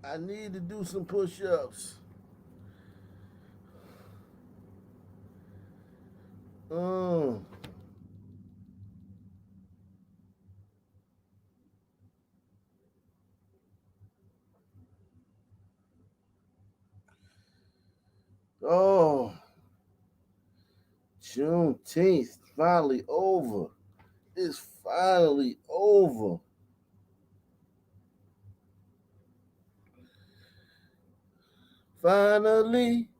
I need to do some push-ups. Oh, oh, Juneteenth finally over. It's finally over. Finally,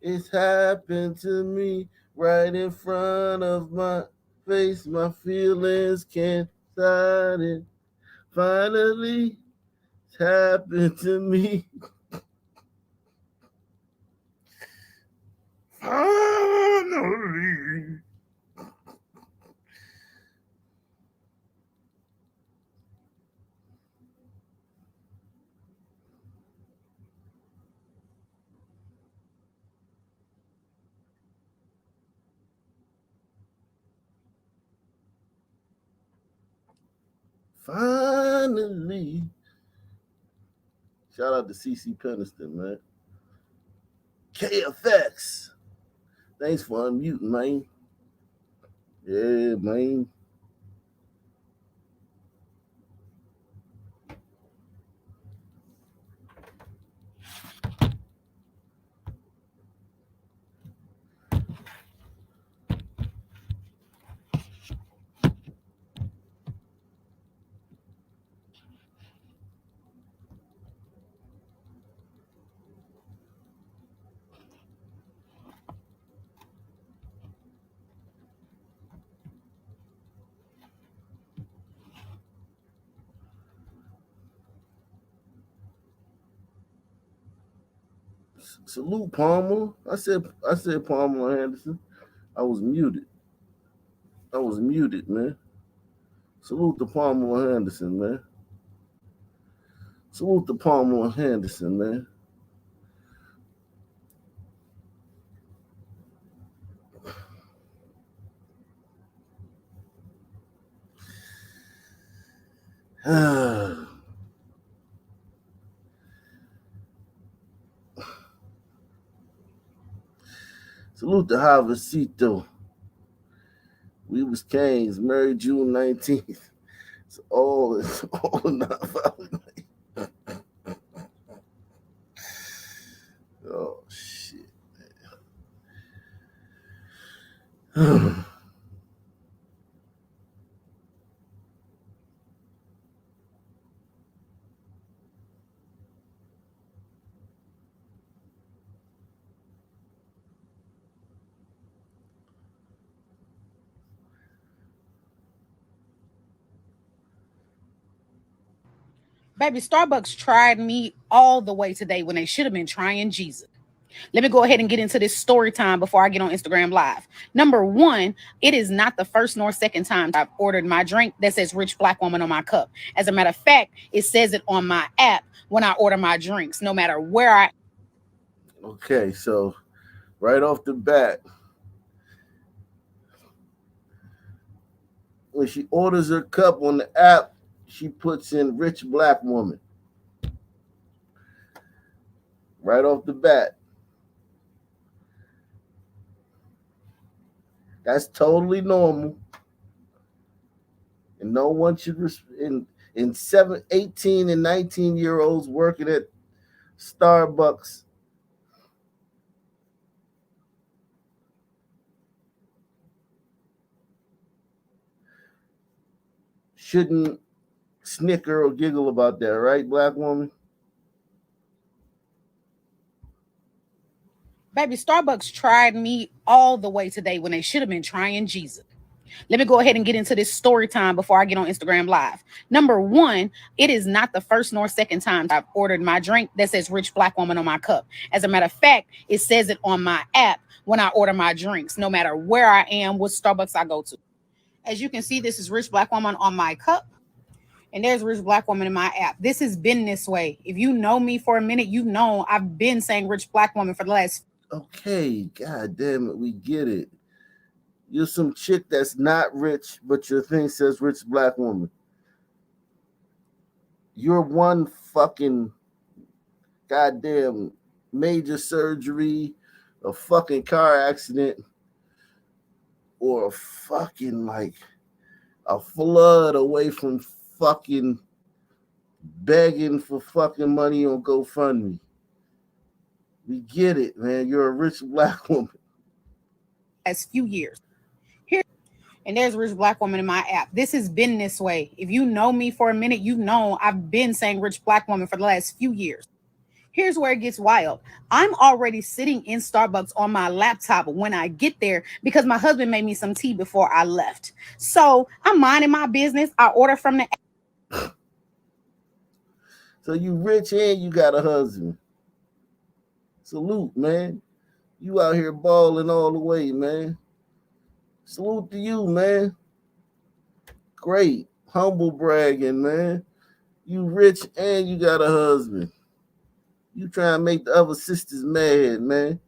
it's happened to me right in front of my face. My feelings can't hide it. Finally, it's happened to me. Finally. Finally. Shout out to CC Peniston, man. KFX. Thanks for unmuting, man. Yeah, man. Salute Palmer. I said Palmer Anderson. I was muted. I was muted, man. Salute to Palmer Anderson, man. Salute to Palmer Henderson, man. Salute to Javasito. We was kings, married June 19th. It's all not. Oh shit. Baby, Starbucks tried me all the way today when they should have been trying Jesus. Let me go ahead and get into this story time before I get on Instagram Live. Number one, it is not the first nor second time I've ordered my drink that says rich black woman on my cup. As a matter of fact, it says it on my app when I order my drinks, no matter where I. Okay, so right off the bat, when she orders her cup on the app, she puts in rich black woman. Right off the bat. That's totally normal. And no one should in 18 and 19-year olds working at Starbucks shouldn't snicker or giggle about that, right, black woman? Baby, Starbucks tried me all the way today when they should have been trying Jesus. Let me go ahead and get into this story time before I get on Instagram Live. Number one, it is not the first nor second time I've ordered my drink that says rich black woman on my cup. As a matter of fact, it says it on my app when I order my drinks, no matter where I am, what Starbucks I go to. As you can see, this is rich black woman on my cup. And there's rich black woman in my app. This has been this way. If you know me for a minute, you know I've been saying rich black woman for the last. Okay, god damn it, we get it. You're some chick that's not rich, but your thing says rich black woman. You're one fucking goddamn major surgery, a fucking car accident, or a fucking like a flood away from fucking begging for fucking money on GoFundMe. We get it, man. You're a rich black woman. Last few years. Here and there's a rich black woman in my app. This has been this way. If you know me for a minute, you know I've been saying rich black woman for the last few years. Here's where it gets wild. I'm already sitting in Starbucks on my laptop when I get there because my husband made me some tea before I left. So I'm minding my business. I order from the So you rich and you got a husband. Salute, man. You out here balling all the way, man. Salute to you, man. Great. Humble bragging, man. You rich and you got a husband. You trying to make the other sisters mad, man.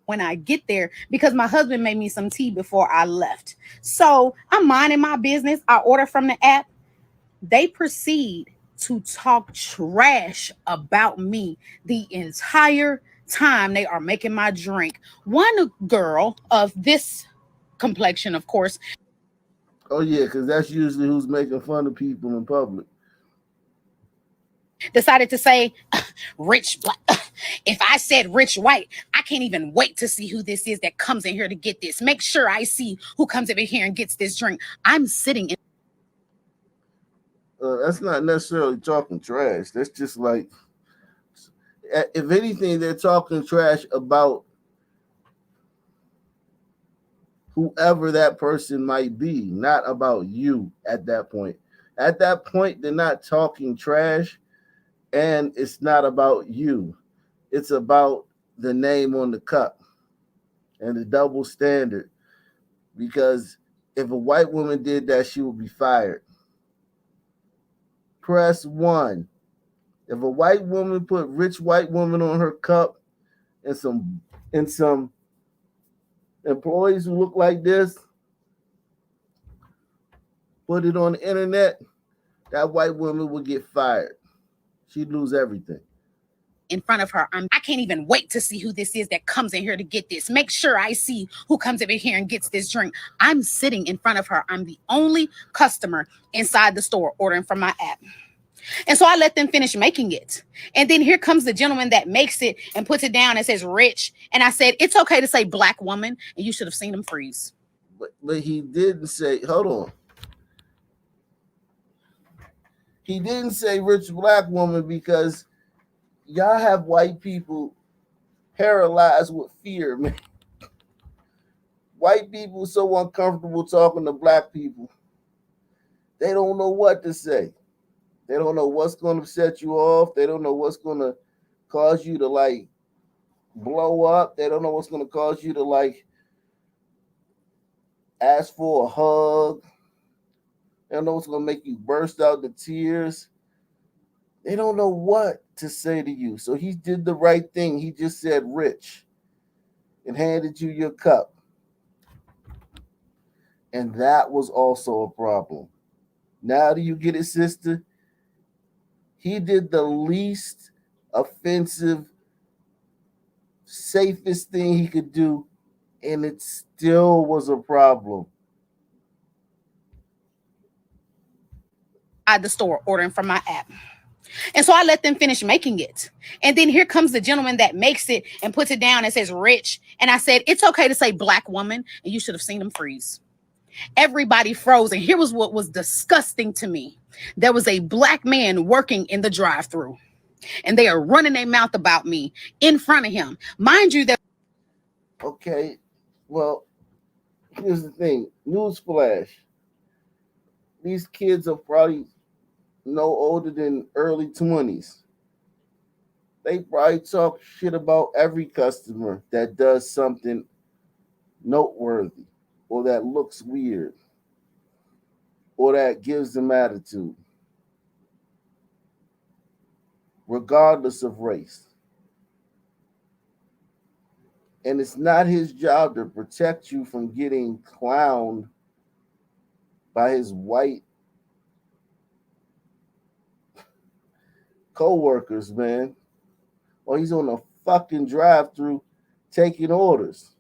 when I get there because my husband made me some tea before I left. So I'm minding my business. I order from the app. They proceed to talk trash about me the entire time they are making my drink. One girl of this complexion, of course, Oh yeah, because that's usually who's making fun of people in public. decided to say, rich black. If I said rich white, I can't even wait to see who this is that comes in here to get this. Make sure I see who comes over here and gets this drink. I'm sitting in That's not necessarily talking trash. That's just like, if anything, they're talking trash about whoever that person might be, not about you at that point. At that point, they're not talking trash, and it's not about you. It's about the name on the cup and the double standard. Because if a white woman did that, she would be fired. Press one. If a white woman put rich white woman on her cup and some employees who look like this, put it on the internet, that white woman would get fired. She'd lose everything. front of her. I can't even wait to see who this is that comes in here to get this. Make sure I see who comes over here and gets this drink. I'm sitting in front of her. I'm the only customer inside the store ordering from my app. And so I let them finish making it. And then here comes the gentleman that makes it and puts it down and says rich. And I said, it's okay to say black woman. And you should have seen him freeze. But he didn't say, hold on. He didn't say rich black woman because y'all have white people paralyzed with fear, man. White people so uncomfortable talking to black people. They don't know what to say. They don't know what's going to set you off. They don't know what's going to cause you to like blow up. They don't know what's going to cause you to like ask for a hug. They don't know what's going to make you burst out the tears. They don't know what to say to you. So he did the right thing. He just said rich and handed you your cup. And that was also a problem. Now do you get it, sister? He did the least offensive, safest thing he could do, and it still was a problem. At the store ordering from my app. And so I let them finish making it. And then here comes the gentleman that makes it and puts it down and says rich. And I said, it's okay to say black woman. And you should have seen him freeze. Everybody froze. And here was what was disgusting to me. There was a black man working in the drive-thru, and they are running their mouth about me in front of him. Mind you, that Okay, well, here's the thing. Newsflash. These kids are probably no older than early 20s. They probably talk shit about every customer that does something noteworthy or that looks weird or that gives them attitude, regardless of race. And it's not his job to protect you from getting clowned by his white co-workers, man. or he's on a fucking drive-through taking orders.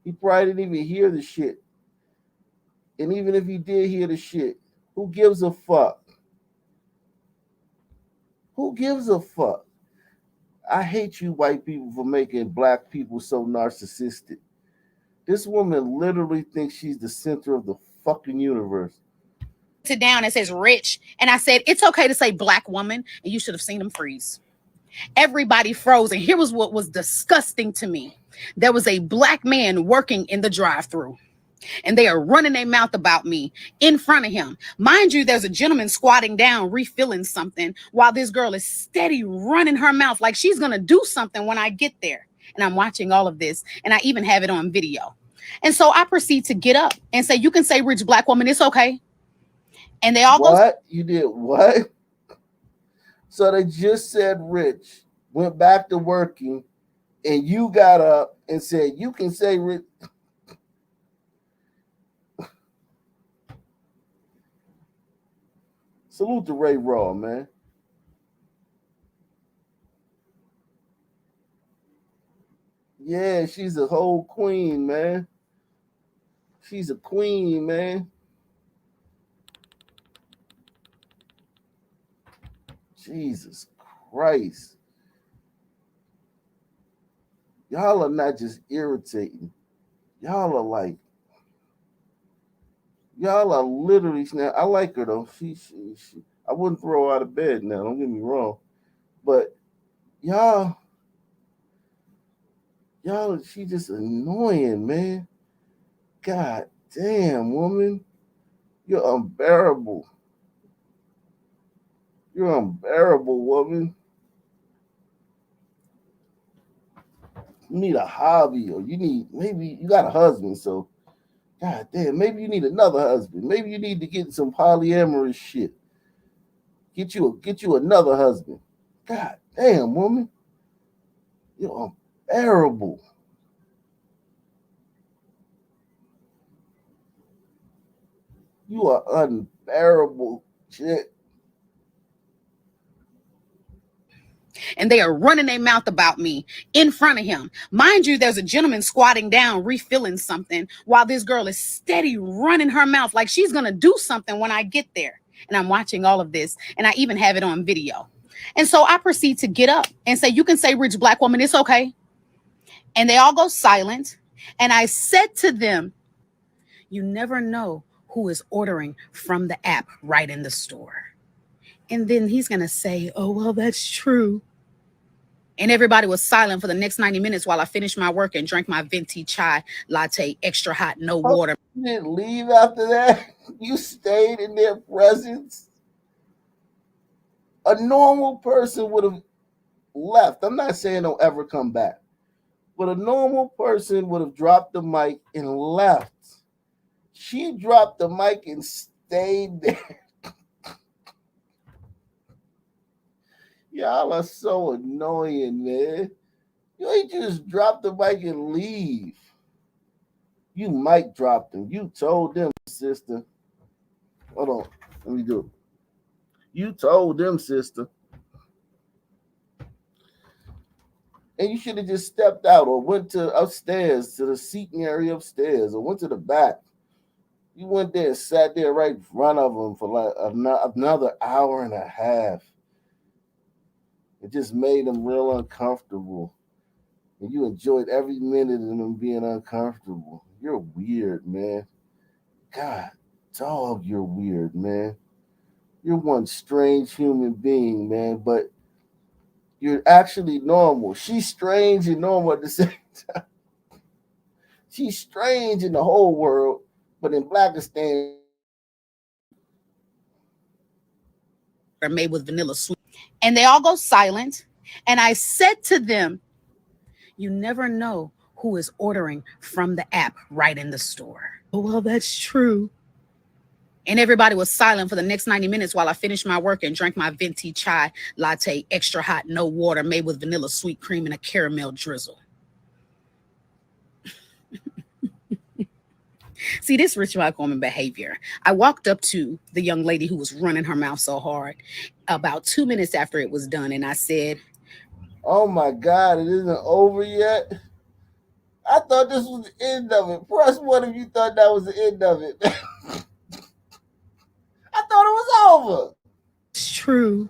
He probably didn't even hear the shit. And even if he did hear the shit, who gives a fuck? Who gives a fuck? I hate you white people for making black people so narcissistic. This woman literally thinks she's the center of the fucking universe. It down and says rich. And I said, it's okay to say black woman. And you should have seen them freeze. Everybody froze. And here was what was disgusting to me. There was a black man working in the drive-thru, and they are running their mouth about me in front of him. Mind you, there's a gentleman squatting down, refilling something, while this girl is steady running her mouth like she's going to do something when I get there. And I'm watching all of this, and I even have it on video. And so I proceed to get up and say, you can say rich black woman, it's okay. And they all What? You did what? So they just said rich, went back to working, and you got up and said, you can say rich. Salute to Ray Raw, man. Yeah, she's a whole queen, man. She's a queen, man. Jesus Christ. Y'all are not just irritating. Y'all are like, y'all are literally. Now, I like her though. She. I wouldn't throw her out of bed now. Don't get me wrong, but y'all, she just annoying, man. God damn, woman, you're unbearable. You're unbearable, woman. You need a hobby, or you need maybe you got a husband, so God damn, maybe you need another husband. Maybe you need to get some polyamorous shit. Get you another husband. God damn, woman. You're unbearable. You are unbearable shit. And they are running their mouth about me in front of him. Mind you, there's a gentleman squatting down, refilling something, while this girl is steady running her mouth like she's going to do something when I get there. And I'm watching all of this, and I even have it on video. And so I proceed to get up and say, you can say rich black woman, it's okay. And they all go silent. And I said to them, you never know who is ordering from the app right in the store. And then he's going to say, oh, well, that's true. And everybody was silent for the next 90 minutes while I finished my work and drank my venti chai latte, extra hot, no water. You didn't leave after that. You stayed in their presence. A normal person would have left. I'm not saying don't ever come back, but a normal person would have dropped the mic and left. She dropped the mic and stayed there. Y'all are so annoying, man. You ain't just drop the mic and leave. You mic dropped them. You told them, sister. Hold on. Let me do it. You told them, sister. And you should have just stepped out or went to upstairs to the seating area upstairs or went to the back. You went there and sat there right in front of them for like another hour and a half. It just made them real uncomfortable. And you enjoyed every minute of them being uncomfortable. You're weird, man. God, dog, you're weird, man. You're one strange human being, man, but you're actually normal. She's strange and normal at the same time. She's strange in the whole world, but in Blackistan, are made with vanilla sweet. And they all go silent. And I said to them, you never know who is ordering from the app right in the store. Oh, well, that's true. And everybody was silent for the next 90 minutes while I finished my work and drank my venti chai latte, extra hot, no water, made with vanilla sweet cream and a caramel drizzle. See, this rich black woman behavior. I walked up to the young lady who was running her mouth so hard about 2 minutes after it was done, and I said, Oh my God, it isn't over yet. I thought this was the end of it. Press one if you thought that was the end of it. I thought it was over. It's true.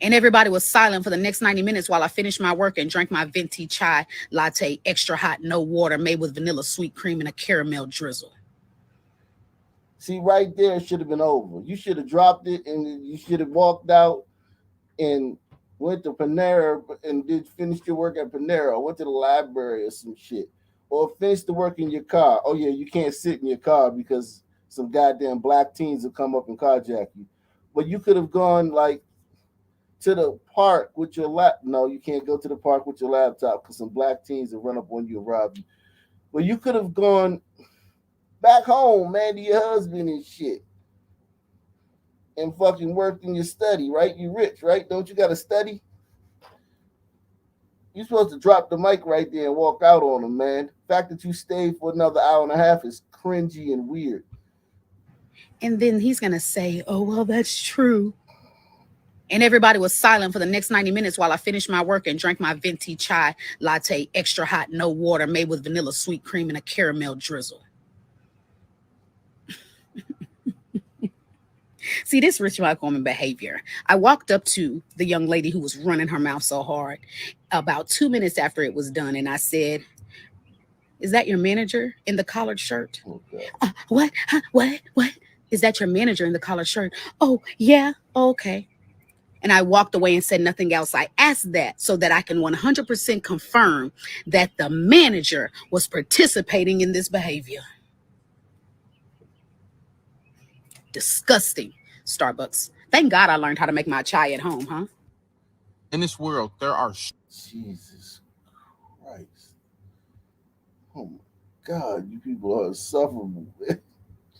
And everybody was silent for the next 90 minutes while I finished my work and drank my venti chai latte, extra hot, no water, made with vanilla sweet cream and a caramel drizzle. See, right there, it should have been over. You should have dropped it and you should have walked out and went to Panera and did finish your work at Panera, or went to the library or some shit, or finish the work in your car. Oh yeah, you can't sit in your car because some goddamn black teens will come up and carjack you. But you could have gone like to the park with your lap. No, you can't go to the park with your laptop because some black teens will run up on you and rob you. But you could have gone back home, man, to your husband and shit, and fucking worked in your study, right? You rich, right? Don't you got to study? You're supposed to drop the mic right there and walk out on them, man. The fact that you stayed for another hour and a half is cringy and weird. And then he's going to say, oh, well, that's true. And everybody was silent for the next 90 minutes while I finished my work and drank my venti chai latte, extra hot, no water, made with vanilla sweet cream and a caramel drizzle. See, this rich white woman behavior. I walked up to the young lady who was running her mouth so hard about 2 minutes after it was done, and I said, is that your manager in the collared shirt? Oh, God. What? Huh? What? What? Is that your manager in the collared shirt? Oh, yeah. Okay. And I walked away and said nothing else. I asked that so that I can 100% confirm that the manager was participating in this behavior. Disgusting. Starbucks. Thank God I learned how to make my chai at home, huh? In this world, there are Jesus Christ. Oh my God, you people are insufferable, man.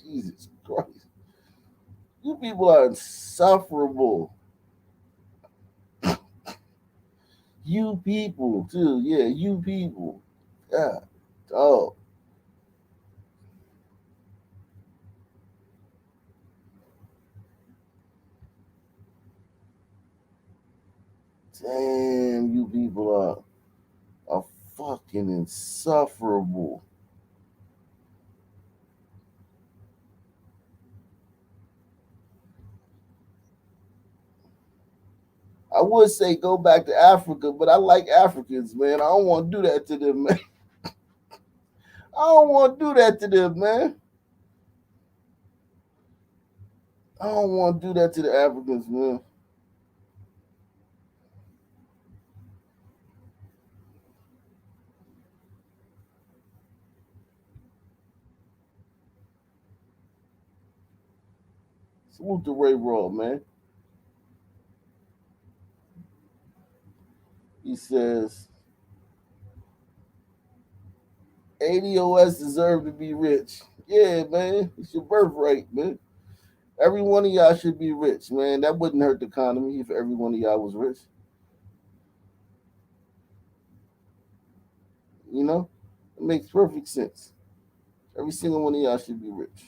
Jesus Christ. You people are insufferable. You people, too. Yeah, you people. God, oh, damn, you people are fucking insufferable. I would say go back to Africa, but I like Africans, man. I don't want to do that to them, man. I don't want to do that to them, man. I don't want to do that to the Africans, man. Salute to Ray Raw, man. He says ADOS deserve to be rich. Yeah, man. It's your birthright, man. Every one of y'all should be rich, man. That wouldn't hurt the economy if every one of y'all was rich. You know? It makes perfect sense. Every single one of y'all should be rich.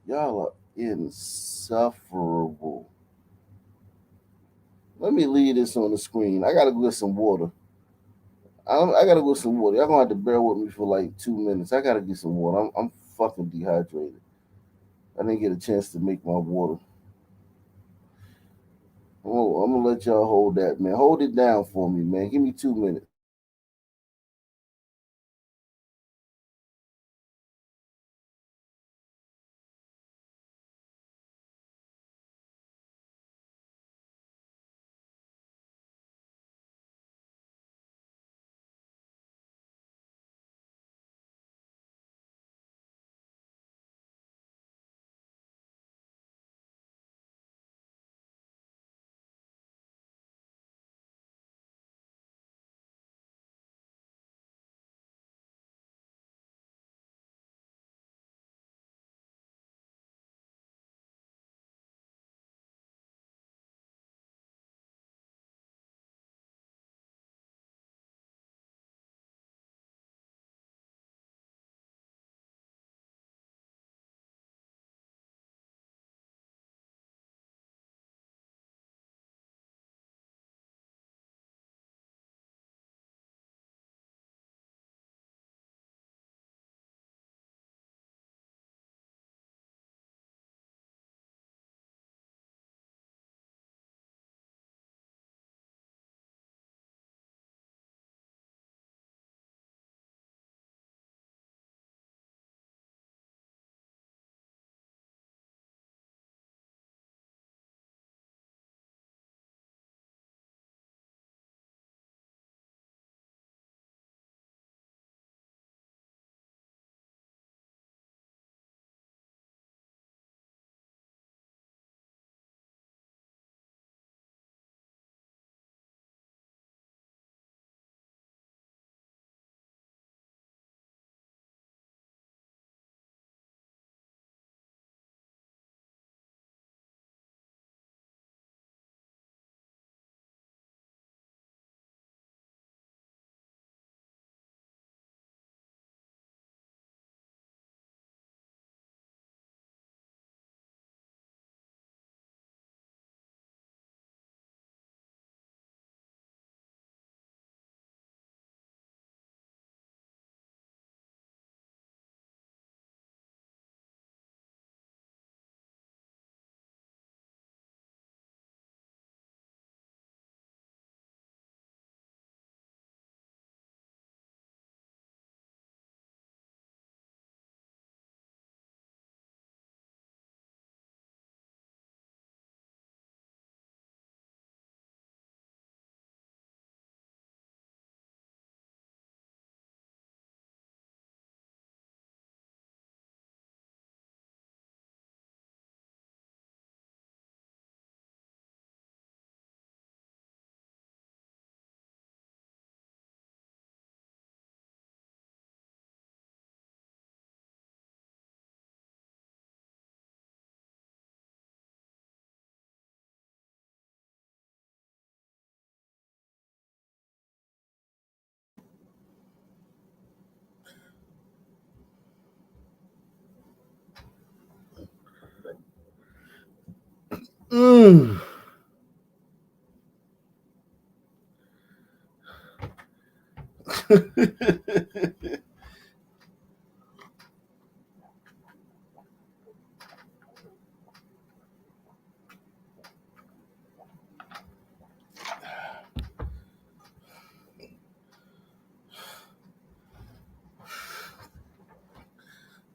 Y'all are insufferable. Let me leave this on the screen. I gotta go get some water. I gotta go get some water. Y'all gonna have to bear with me for like 2 minutes. I gotta get some water. I'm fucking dehydrated. I didn't get a chance to make my water. Oh, I'm gonna let y'all hold that, man. Hold it down for me, man. Give me 2 minutes.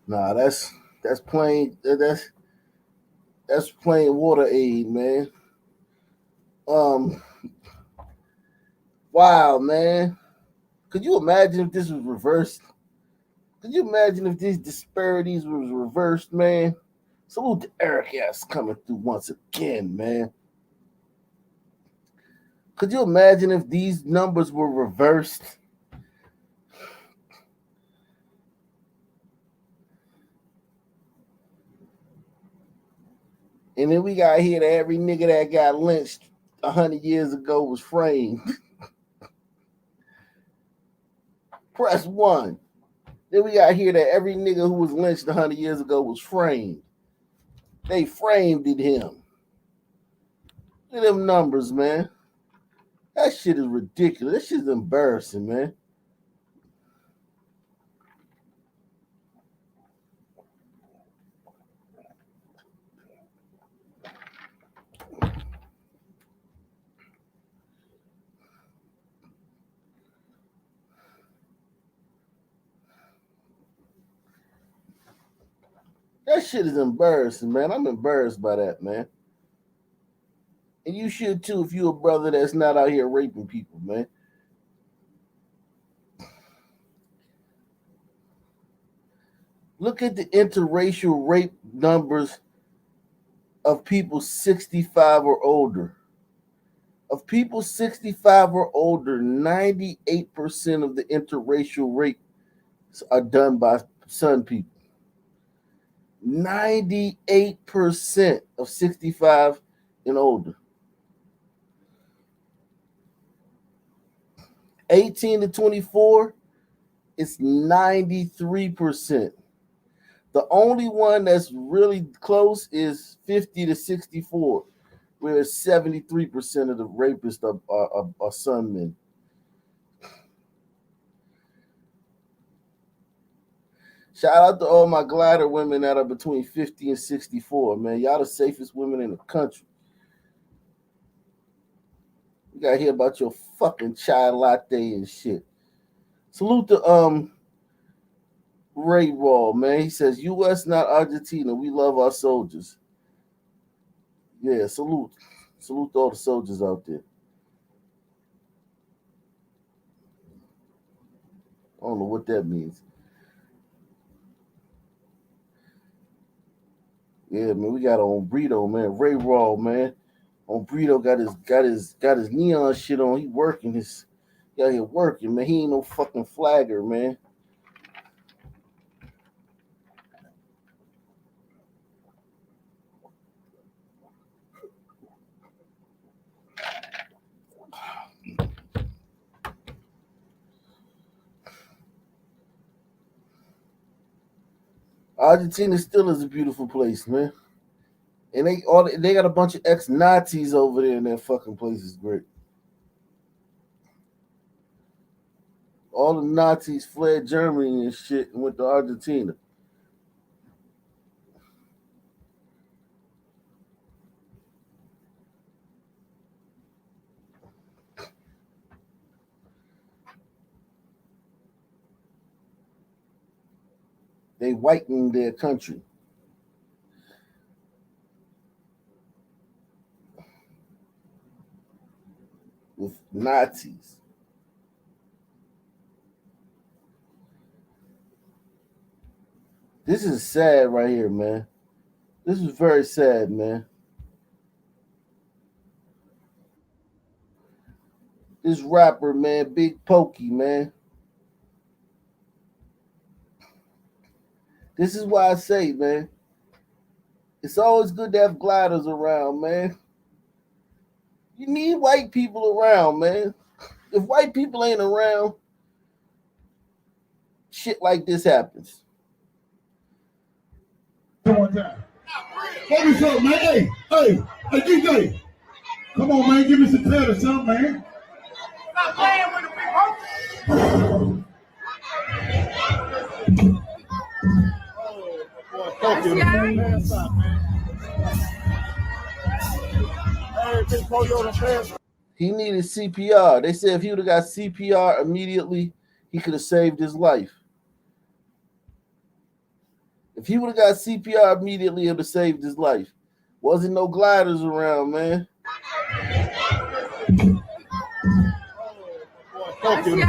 Nah, that's plain that's plain water aid, man. Um, wow, man. Could you imagine if this was reversed? Could you imagine if these disparities was reversed, man? Salute to Eric S coming through once again, man. Could you imagine if these numbers were reversed? And then we got here that every nigga that got lynched 100 years ago was framed. Press one. Then we got here that every nigga who was lynched 100 years ago was framed. They framed him. Look at them numbers, man. That shit is ridiculous. That shit is embarrassing, man. That shit is embarrassing, man. I'm embarrassed by that, man. And you should too if you a brother that's not out here raping people, man. Look at the interracial rape numbers of people 65 or older. Of people 65 or older, 98% of the interracial rapes are done by son people. 98% of 65 and older. 18 to 24, it's 93%. The only one that's really close is 50 to 64, where 73% of the rapists are son men. Shout out to all my glider women that are between 50 and 64, man. Y'all the safest women in the country. We gotta hear about your fucking chai latte and shit. Salute to Ray Wall, man. He says, US not Argentina. We love our soldiers. Yeah, salute. Salute to all the soldiers out there. I don't know what that means. Yeah, man, we got on Brito, man. Ray Raw, man. On Brito got his neon shit on. He working he out here working, man. He ain't no fucking flagger, man. Argentina still is a beautiful place, man. And they got a bunch of ex-Nazis over there, and that fucking place is great. All the Nazis fled Germany and shit and went to Argentina. They whitened their country. With Nazis. This is sad right here, man. This is very sad, man. This rapper, man, Big Pokey, man. This is why I say, man, it's always good to have gliders around, man. You need white people around, man. If white people ain't around, shit like this happens. One time. Give me something, man. Hey, DJ. Come on, man. Give me some tail or something, man. Stop playing with the people. Thank you. He needed CPR. They said if he would have got CPR immediately, he could have saved his life. If he would have got CPR immediately, it would have saved his life. Wasn't no gliders around, man. Thank you.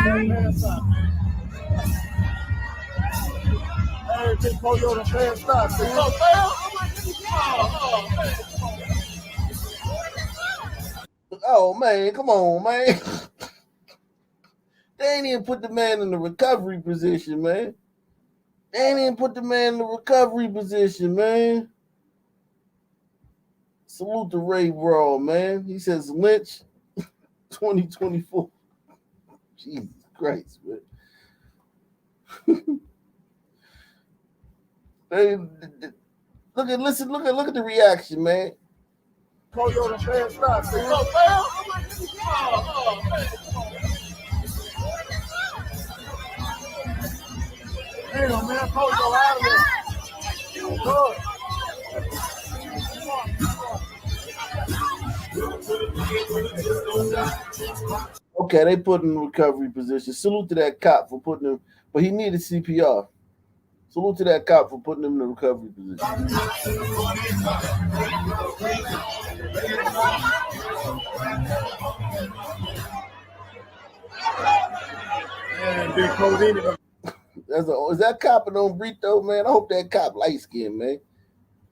Oh, man, come on, man. They ain't even put the man in the recovery position, man. They ain't even put the man in the recovery position, man. Salute to Ray Raw, man. He says Lynch 2024. Jesus Christ, man. Look at the reaction, man. Toyota fan stop, man. Damn, man, Toyo out of there. Good. Okay, they put him in recovery position. Salute to that cop for putting him, but he needed CPR. Salute to that cop for putting him in the recovery position. Man, big codeine. Is that cop an on Brito, man? I hope that cop light skinned, man.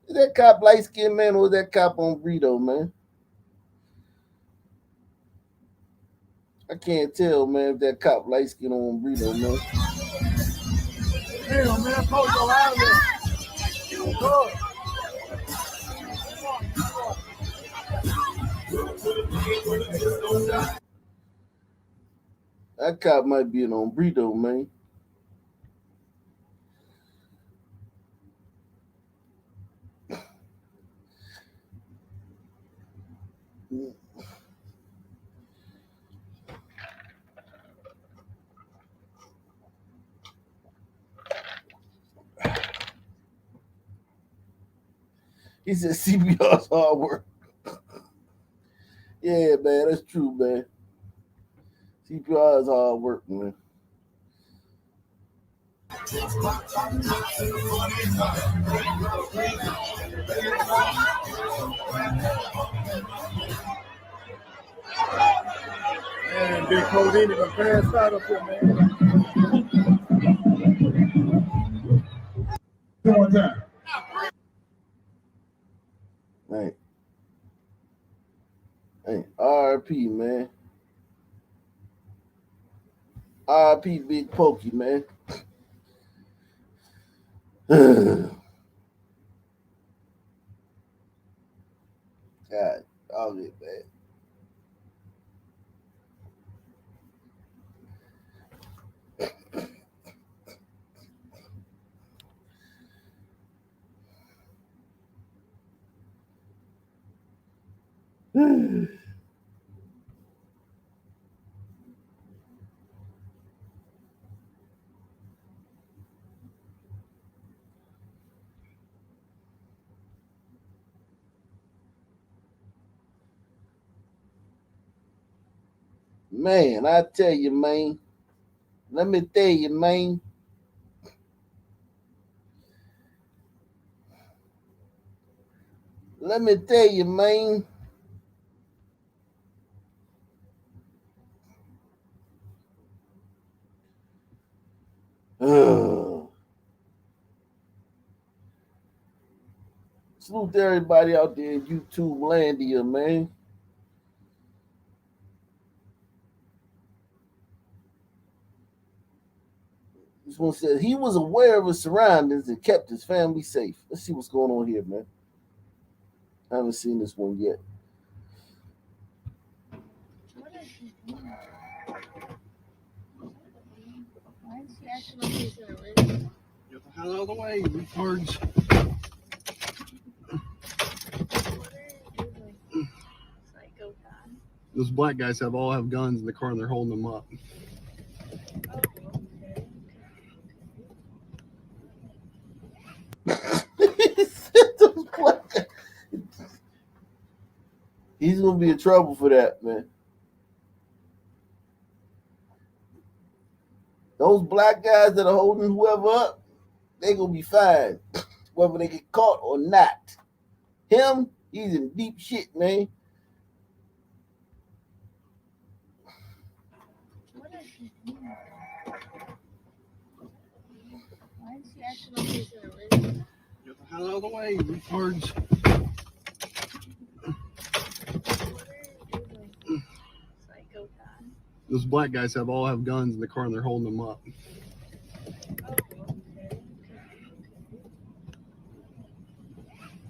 Is that cop light skinned, man, or is that cop on Brito, man? I can't tell, man, if that cop light skinned on Brito, man. Damn, man, Toyo out of there. Good. That cop might be an on Brito, man. He said CPR's hard work. Yeah, man, that's true, man. CPR is hard work, man. Man, big codeine is a fast out up here, man. One time. Right. Hey, RP, man. RP Big Pokey, man. God, all it, man. Man, I tell you, man. Let me tell you, man. Let me tell you, man. Salute to everybody out there in YouTube Landia, man. This one said he was aware of his surroundings and kept his family safe. Let's see what's going on here, man. I haven't seen this one yet. Get the hell out of the way, retards. Those black guys all have guns in the car and they're holding them up. He's gonna be in trouble for that, man. Those black guys that are holding whoever up, they gonna be fine, whether they get caught or not. Him, he's in deep shit, man. What is he doing? Why is he acting like he's in a religion? Get the hell out of the way, retards. Psychopath. Those black guys all have guns in the car and they're holding them up.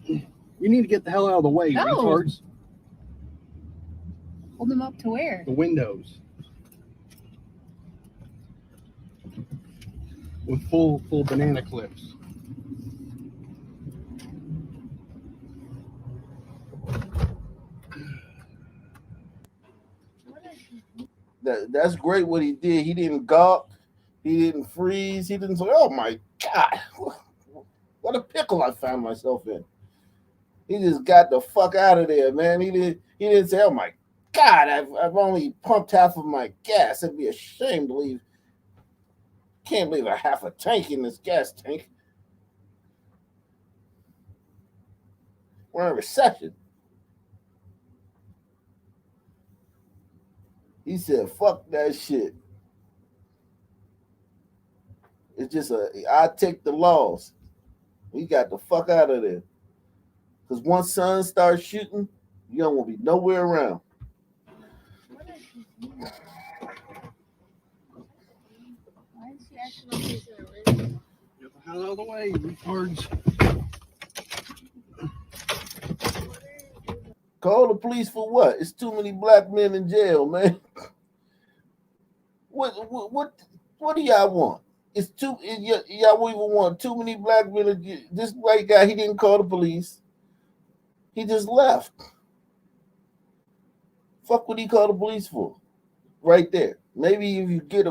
You need to get the hell out of the way, No. retards. Hold them up to where? The windows. With full banana clips. That's great what he did. He didn't gawk. He didn't freeze. He didn't say, oh my God, what a pickle I found myself in. He just got the fuck out of there, man. He didn't say, oh my God, I've only pumped half of my gas. It'd be a shame to leave. Can't leave a half a tank in this gas tank. We're in a recession. He said, fuck that shit. It's just I take the loss. We got the fuck out of there. Because once Son starts shooting, you don't want to be nowhere around. What is he doing? Why is he acting like he's in a religion? Get the hell out of the way, retards. Call the police for what? It's too many black men in jail, man. What do y'all want? It's y'all even want too many black men. This white guy, he didn't call the police. He just left. Fuck what he call the police for? Right there. Maybe if you get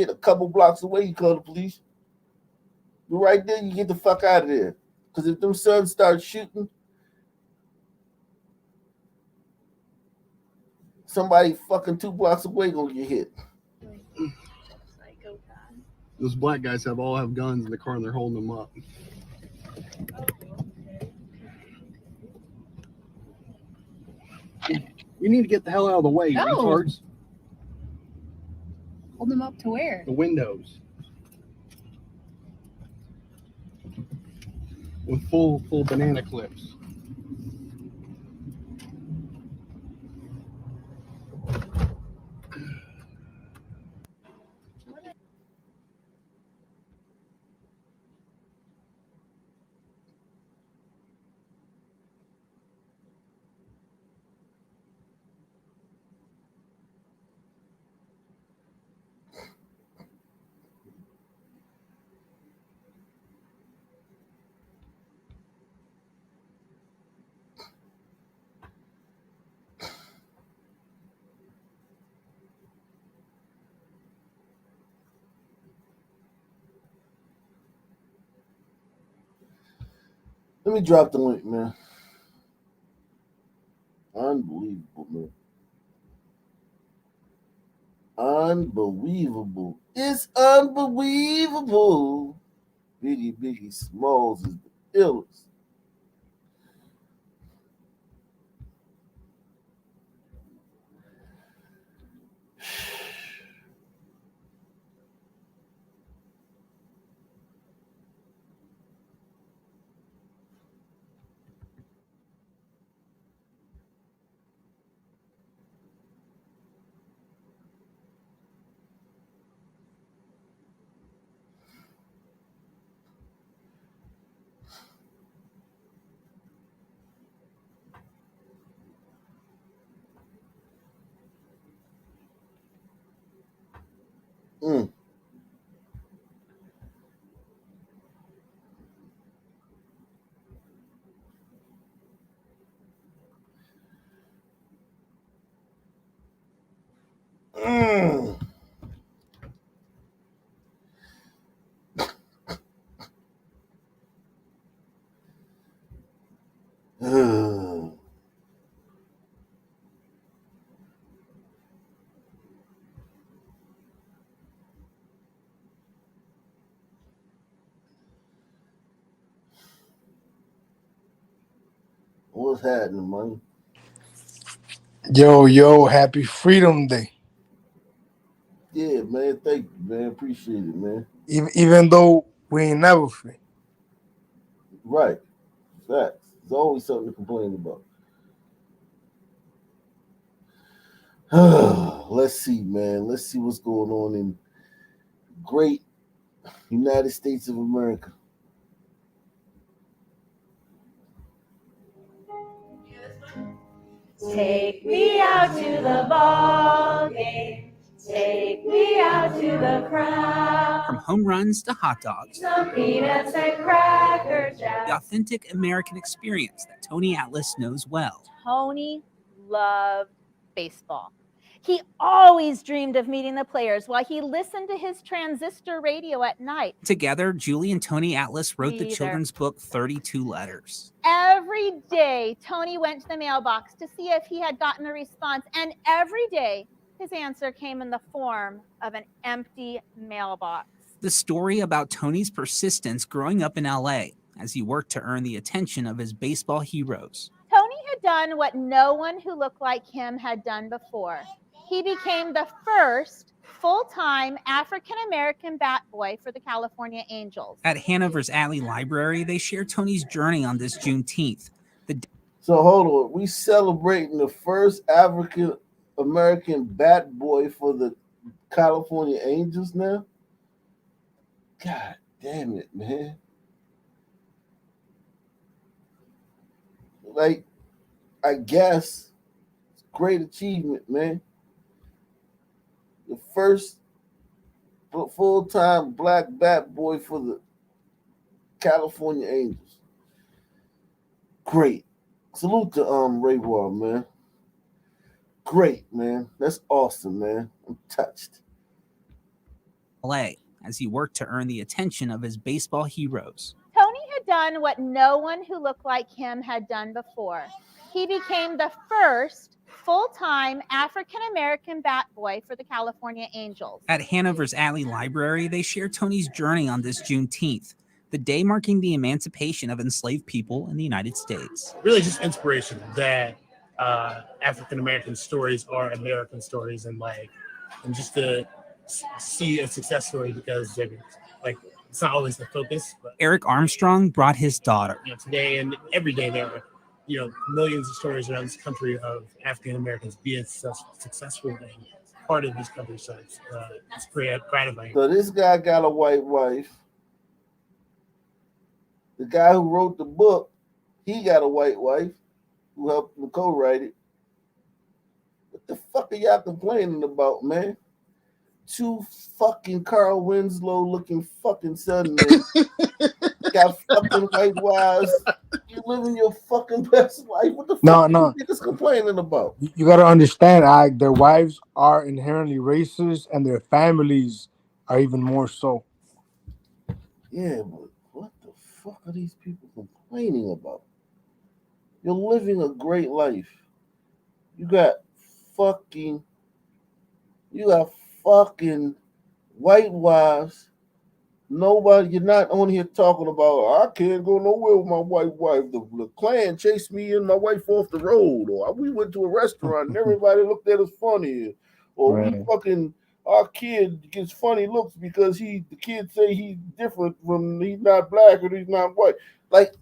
a couple blocks away, you call the police. But right there, you get the fuck out of there. Because if them sons start shooting, somebody fucking 2 blocks away gonna get hit. Psychopath. Those black guys all have guns in the car and they're holding them up. You need to get the hell out of the way, No. retards. Hold them up to where? The windows. With full banana clips. Let me drop the link, man. Unbelievable, man. Unbelievable. It's unbelievable. Biggie Smalls is the illest. Mm. Mm. What's happening, man? Yo, happy Freedom Day. Yeah, man. Thank you, man. Appreciate it, man. Even though we ain't never free. Right. Facts. There's always something to complain about. Let's see, man. Let's see what's going on in great United States of America. Take me out to the ball game. Take me out to the crowd. From home runs to hot dogs, Some peanuts and cracker the jack. authentic American experience that Tony Atlas knows well. Tony loved baseball. He always dreamed of meeting the players while he listened to his transistor radio at night. Together, Julie and Tony Atlas wrote the Neither. children's book 32 Letters. Every day, Tony went to the mailbox to see if he had gotten a response, and every day, his answer came in the form of an empty mailbox. The story about Tony's persistence growing up in LA as he worked to earn the attention of his baseball heroes. Tony had done what no one who looked like him had done before. He became the first full-time African-American bat boy for the California Angels. At Hanover's Alley Library, they share Tony's journey on this Juneteenth. So hold on. We celebrating the first African American bat boy for the California Angels now? God damn it, man. Like, I guess it's a great achievement, man. The first full-time black bat boy for the California Angels. Great. Salute to Ray Wall, man. Great, man. That's awesome, man. I'm touched. LA as he worked to earn the attention of his baseball heroes. Tony had done what no one who looked like him had done before. He became the first full-time African-American bat boy for the California Angels. At Hanover's Alley Library, they share Tony's journey on this Juneteenth, the day marking the emancipation of enslaved people in the United States. Really just inspiration that African-American stories are American stories, and just to see a success story because it's not always the focus. But Eric Armstrong brought his daughter. Today and every day there are millions of stories around this country of African Americans being successful and part of this country. So it's pretty gratifying. So this guy got a white wife. The guy who wrote the book, he got a white wife who helped him co-write it. What the fuck are y'all complaining about, man? Two fucking Carl Winslow looking fucking son, man. Got fucking white wives. You living your fucking best life. What the fuck are you niggas complaining about? You gotta understand, their wives are inherently racist and their families are even more so. Yeah, but what the fuck are these people complaining about? You're living a great life. You got fucking white wives. Nobody, you're not on here talking about, I can't go nowhere with my white wife. The Klan chased me and my wife off the road, or we went to a restaurant and everybody looked at us funny, or Right. our kid gets funny looks because the kids say he's different from he's not black or he's not white. Like,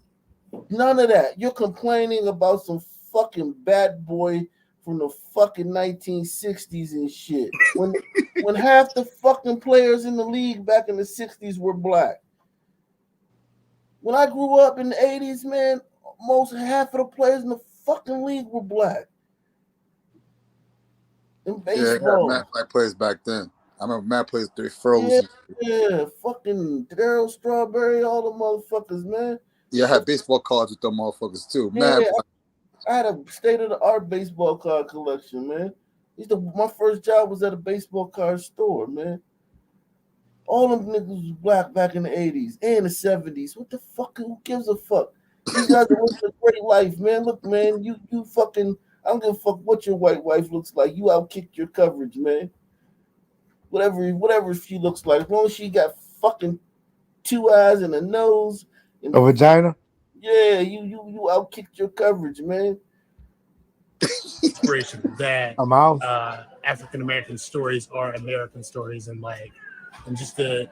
none of that. You're complaining about some fucking bad boy from the fucking 1960s and shit. When half the fucking players in the league back in the 60s were black. When I grew up in the 80s, man, most half of the players in the fucking league were black. In baseball. Yeah, Matt black players back then. I remember Matt plays they froze. Yeah, fucking Darryl Strawberry, all the motherfuckers, man. Yeah, I had baseball cards with them motherfuckers too. Yeah, I had a state-of-the-art baseball card collection, man. My first job was at a baseball card store, man. All them niggas was black back in the 80s and the 70s. What the fuck? Who gives a fuck? These guys are living a great life, man. Look, man, you fucking. I don't give a fuck what your white wife looks like. You outkicked your coverage, man. Whatever she looks like, as long as she got fucking 2 eyes and a nose and A vagina? yeah, you outkicked your coverage, man. Inspiration that A mouth? African American stories are American stories, and just to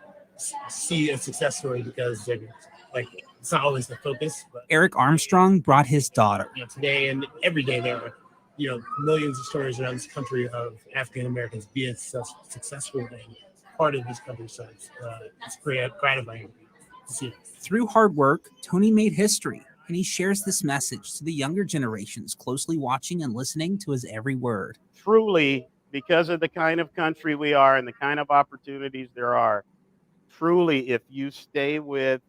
see a success story because it's not always the focus. But Eric Armstrong brought his daughter. Today and every day there are millions of stories around this country of African Americans being successful and part of this country. So it's gratifying to see. Through hard work, Tony made history, and he shares this message to the younger generations closely watching and listening to his every word. Truly, because of the kind of country we are and the kind of opportunities there are, truly, if you stay with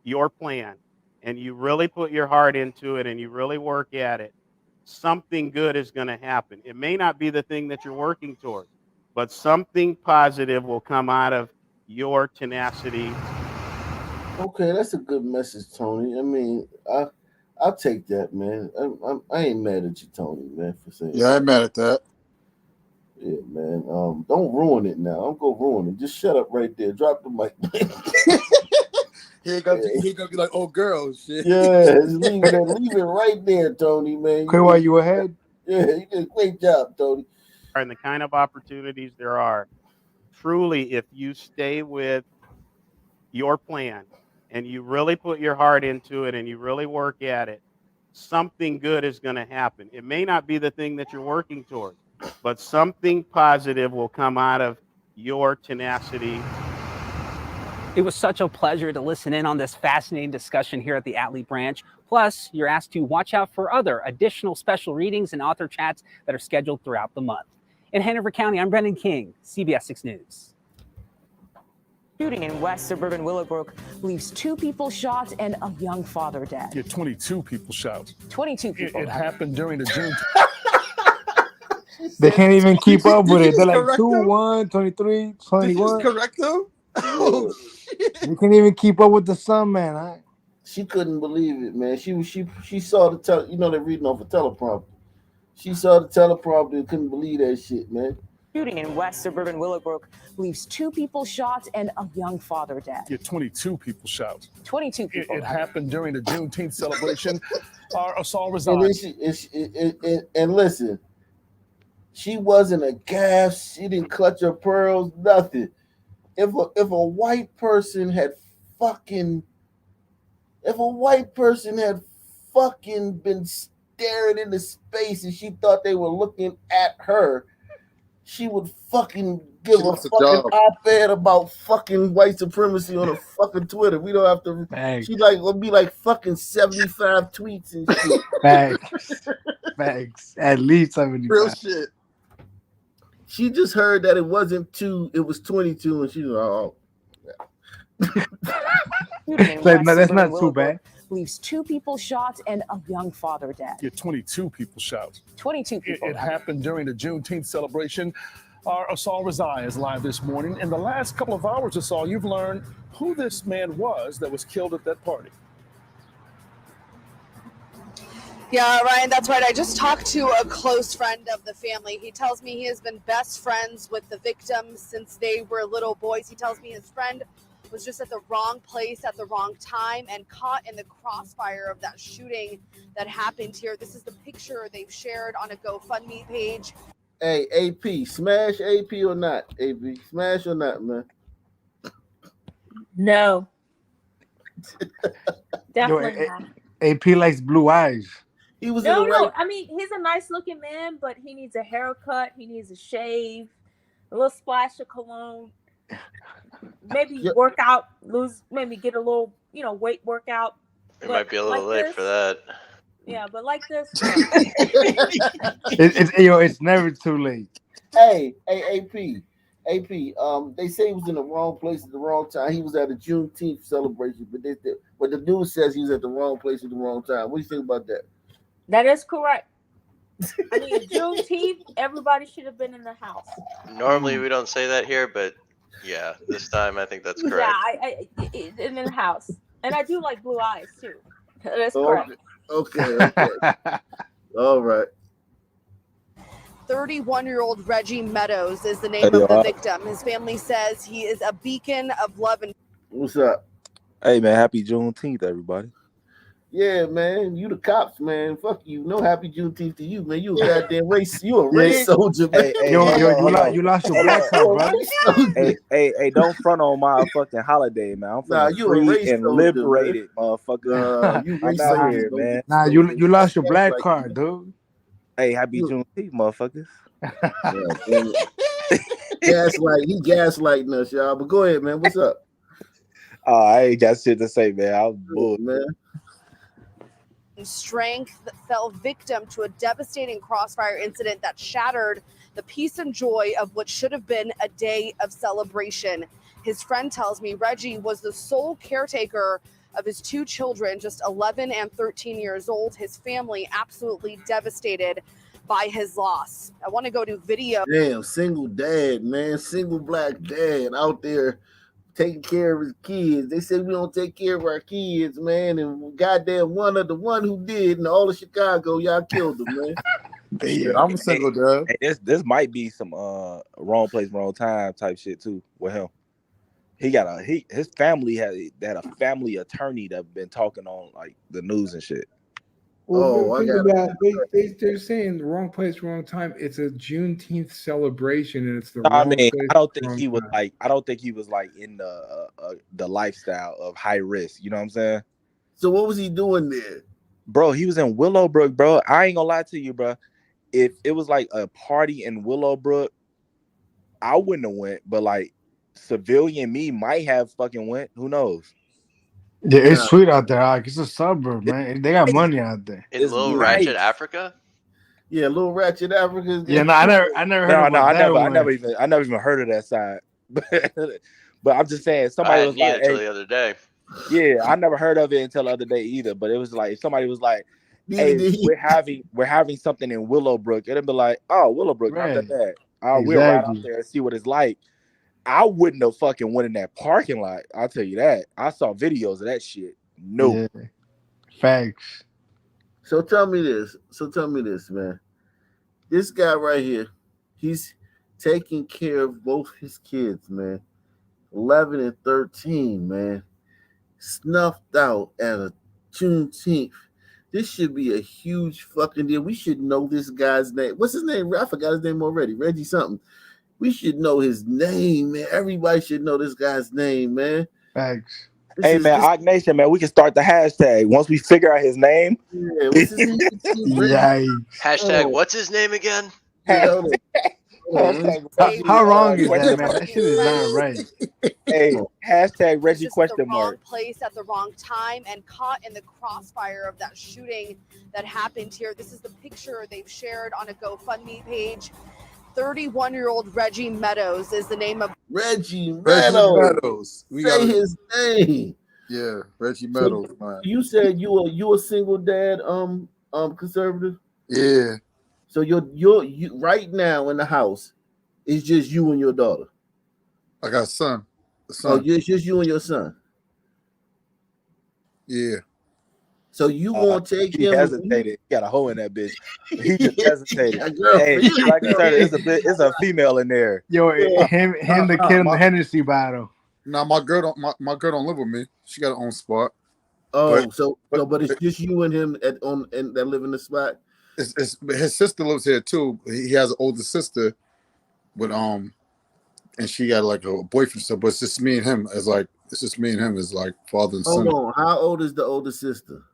your plan and you really put your heart into it and you really work at it, something good is going to happen. It may not be the thing that you're working toward, but something positive will come out of your tenacity. Okay, that's a good message, Tony. I mean, I'll take that, man. I ain't mad at you, Tony, man, for saying. Yeah, I ain't mad at that. Yeah, man. Don't ruin it now. I'm gonna ruin it. Just shut up right there. Drop the mic. He gonna be like, oh, girl, shit. Yeah, leave it right there, Tony, man. Okay, while you ahead? Yeah, you did a great job, Tony. And the kind of opportunities there are, truly, if you stay with your plan and you really put your heart into it and you really work at it, something good is going to happen. It may not be the thing that you're working toward, but something positive will come out of your tenacity. It was such a pleasure to listen in on this fascinating discussion here at the Atlee Branch. Plus, you're asked to watch out for other additional special readings and author chats that are scheduled throughout the month. In Hanover County, I'm Brendan King, CBS 6 News. Shooting in West suburban Willowbrook leaves 2 people shot and a young father dead. Yeah, 22 people shot. 22 people. It happened during the June. They can't even keep up with it. They're like correct 2, them? 1, 23, Did 21. you just correct them? Oh, You can't even keep up with the sun, man. She couldn't believe it, man. She saw the they're reading off a teleprompter. She saw the teleprompter and couldn't believe that shit, man. Shooting in West suburban Willowbrook leaves 2 people shot and a young father dead. Yeah, 22 people shot. 22 people. It happened during the Juneteenth celebration. Our assault And, resigned. and listen, she wasn't a gas. She didn't clutch her pearls. Nothing. If a white person had fucking been staring into space and she thought they were looking at her, she would fucking give a fucking op-ed about fucking white supremacy on her fucking Twitter. We don't have to. Thanks. She will be like fucking 75 tweets and shit. Thanks. At least 75. real shit. She just heard that it wasn't 2, it was 22, and she was oh. No, that's not too bad. Leaves 2 people shot and a young father dead. Yeah, 22 people shot. 22 people. It happened during the Juneteenth celebration. Our assault resigned is live this morning. In the last couple of hours or so, you've learned who this man was that was killed at that party. Yeah, Ryan, that's right. I just talked to a close friend of the family. He tells me he has been best friends with the victims since they were little boys. He tells me his friend was just at the wrong place at the wrong time and caught in the crossfire of that shooting that happened here. This is the picture they've shared on a GoFundMe page. Hey, AP, smash AP or not? AP, smash or not, man? No. Definitely not. AP likes blue eyes. He was No. I mean, he's a nice looking man, but he needs a haircut. He needs a shave, a little splash of cologne. Maybe work out, maybe get a little, weight workout. It might be a little late for that. Yeah, but like this. It's never too late. Hey, AP. They say he was in the wrong place at the wrong time. He was at a Juneteenth celebration, but the news says he was at the wrong place at the wrong time. What do you think about that? That is correct. I mean, Juneteenth, everybody should have been in the house. Normally we don't say that here, but yeah, this time I think that's Yeah, correct. in the house, and I do like blue eyes too. That's Okay, correct. okay. All right. 31-year-old Reggie Meadows is the name of the victim. His family says he is a beacon of love and. What's up? Hey man, happy Juneteenth, everybody. Yeah, man, you the cops, man. Fuck you. No happy Juneteenth to you, man. You a goddamn race. You a race soldier, man. Hey, you lost your black card, brother. Hey, don't front on my fucking holiday, man. I'm Nah, feeling you a free race and soldier, liberated, motherfucker. you I'm race out soldier, here, don't man. Nah, you lost your black card, dude. Hey, happy Juneteenth, motherfuckers. He gaslighting us, y'all. But go ahead, man. What's up? I ain't got shit to say, man. I'm bull, man. Strength fell victim to a devastating crossfire incident that shattered the peace and joy of what should have been a day of celebration. His friend tells me Reggie was the sole caretaker of his two children, just 11 and 13 years old. His family absolutely devastated by his loss. I want to go to video. Damn, single dad, man. Single black dad out there taking care of his kids. They say we don't take care of our kids, man. And goddamn one who did in all of Chicago, y'all killed him, man. Yeah, I'm a single dad. Hey, this might be some wrong place, wrong time type shit too with him. His family had a family attorney that been talking on like the news and shit. Well, think about they're saying the wrong place, wrong time. It's a Juneteenth celebration, and it's the wrong place. I don't think wrong he was time. like. I don't think he was like in the lifestyle of high risk. You know what I'm saying? So what was he doing there, bro? He was in Willowbrook, bro. I ain't gonna lie to you, bro. If it was like a party in Willowbrook, I wouldn't have went. But like civilian me might have fucking went. Who knows? Yeah, it's sweet out there. Like, it's a suburb, man. They got money out there. In Little Ratchet, Africa? Yeah, Little Ratchet, Africa. Yeah, no, I never heard about that one. I never even heard of that side. But I'm just saying, somebody was like, until the other day. Yeah, I never heard of it until the other day either. But it was like somebody was like, "Hey, we're having something in Willowbrook," it'd be like, "Oh, Willowbrook, not that bad. We'll ride out there and see what it's like." I wouldn't have fucking went in that parking lot. I'll tell you that. I saw videos of that shit. No. Yeah. Facts. So tell me this, man. This guy right here, he's taking care of both his kids, man. 11 and 13, man. Snuffed out at a Juneteenth. This should be a huge fucking deal. We should know this guy's name. What's his name? I forgot his name already. Reggie something. We should know his name, man. Everybody should know this guy's name, man. Thanks. Hey, man, Ock Nation, man, we can start the hashtag. Once we figure out his name. Yeah, what's his name? Hashtag, what's his name again? How wrong is that, man? That shit is not right. Hey, hashtag Reggie question Wrong mark. place at the wrong time and caught in the crossfire of that shooting that happened here. This is the picture they've shared on a GoFundMe page. 31-year-old Reggie Meadows is the name of Reggie Meadows. Say his name. Yeah, Reggie Meadows, man. You said you a single dad, conservative? Yeah. So you right now in the house, it's just you and your daughter. I got a son. Oh, it's just you and your son. Yeah. So you won't take He him? hesitated. He got a hole in that bitch. He just hesitated. Girl, hey, like I said, it's a female in there. Yo, him the kid in the Hennessy bottle. Nah, my girl don't live with me. She got her own spot. Oh, but it's just you and him that live in the spot. It's his sister lives here too. He has an older sister, but and she got like a boyfriend stuff. But it's just me and him as like father and son. Hold on, how old is the older sister?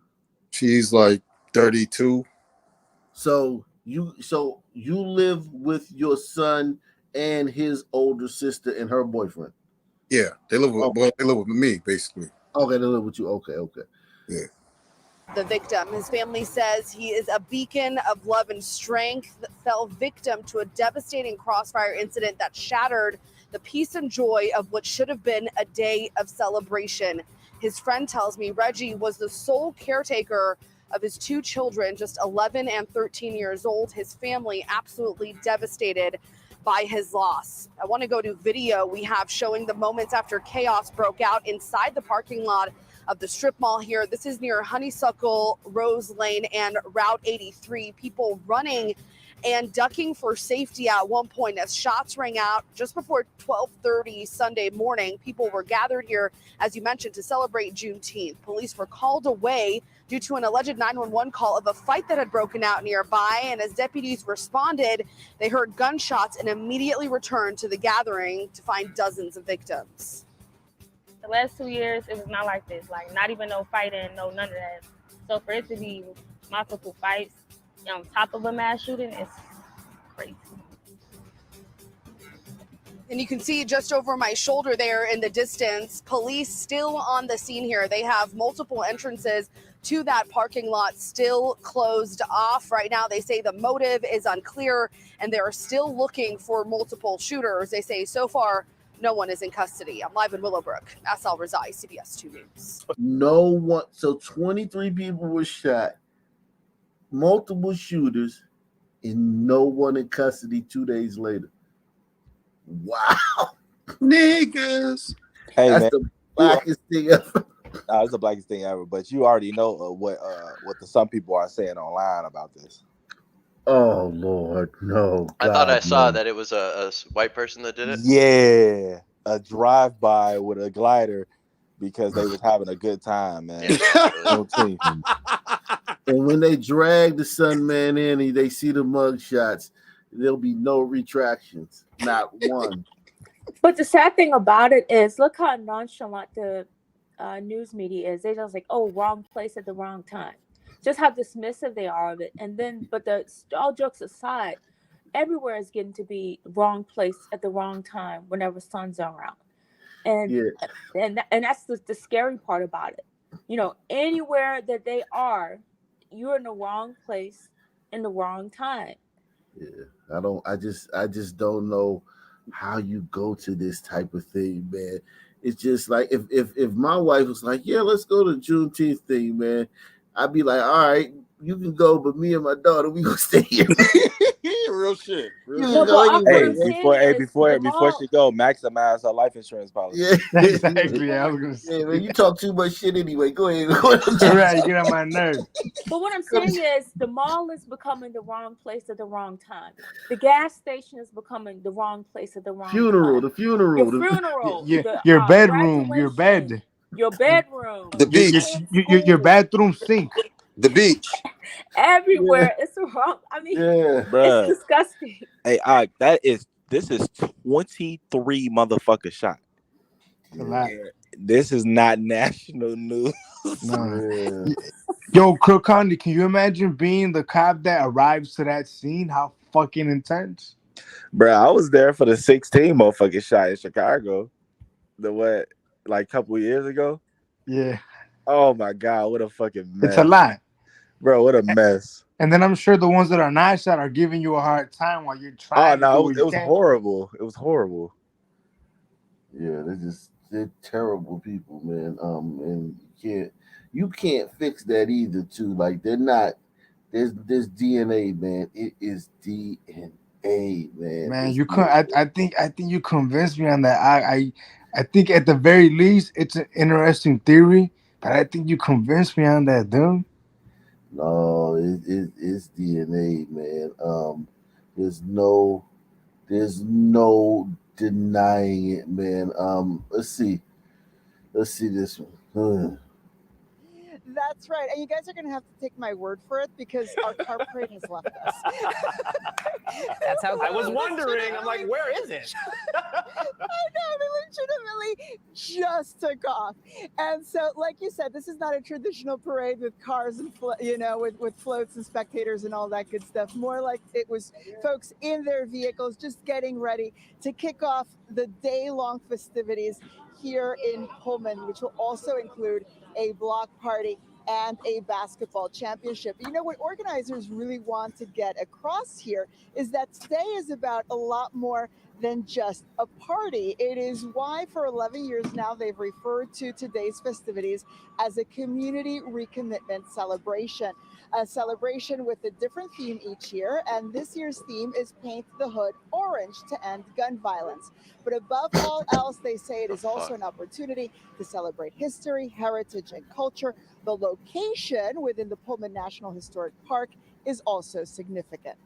She's like 32. So you live with your son and his older sister and her boyfriend. Yeah, they live with me basically. Okay, they live with you. Okay. Yeah. the victim. His family says he is a beacon of love and strength that fell victim to a devastating crossfire incident that shattered the peace and joy of what should have been a day of celebration. His friend tells me Reggie was the sole caretaker of his two children, just 11 and 13 years old. His family absolutely devastated by his loss. I want to go to video we have showing the moments after chaos broke out inside the parking lot of the strip mall here. This is near Honeysuckle, Rose Lane, and Route 83. People running and ducking for safety at one point as shots rang out just before 12:30 Sunday morning. People were gathered here, as you mentioned, to celebrate Juneteenth. Police were called away due to an alleged 911 call of a fight that had broken out nearby. And as deputies responded, they heard gunshots and immediately returned to the gathering to find dozens of victims. The last 2 years, it was not like this. Like, not even no fighting, no none of that. So for it to be multiple fights on top of a mass shooting is crazy. And you can see just over my shoulder there in the distance, police still on the scene here. They have multiple entrances to that parking lot still closed off. Right now, they say the motive is unclear and they're still looking for multiple shooters. They say so far, no one is in custody. I'm live in Willowbrook. Asal Razai, CBS 2 News. No one. So 23 people were shot, multiple shooters, and no one in custody 2 days later. Wow. Niggas. Hey, That's man. the blackest thing ever. It's the blackest thing ever. But you already know what some people are saying online about this. Oh Lord, no! I thought I God, saw no. that it was a white person that did it. Yeah, a drive-by with a glider because they was having a good time, man. And when they drag the Sun Man in and they see the mug shots, there'll be no retractions, not one. But the sad thing about it is, look how nonchalant the news media is. They're just like, oh, wrong place at the wrong time. Just how dismissive they are of it. And then, but all jokes aside, everywhere is getting to be wrong place at the wrong time whenever sun's around. And that's the scary part about it. You know, anywhere that they are, you're in the wrong place in the wrong time. Yeah, I just don't know how you go to this type of thing, man. It's just like if my wife was like, yeah, let's go to Juneteenth thing, man, I'd be like, all right, you can go, but me and my daughter, we gonna stay here. Real shit. Before she go, maximize her life insurance policy. Yeah, exactly. I was gonna say. Yeah, man, you talk too much shit anyway. Go ahead. Right, get on my nerves. But what I'm saying is, the mall is becoming the wrong place at the wrong time. The gas station is becoming the wrong place at the wrong time. The funeral. Your bedroom, your bed. Your bedroom. The beach. Your bathroom sink. The beach. Everywhere. It's wrong. I mean, Bruh. it's disgusting. Hey, this is 23 motherfuckers shot. This is not national news. No. Yo, Krokandi, can you imagine being the cop that arrives to that scene? How fucking intense. Bruh, I was there for the 16 motherfucking shot in Chicago. Like a couple years ago? Yeah. Oh my God, what a fucking mess. It's a lot. Bro, what a mess. And then I'm sure the ones that are not shot are giving you a hard time while you're trying. Oh no, it was horrible. It was horrible. Yeah, they're terrible people, man. And you can't fix that either, too. Like they're not. There's DNA, man. It is DNA, man. Man, you could. I think you convinced me on that. I think at the very least it's an interesting theory, but I think you convinced me on that, dude. No, it's DNA, man. There's no denying it, man. Let's see this one. That's right. And you guys are going to have to take my word for it because our car parade has left us. That's how I was wondering. I'm like, where is it? I know, they legitimately just took off. And so, like you said, this is not a traditional parade with cars and, with floats and spectators and all that good stuff. More like it was folks in their vehicles just getting ready to kick off the day-long festivities here in Pullman, which will also include a block party and a basketball championship. You know, what organizers really want to get across here is that today is about a lot more than just a party. It is why for 11 years now they've referred to today's festivities as a community recommitment celebration. A celebration with a different theme each year, and this year's theme is Paint the Hood Orange to end gun violence. But above all else, they say it is also an opportunity to celebrate history, heritage, and culture. The location within the Pullman National Historic Park is also significant.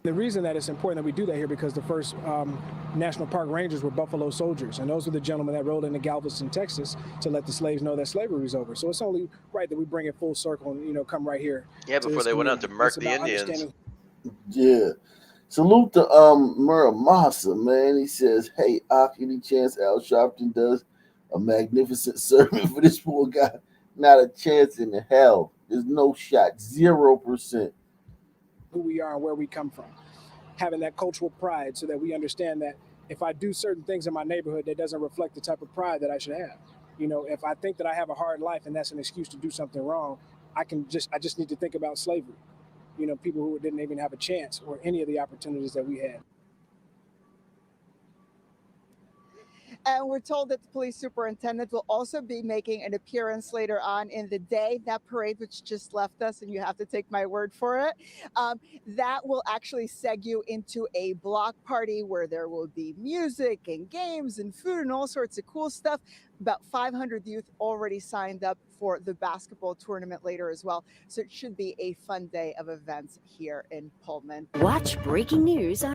The reason that it's important that we do that here because the first National Park Rangers were Buffalo Soldiers, and those were the gentlemen that rode into Galveston, Texas, to let the slaves know that slavery was over. So it's only right that we bring it full circle and come right here. Yeah, before they went out to murk the Indians. Yeah. Salute to Muramasa, man. He says, "Hey, any chance Al Sharpton does a magnificent sermon for this poor guy? Not a chance in hell. There's no shot. 0%." Who we are and where we come from, having that cultural pride so that we understand that if I do certain things in my neighborhood that doesn't reflect the type of pride that I should have. If I think that I have a hard life and that's an excuse to do something wrong, I just need to think about slavery. People who didn't even have a chance or any of the opportunities that we had. And we're told that the police superintendent will also be making an appearance later on in the day. That parade, which just left us, and you have to take my word for it, that will actually segue into a block party where there will be music and games and food and all sorts of cool stuff. About 500 youth already signed up for the basketball tournament later as well. So it should be a fun day of events here in Pullman. Watch breaking news on.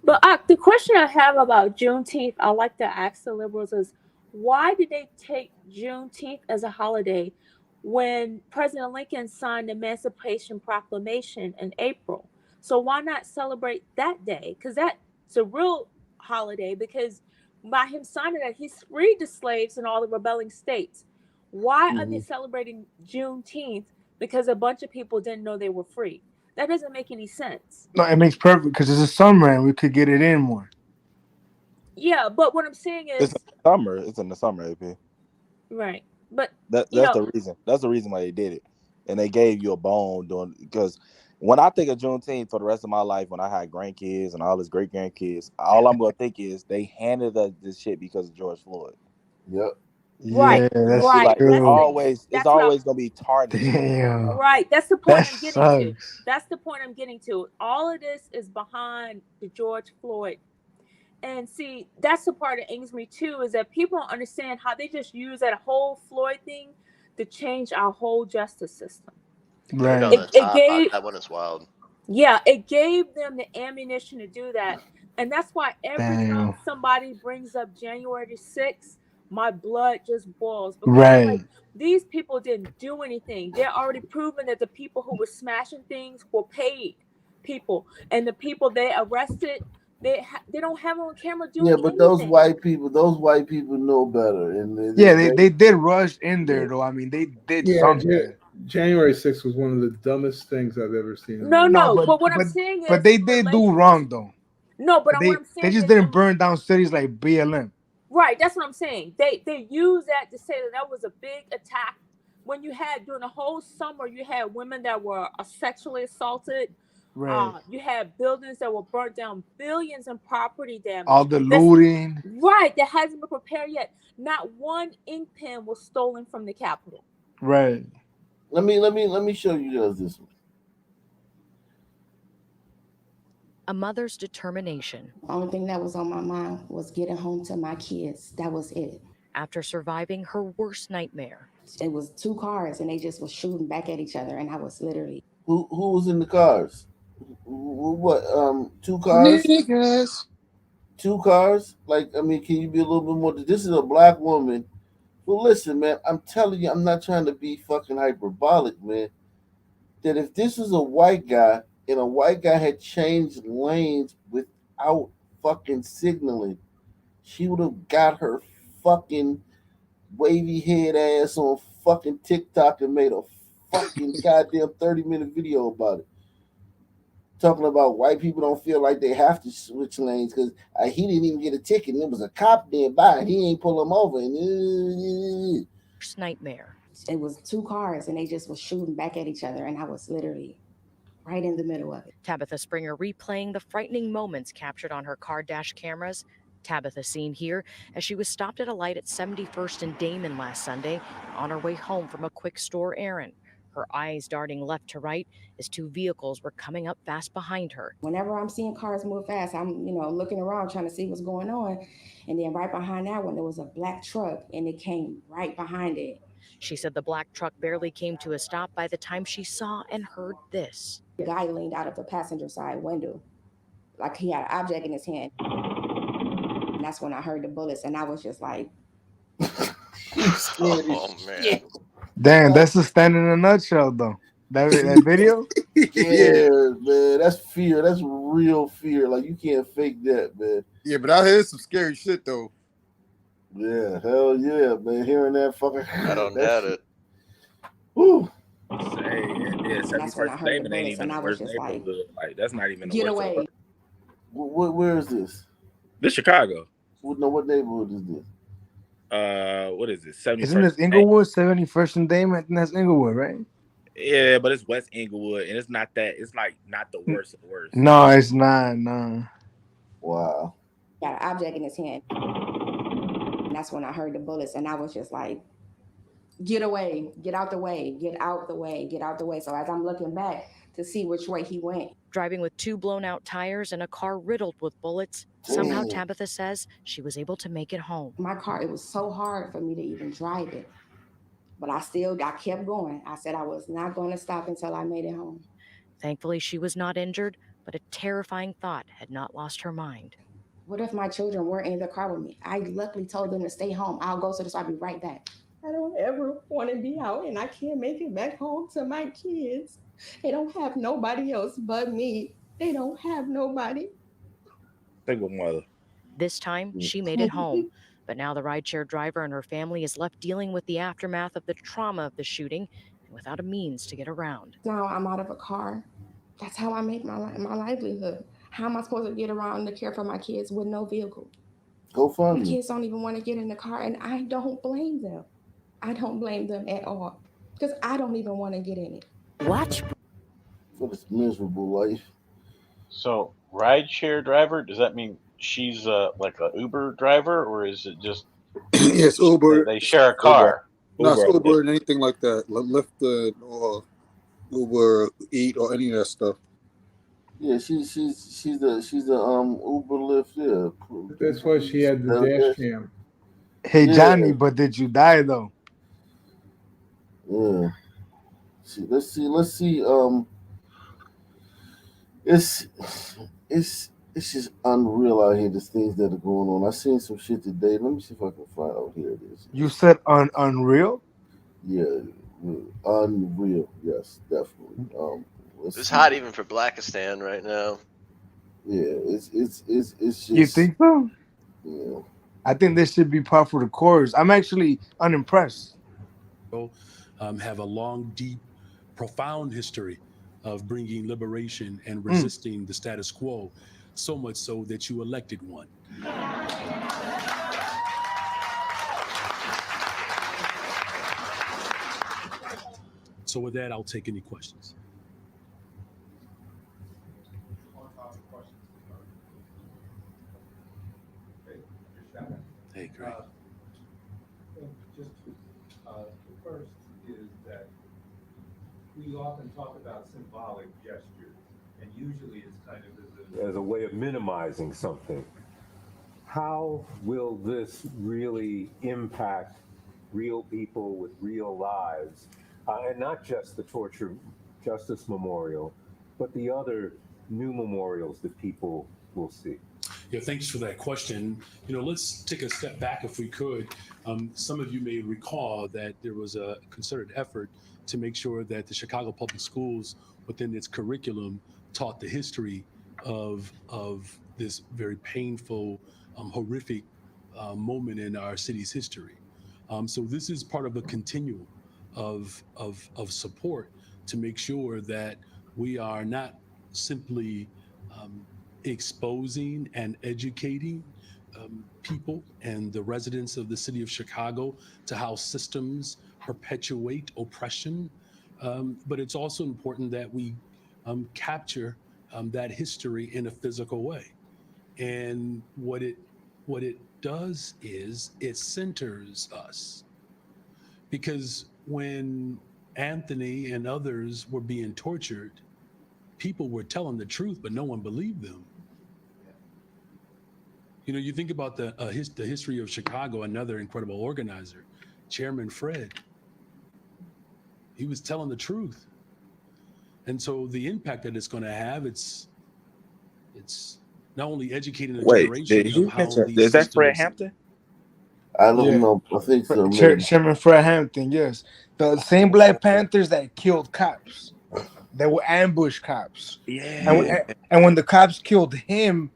But the question I have about Juneteenth, I like to ask the liberals is, why did they take Juneteenth as a holiday when President Lincoln signed the Emancipation Proclamation in April? So why not celebrate that day? Because that's a real holiday, because by him signing that, he freed the slaves in all the rebelling states. Why are they celebrating Juneteenth? Because a bunch of people didn't know they were free. That doesn't make any sense. No, it makes perfect because it's a summer and we could get it in more. Yeah, but what I'm saying is, It's in the summer, AP. Right, but That's the reason. That's the reason why they did it, and they gave you a bone doing because when I think of Juneteenth for the rest of my life, when I had grandkids and all his great grandkids, all I'm gonna think is they handed us this shit because of George Floyd. Yep. Right, Yeah, that's right. true. It's always gonna be tarnished. Damn. Right, that's the point That I'm getting to. sucks. That's the point I'm getting to. All of this is behind the George Floyd. And see, that's the part that angers me too, is that people don't understand how they just use that whole Floyd thing to change our whole justice system. Right. Right. That one is wild. Yeah, it gave them the ammunition to do that. And that's why every Damn. time somebody brings up January 6th, my blood just boils. Because Right. like, these people didn't do anything. They're already proven that the people who were smashing things were paid people. And the people they arrested, they don't have on camera doing Yeah, but anything. those white people know better. And they did rush in there though. I mean, they did something. January 6th was one of the dumbest things I've ever seen. No, but what I'm saying is, but they did do wrong though. No, but they what I'm saying just is, didn't burn down cities like BLM. Right, that's what I'm saying. They use that to say that was a big attack. When you had during the whole summer, you had women that were sexually assaulted. Right. You had buildings that were burnt down, billions in property damage. All the looting. Right, that hasn't been prepared yet. Not one ink pen was stolen from the Capitol. Right. Let me show you guys this one. A mother's determination. The only thing that was on my mind was getting home to my kids. That was it. After surviving her worst nightmare. It was two cars and they just was shooting back at each other, and I was literally. Who was in the cars? What? 2 cars? Niggas. 2 cars? Like, I mean, can you be a little bit more? This is a black woman. Well, listen, man. I'm telling you, I'm not trying to be fucking hyperbolic, man. That if this was a white guy and a white guy had changed lanes without fucking signaling, she would have got her fucking wavy head ass on fucking TikTok and made a fucking goddamn 30-minute video about it. talking about white people don't feel like they have to switch lanes because he didn't even get a ticket and it was a cop nearby and he ain't pull him over. And nightmare. It was two cars and they just was shooting back at each other, and I was literally right in the middle of it. Tabitha Springer replaying the frightening moments captured on her car dash cameras. Tabitha seen here as she was stopped at a light at 71st and Damon last Sunday on her way home from a quick store errand. Her eyes darting left to right as two vehicles were coming up fast behind her. Whenever I'm seeing cars move fast, I'm, looking around trying to see what's going on. And then right behind that one, there was a black truck and it came right behind it. She said the black truck barely came to a stop by the time she saw and heard this. The guy leaned out of the passenger side window, like he had an object in his hand. And that's when I heard the bullets, and I was just like, Oh man. Damn, that's a stand in a nutshell, though. That video. Yeah, man, that's fear. That's real fear. Like you can't fake that, man. Yeah, but I heard some scary shit though. Yeah, hell yeah, man. Hearing that fucking. I don't doubt it. Woo. that's when I heard the bullets, and I was just like, that's not even get away. Where is this? This Chicago. What neighborhood is this? What is it? 71st. Isn't this Inglewood, 71st and Damon? I think that's Inglewood, right? Yeah, but it's West Inglewood, and it's not that. It's like not the worst of the worst. No, it's not. No. Wow. Got an object in his hand. And that's when I heard the bullets, and I was just like, get away, get out the way, get out the way, get out the way. So as I'm looking back to see which way he went. Driving with two blown out tires and a car riddled with bullets, somehow Tabitha says she was able to make it home. My car, it was so hard for me to even drive it. But I kept going. I said I was not going to stop until I made it home. Thankfully, she was not injured, but a terrifying thought had not lost her mind. What if my children weren't in the car with me? I luckily told them to stay home. I'll go to the store. I'll be right back. I don't ever want to be out and I can't make it back home to my kids. They don't have nobody else but me. They don't have nobody. Single mother. This time, she made it home. But now the rideshare driver and her family is left dealing with the aftermath of the trauma of the shooting and without a means to get around. Now I'm out of a car. That's how I make my livelihood. How am I supposed to get around to care for my kids with no vehicle? Go fund My me. kids don't even want to get in the car, and I don't blame them. I don't blame them at all because I don't even want to get in it. Watch for this miserable life. So, rideshare driver, does that mean she's like a Uber driver, or is it just yes, Uber? They share a car. No, it's Uber and anything like that. Lyft or Uber Eat or any of that stuff. Yeah, she's the Uber Lyft. Yeah, that's why she had the dash cam. Hey Johnny, but did you die though? Yeah. Let's see. It's just unreal out here. The things that are going on. I seen some shit today. Let me see if I can find out. Here it is. You said unreal? Yeah, unreal. Yes, definitely. It's hot even for Blackistan right now. Yeah, it's just. You think so? Yeah. I think this should be par for the course. I'm actually unimpressed. Have a long, deep, profound history of bringing liberation and resisting the status quo, so much so that you elected one. So with that, I'll take any questions. Hey, great. The first is that we often talk about symbolic gestures, and usually it's kind of as a way of minimizing something. How will this really impact real people with real lives, and not just the Torture Justice Memorial, but the other new memorials that people will see? Yeah, thanks for that question. Let's take a step back if we could. Some of you may recall that there was a concerted effort to make sure that the Chicago Public Schools, within its curriculum, taught the history of this very painful, horrific moment in our city's history. So this is part of a continuum of support to make sure that we are not simply exposing and educating people and the residents of the city of Chicago to how systems perpetuate oppression. But it's also important that we capture that history in a physical way. And what it does is it centers us. Because when Anthony and others were being tortured, people were telling the truth, but no one believed them. You know, you think about the history of Chicago, another incredible organizer, Chairman Fred. He was telling the truth. And so the impact that it's going to have, it's not only educating a Wait, did generation he of how mention? these Is that Fred systems. Hampton? I don't know. I think so. Chairman Fred Hampton, yes. The same Black Panthers that killed cops. They were ambush cops. Yeah. And when the cops killed him,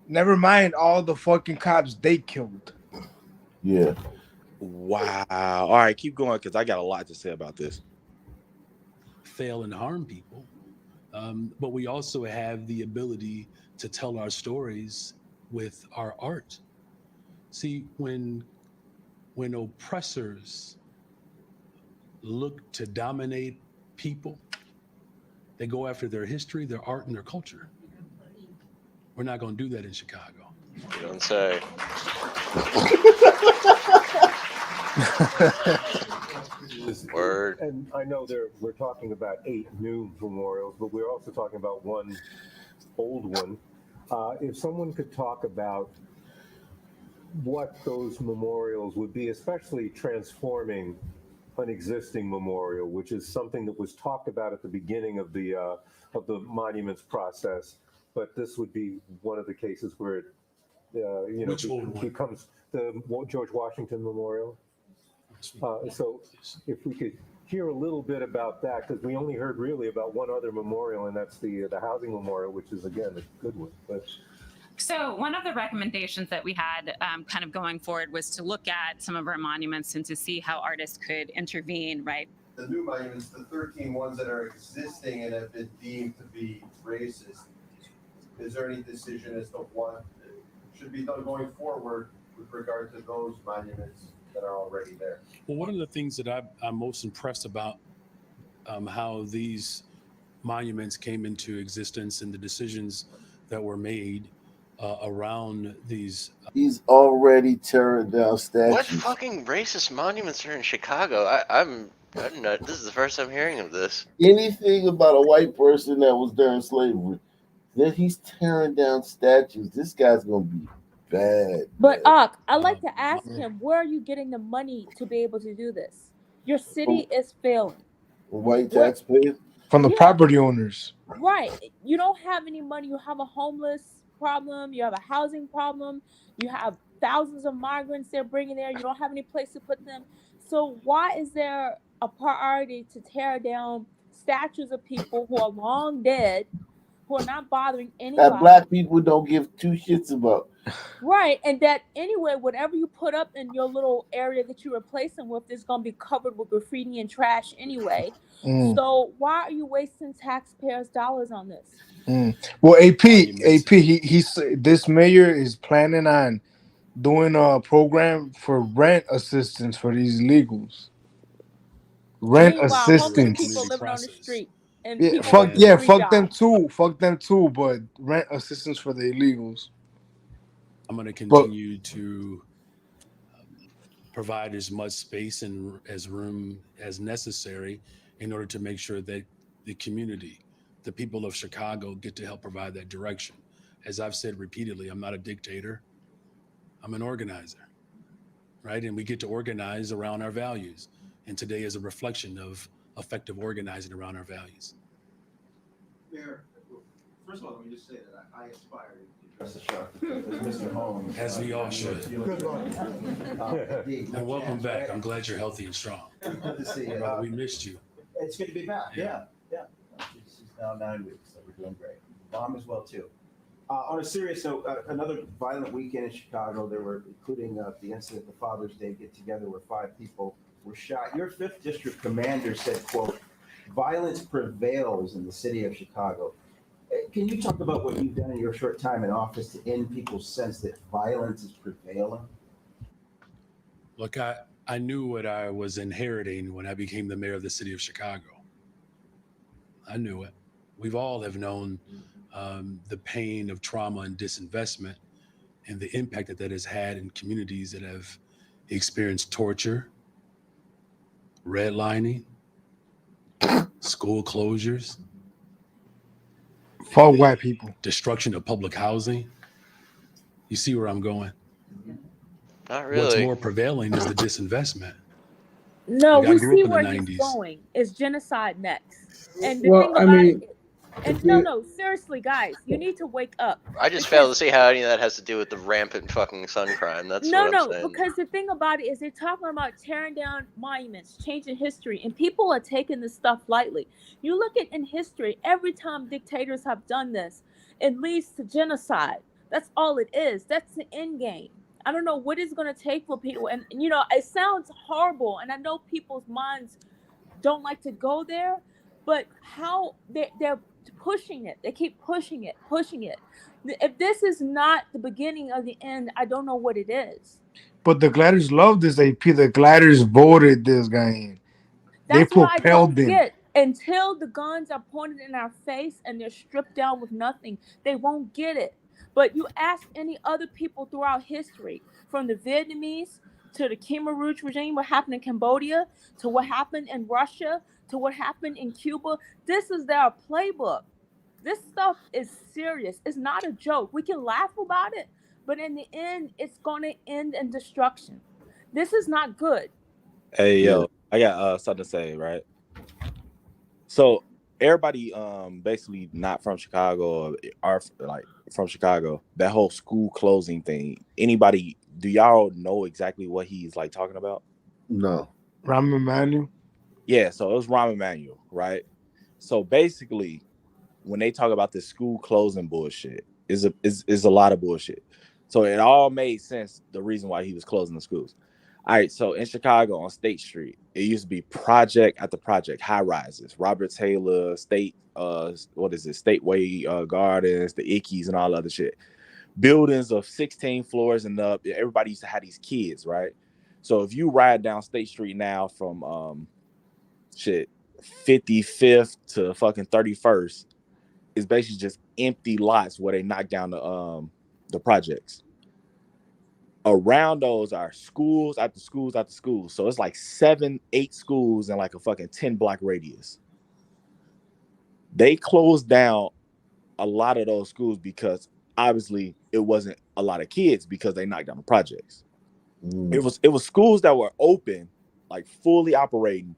never mind all the fucking cops they killed. Yeah. Wow. All right, keep going because I got a lot to say about this. Fail and harm people. But we also have the ability to tell our stories with our art. See, when oppressors look to dominate people, they go after their history, their art, and their culture. We're not going to do that in Chicago. You don't say. Word. And I know we're talking about 8 new memorials, but we're also talking about one old one. If someone could talk about what those memorials would be, especially transforming an existing memorial, which is something that was talked about at the beginning of the monuments process, but this would be one of the cases where it becomes the George Washington Memorial. So if we could hear a little bit about that, because we only heard really about one other memorial, and that's the housing memorial, which is again a good one. But so one of the recommendations that we had kind of going forward was to look at some of our monuments and to see how artists could intervene, right? The new monuments, the 13 ones that are existing and have been deemed to be racist, is there any decision as to what should be done going forward with regard to those monuments that are already there? Well, one of the things that I'm most impressed about how these monuments came into existence and the decisions that were made around these. He's already tearing down statues. What fucking racist monuments are in Chicago? I'm not. This is the first I'm hearing of this. Anything about a white person that was during slavery, then he's tearing down statues. This guy's gonna be bad. But I'd like to ask him, where are you getting the money to be able to do this? Your city is failing. White taxpayers? From the property owners. Right. You don't have any money. You have a homeless problem. You have a housing problem. You have thousands of migrants they're bringing there. You don't have any place to put them. So why is there a priority to tear down statues of people who are long dead, who are not bothering anybody? That black people don't give 2 shits about. Right, and that anyway, whatever you put up in your little area that you replace them with is going to be covered with graffiti and trash anyway. So why are you wasting taxpayers' dollars on this? Well, he's this mayor is planning on doing a program for rent assistance for these illegals. Rent assistance. People living on the street. And fuck them too. Fuck them too. But rent assistance for the illegals. I'm going to continue to provide as much space and as room as necessary in order to make sure that the community, the people of Chicago, get to help provide that direction. As I've said repeatedly, I'm not a dictator. I'm an organizer, right? And we get to organize around our values. And today is a reflection of effective organizing around our values. Mayor, first of all, let me just say that I aspire to address the shock as Mr. Holmes. As we all should. Good luck. And welcome back. I'm glad you're healthy and strong. Good to see you. Brother, we missed you. It's good to be back. Yeah. She's now 9 weeks, so we're doing great. Mom as well too. On a serious note, another violent weekend in Chicago. There were, including the incident, the Father's Day get together where 5 people were shot. Your 5th District commander said, quote, "Violence prevails in the city of Chicago." Can you talk about what you've done in your short time in office to end people's sense that violence is prevailing? Look, I knew what I was inheriting when I became the mayor of the city of Chicago. I knew it. We've all have known the pain of trauma and disinvestment and the impact that has had in communities that have experienced torture, redlining, school closures, Fuck white people. destruction of public housing. You see where I'm going? Not What's really. more prevailing is the disinvestment. No, Like, I we grew see up in where the he's 90s. going. It's genocide next. And the Well, thing I about mean, it, and no, seriously, guys, you need to wake up. I just Because fail to see how any of that has to do with the rampant fucking sun crime. That's what I'm saying. because the thing about it is they're talking about tearing down monuments, changing history, and people are taking this stuff lightly. You look at in history, every time dictators have done this, it leads to genocide. That's all it is. That's the end game. I don't know what it's going to take for people. And, you know, it sounds horrible. And I know people's minds don't like to go there, but how they're pushing it. They keep pushing it. If this is not the beginning of the end, I don't know what it is. But the Gliders love this AP. The Gliders voted this guy in. They That's what I propelled don't him. get. Until the guns are pointed in our face and they're stripped down with nothing, they won't get it. But you ask any other people throughout history, from the Vietnamese to the Khmer Rouge regime, what happened in Cambodia, to what happened in Russia, to what happened in Cuba, this is their playbook. This stuff is serious. It's not a joke. We can laugh about it, but in the end, it's going to end in destruction. This is not good. Hey yo, I got something to say, right? So everybody basically not from Chicago or are like from Chicago, that whole school closing thing. Anybody, do y'all know exactly what he's like talking about? No. Rahm Emanuel. Yeah, so it was Rahm Emanuel, right? So basically, when they talk about this school closing bullshit, is a lot of bullshit. So it all made sense, the reason why he was closing the schools. All right, so in Chicago on State Street, it used to be project after project, high rises, Robert Taylor, State, Stateway Gardens, the Ickeys, and all other shit. Buildings of 16 floors and up. Everybody used to have these kids, right? So if you ride down State Street now from 55th to fucking 31st, it's basically just empty lots where they knock down the projects. Around those are schools after schools after schools. So it's like 7-8 schools in like a fucking 10-block radius. They closed down a lot of those schools because obviously it wasn't a lot of kids because they knocked down the projects. It was schools that were open, like fully operating,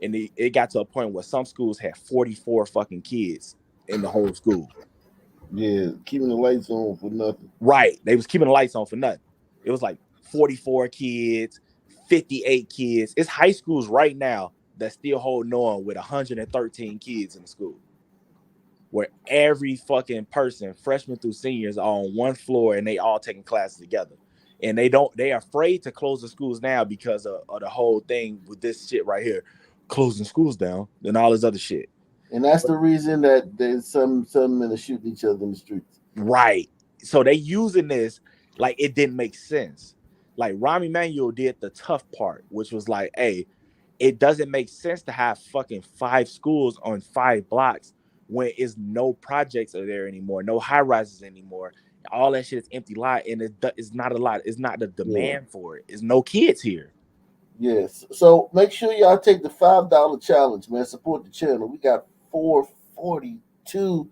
and it got to a point where some schools had 44 fucking kids in the whole school. Yeah, keeping the lights on for nothing. Right. They was keeping the lights on for nothing. It was like 44 kids, 58 kids. It's high schools right now that still holding on with 113 kids in the school, where every fucking person, freshmen through seniors, are on one floor and they all taking classes together. And they are afraid to close the schools now because of the whole thing with this shit right here, closing schools down and all this other shit. And that's the reason that there's some men are shooting each other in the streets. Right. So they using this like it didn't make sense. Like Rahm Emanuel did the tough part, which was like, hey, it doesn't make sense to have fucking 5 schools on 5 blocks when it's no projects are there anymore, no high rises anymore. All that shit is empty lot, and it's not a lot. It's not the demand for it. It's no kids here. Yes. So make sure y'all take the $5 challenge, man. Support the channel. We got 442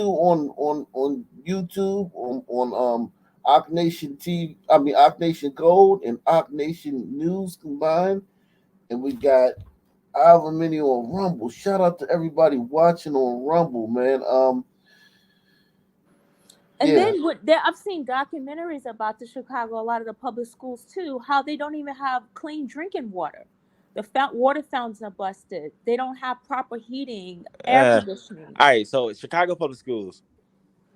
on YouTube, on Ock Nation TV. I mean Ock Nation Gold and Ock Nation News combined, and we got however many on Rumble. Shout out to everybody watching on Rumble, man. And then I've seen documentaries about the Chicago, a lot of the public schools too, how they don't even have clean drinking water. The water fountains are busted. They don't have proper heating, air conditioning. All right, so Chicago public schools,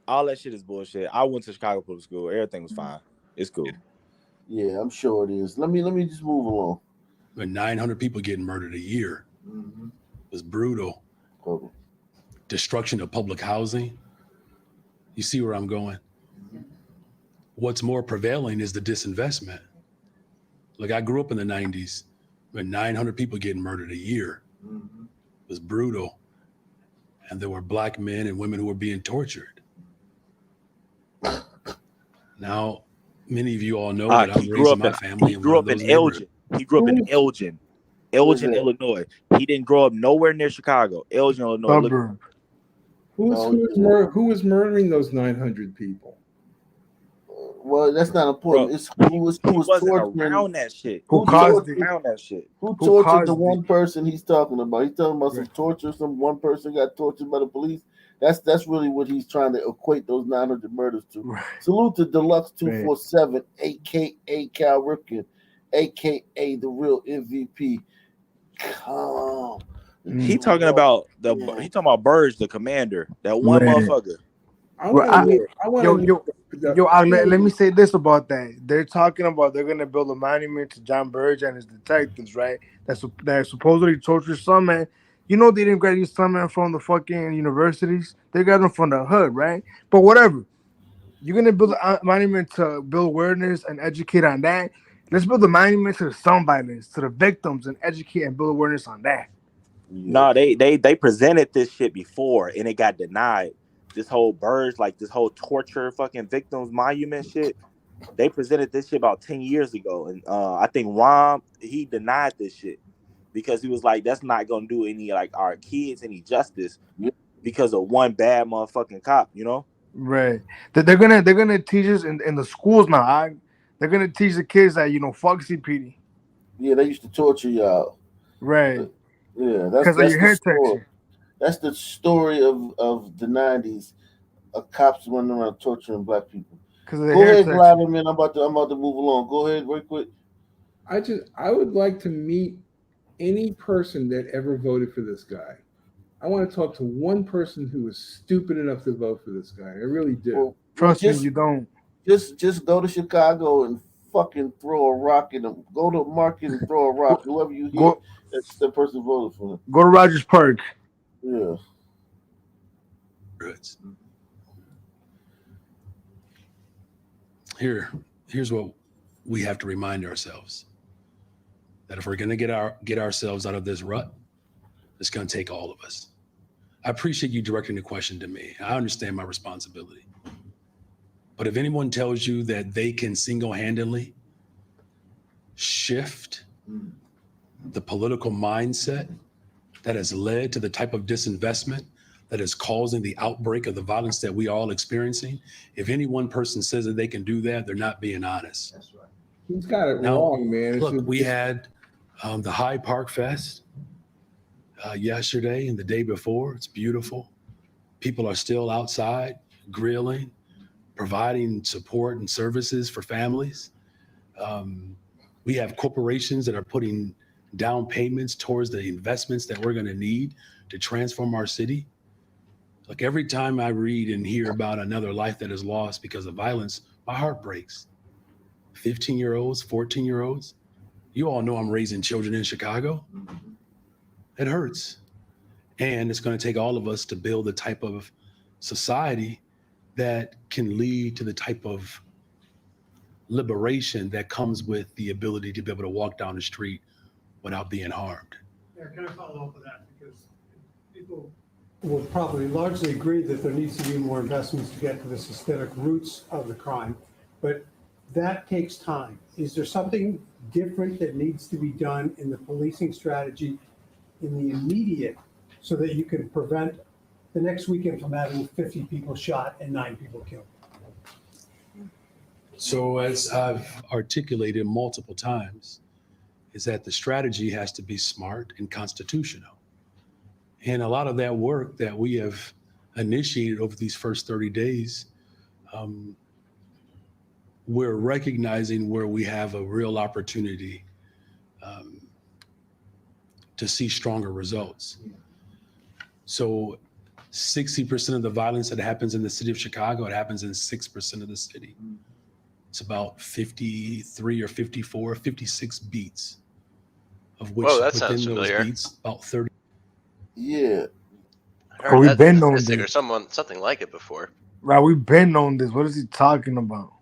all that shit is bullshit. I went to Chicago public school. Everything was fine. It's cool. Yeah, I'm sure it is. Let me just move along. But 900 people getting murdered a year. It was brutal. destruction of public housing. You see where I'm going? What's more prevailing is the disinvestment. Like, I grew up in the 90s when 900 people getting murdered a year. It was brutal. And there were black men and women who were being tortured. Now, many of you all know that I'm raising my family in one of those neighborhoods. He grew up in Elgin, Illinois. He didn't grow up nowhere near Chicago. Elgin, Illinois. Who was murdering those 900 people? Well, that's not important. It's who was torturing around that shit. Who Who tortured the one person he's talking about? He's talking about some torture. Some one person got tortured by the police. That's really what he's trying to equate those 900 murders to. Right. Salute to Deluxe 247, aka Cal Ripken, aka the real MVP. He talking about Burge, the commander, that one motherfucker. Let me say this about that. They're talking about they're gonna build a monument to John Burge and his detectives, right? That supposedly tortured some man. You know they didn't graduate some man from the fucking universities. They got them from the hood, right? But whatever. You're gonna build a monument to build awareness and educate on that. Let's build a monument to the some violence, to the victims, and educate and build awareness on that. No, they presented this shit before and it got denied. This whole Burge, like this whole torture fucking victims monument shit. They presented this shit about 10 years ago. And I think Rom, he denied this shit because he was like, that's not gonna do any like our kids any justice because of one bad motherfucking cop, you know? Right. They're gonna teach us in the schools now. They're gonna teach the kids that, you know, fuck CPD. Yeah, they used to torture y'all. Right. Yeah, that's the story. That's the story of the 90s. Cops running around torturing black people. Go ahead, Glavin, I'm about to move along. Go ahead, real quick. I would like to meet any person that ever voted for this guy. I want to talk to one person who was stupid enough to vote for this guy. I really do. Well, trust me, you don't. Just go to Chicago and fucking throw a rock in them. Go to Market and throw a rock. Whoever you hear, that's the person voted for him. Go to Rogers Park. Yeah. Here's what we have to remind ourselves: that if we're going to get ourselves out of this rut, it's going to take all of us. I appreciate you directing the question to me. I understand my responsibility. But if anyone tells you that they can single-handedly shift the political mindset that has led to the type of disinvestment that is causing the outbreak of the violence that we are all experiencing, if any one person says that they can do that, they're not being honest. That's right. He's got it wrong, man. Look, we had the Hyde Park Fest yesterday and the day before. It's beautiful. People are still outside grilling, providing support and services for families. We have corporations that are putting down payments towards the investments that we're going to need to transform our city. Like, every time I read and hear about another life that is lost because of violence, my heart breaks. 15-year-olds, 14-year-olds. You all know I'm raising children in Chicago. It hurts. And it's going to take all of us to build the type of society that can lead to the type of liberation that comes with the ability to be able to walk down the street without being harmed. Yeah, can I follow up with that? Because people will probably largely agree that there needs to be more investments to get to the systemic roots of the crime, but that takes time. Is there something different that needs to be done in the policing strategy in the immediate so that you can prevent the next weekend from having 50 people shot and 9 people killed? So, as I've articulated multiple times, is that the strategy has to be smart and constitutional. And a lot of that work that we have initiated over these first 30 days, we're recognizing where we have a real opportunity to see stronger results. So 60% of the violence that happens in the city of Chicago, it happens in 6% of the city. It's about 53 or 54, 56 beats, of which Whoa, that within sounds those familiar. beats, about 30. Yeah. I heard we've that been on statistic or this. something like it before. Right, we've been on this. What is he talking about?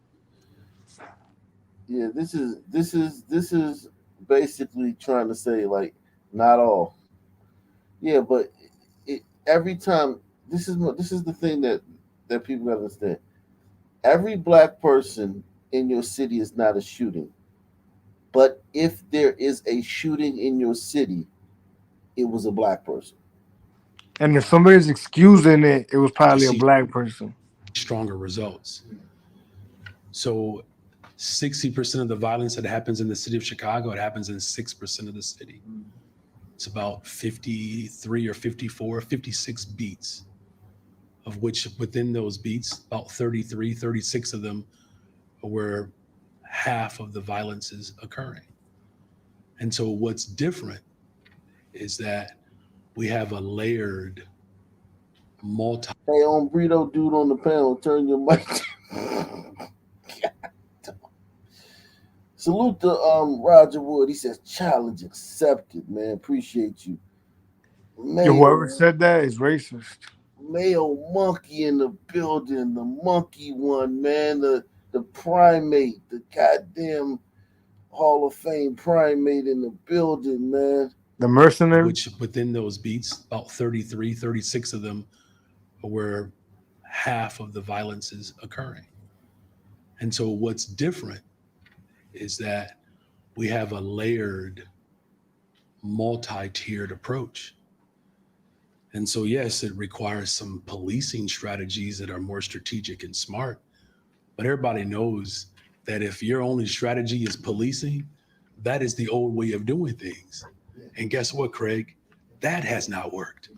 Yeah, this is basically trying to say like not all. Yeah, but every time this is the thing that people gotta understand. Every black person in your city is not a shooting, but if there is a shooting in your city, it was a black person. And if somebody's excusing it, it was You probably a see black person. stronger results. So 60% of the violence that happens in the city of Chicago, it happens in 6% of the city. It's about 53 or 54, 56 beats, of which within those beats, about 33, 36 of them are where half of the violence is occurring. And so what's different is that we have a layered multi. Hey, on Brito, dude on the panel, turn your mic. Salute to Roger Wood. He says challenge accepted, man. Appreciate you. Yeah, whoever said that is racist. Mayo monkey in the building, the monkey one, man, the primate, the goddamn Hall of Fame primate in the building, man. The mercenary. Which within those beats, about 33, 36 of them are where half of the violence is occurring. And so what's different is that we have a layered, multi-tiered approach. And so, yes, it requires some policing strategies that are more strategic and smart. But everybody knows that if your only strategy is policing, that is the old way of doing things. And guess what, Craig? That has not worked.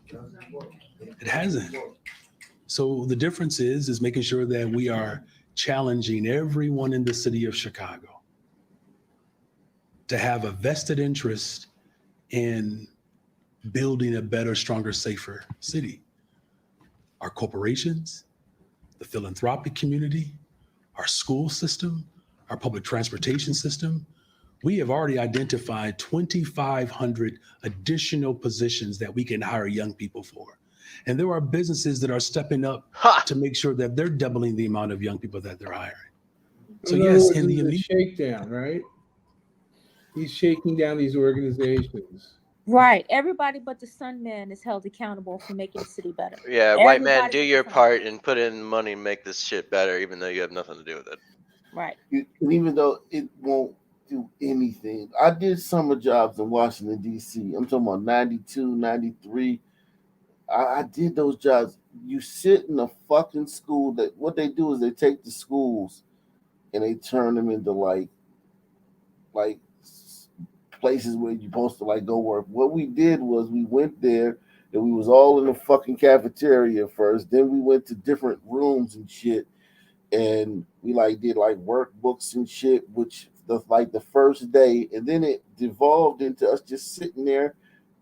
It hasn't. So the difference is making sure that we are challenging everyone in the city of Chicago to have a vested interest in building a better, stronger, safer city. Our corporations, the philanthropic community, our school system, our public transportation system. We have already identified 2,500 additional positions that we can hire young people for. And there are businesses that are stepping up to make sure that they're doubling the amount of young people that they're hiring. So yes, in the immediate shakedown, right? He's shaking down these organizations. Right. Everybody but the Sun Man is held accountable for making the city better. Yeah, white man, Everybody do but your the Sun part and put in money and make this shit better, even though you have nothing to do with it. Right. And even though it won't do anything, I did summer jobs in Washington, D.C. I'm talking about 92, 93. I did those jobs. You sit in a fucking school that what they do is they take the schools and they turn them into like places where you're supposed to like go work. What we did was we went there and we was all in the fucking cafeteria first. Then we went to different rooms and shit, and we like did like workbooks and shit, which the first day, and then it devolved into us just sitting there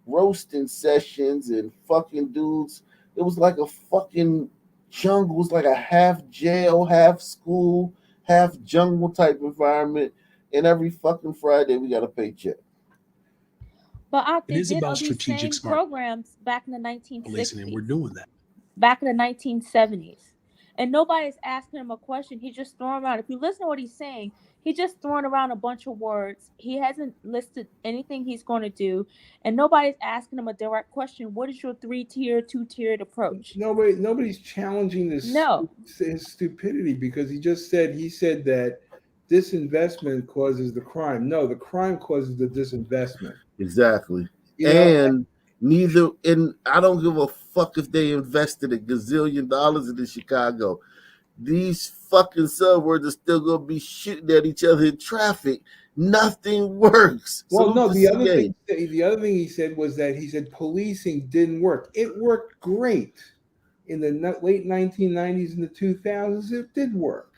roasting sessions and fucking dudes. It was like a fucking jungle. It was like a half jail, half school, half jungle type environment. And every fucking Friday we got a paycheck. But It is about strategic smart programs back in the 1960s. policing, and we're doing that. Back in the 1970s. And nobody's asking him a question. He's just throwing around. If you listen to what he's saying, he's just throwing around a bunch of words. He hasn't listed anything he's going to do. And nobody's asking him a direct question. What is your 3-tier, 2-tiered approach? Nobody's challenging this his stupidity, because he said that disinvestment causes the crime. No, the crime causes the disinvestment. Exactly. And I don't give a fuck if they invested $1 gazillion into Chicago. These fucking suburbs are still gonna be shooting at each other in traffic. Nothing works. Well, no, the other thing he said was that he said policing didn't work. It worked great in the late 1990s and the 2000s. It did work.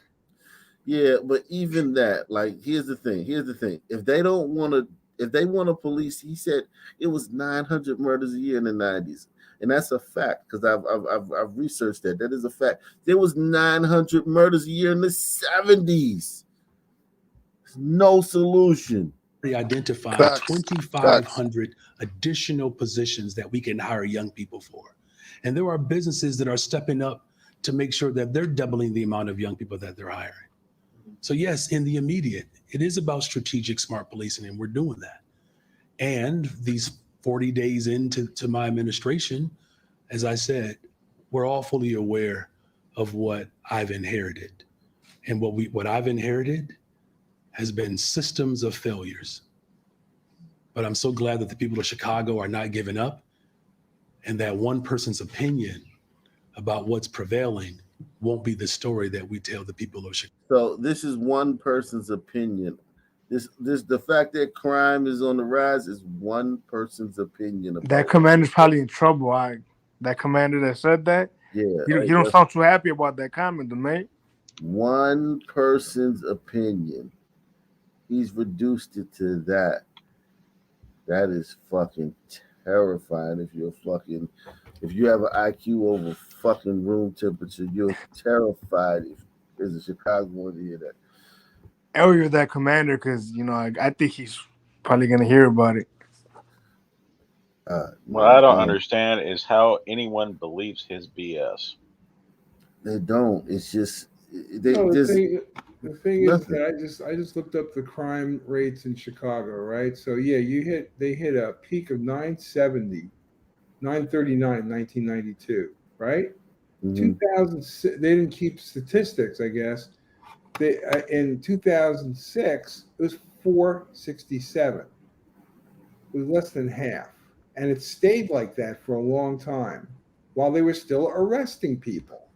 Yeah, but even that, like, here's the thing. If they want to police, he said it was 900 murders a year in the 90s. And that's a fact, because I've researched that. That is a fact. There was 900 murders a year in the 70s. No solution. We identified 2,500 additional positions that we can hire young people for. And there are businesses that are stepping up to make sure that they're doubling the amount of young people that they're hiring. So yes, in the immediate, it is about strategic smart policing, and we're doing that. And these 40 days into my administration, as I said, we're all fully aware of what I've inherited. And what I've inherited has been systems of failures. But I'm so glad that the people of Chicago are not giving up, and that one person's opinion about what's prevailing won't be the story that we tell the people of Chicago. So this is one person's opinion. The fact that crime is on the rise is one person's opinion about That commander's probably in trouble. That commander that said that, yeah, you don't sound too happy about that comment, mate. One person's opinion. He's reduced it to that. That is fucking terrifying. If you have an IQ over fucking room temperature, you're terrified if there's a Chicagoan to hear that. Area that commander, because I think he's probably gonna hear about it. What I don't understand is how anyone believes his BS. They don't. It's just the thing is that I just looked up the crime rates in Chicago, right? So yeah, they hit a peak of 939 in 1992, right? 2006, they didn't keep statistics, I guess. In 2006, it was 467. It was less than half. And it stayed like that for a long time while they were still arresting people.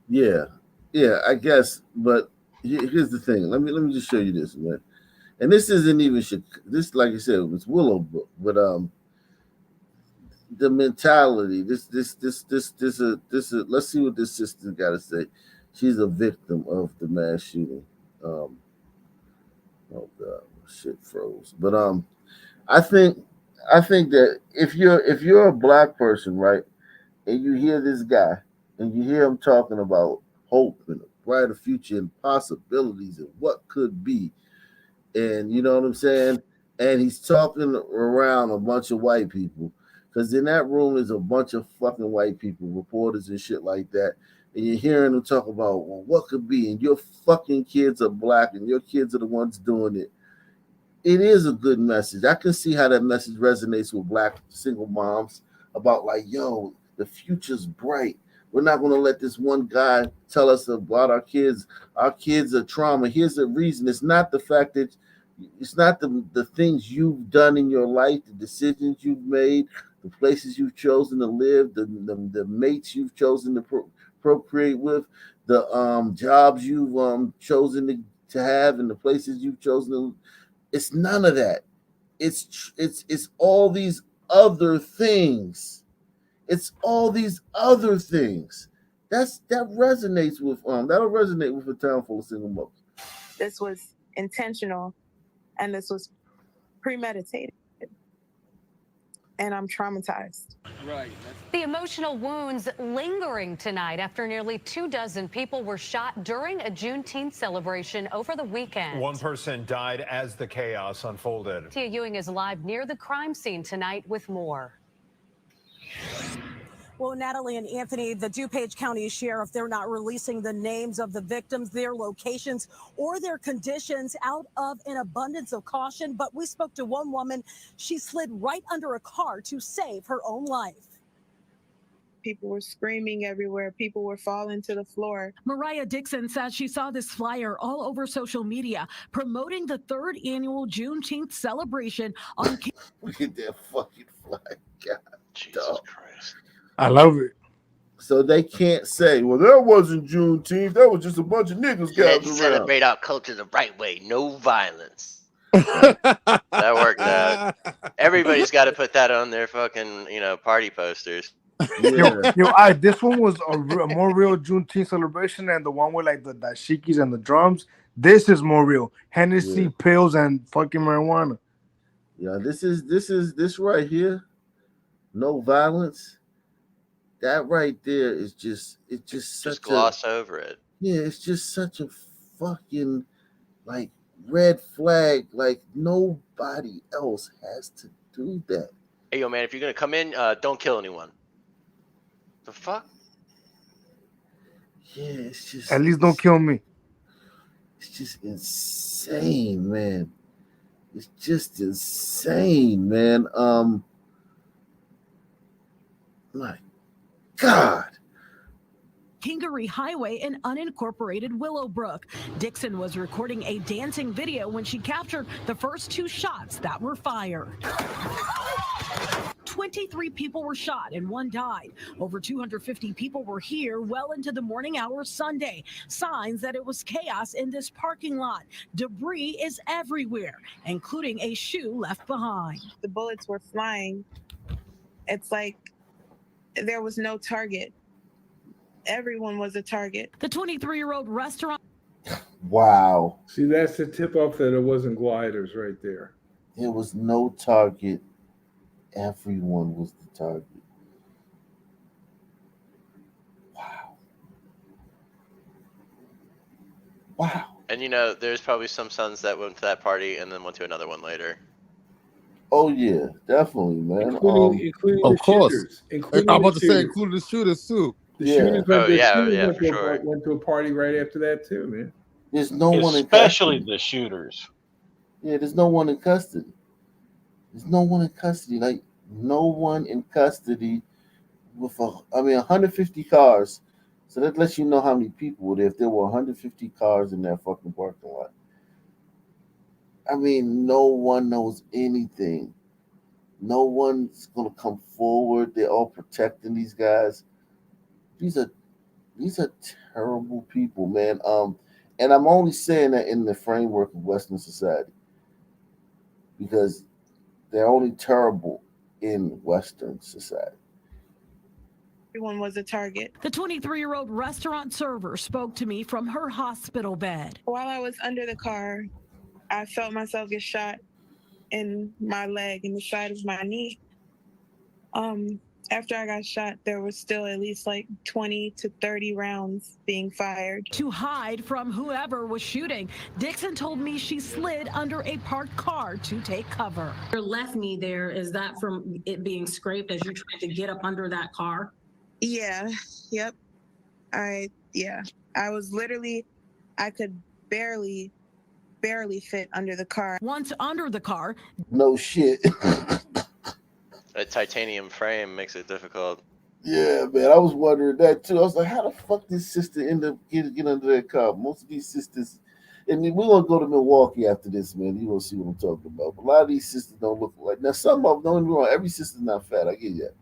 Yeah, I guess. But here's the thing. Let me just show you this, man. And this isn't even this, like I said, it was Willowbrook, but the mentality. This. Let's see what this sister got to say. She's a victim of the mass shooting. Oh God, shit froze. But I think that if you're a black person, right, and you hear this guy and you hear him talking about hope and a brighter future and possibilities and what could be, and you know what I'm saying, and he's talking around a bunch of white people, because in that room is a bunch of fucking white people, reporters and shit like that, and you're hearing them talk about, well, what could be, and your fucking kids are black and your kids are the ones doing it. It is a good message. I can see how that message resonates with black single moms about, like, yo, the future's bright. We're not going to let this one guy tell us about our kids. Our kids are trauma. Here's the reason. It's not the fact that it's not the things you've done in your life, the decisions you've made, the places you've chosen to live, the mates you've chosen to procreate with, the jobs you've chosen to have, and the places you've chosen to. It's none of that. It's all these other things. It's all these other things. That resonates with that'll resonate with a town full of single mothers. This was intentional, and this was premeditated. And I'm traumatized. Right. The emotional wounds lingering tonight after nearly 24 people were shot during a Juneteenth celebration over the weekend. One person died as the chaos unfolded. Tia Ewing is live near the crime scene tonight with more. Well, Natalie and Anthony, the DuPage County Sheriff, they're not releasing the names of the victims, their locations, or their conditions out of an abundance of caution. But we spoke to one woman. She slid right under a car to save her own life. People were screaming everywhere. People were falling to the floor. Mariah Dixon says she saw this flyer all over social media promoting the 3rd annual Juneteenth celebration on. Look at that fucking flyer. God, Jesus Christ. I love it. So they can't say, well, that wasn't Juneteenth. That was just a bunch of niggas gathered Let's around. celebrate our culture the right way. No violence. That worked out. Everybody's got to put that on their fucking, party posters. Yeah. This one was a more real Juneteenth celebration than the one with like the dashikis and the drums. This is more real. Hennessy, pills, and fucking marijuana. Yeah, this right here. No violence. That right there is just gloss over it. Yeah, it's just such a fucking like red flag. Like nobody else has to do that. Hey, yo, man, if you're gonna come in, don't kill anyone. The fuck? Yeah, it's just. At least don't kill me. It's just insane, man. It's just insane, man. My God. Kingery Highway in unincorporated Willowbrook. Dixon was recording a dancing video when she captured the first 2 shots that were fired. 23 people were shot and 1 died. Over 250 people were here well into the morning hours Sunday. Signs that it was chaos in this parking lot. Debris is everywhere, including a shoe left behind. The bullets were flying. It's like there was no target. Everyone was a target. The 23-year-old restaurant. Wow. See, that's the tip off that it wasn't gliders right there. There was no target. Everyone was the target. Wow. And there's probably some sons that went to that party and then went to another one later. Oh yeah, definitely, man. Including of the course. shooters. I'm Including about the to say, shooters. including the shooters too. The shooters Oh, yeah, for sure. went to a party right after that too, man. There's no one in Especially custody. the shooters. Yeah, there's no one in custody. There's no one in custody. Like no one in custody with 150 cars. So that lets you know how many people were there. If there were 150 cars in that fucking parking lot. I mean, no one knows anything. No one's gonna come forward. They're all protecting these guys. These are terrible people, man. And I'm only saying that in the framework of Western society because they're only terrible in Western society. Everyone was a target. The 23-year-old restaurant server spoke to me from her hospital bed. While I was under the car, I felt myself get shot in my leg, in the side of my knee. After I got shot, there was still at least like 20 to 30 rounds being fired. To hide from whoever was shooting, Dixon told me she slid under a parked car to take cover. Your left knee there, is that from it being scraped as you tried to get up under that car? Yeah, yep. I was literally, I could barely fit under the car. Once under the car. No shit. A titanium frame makes it difficult. Yeah, man. I was wondering that too. I was like, how the fuck did sister end up get under that car? Most of these sisters, and we're gonna go to Milwaukee after this, man. You gonna see what I'm talking about. But a lot of these sisters don't look like. Now some of them, don't get me wrong, every sister's not fat. I get that.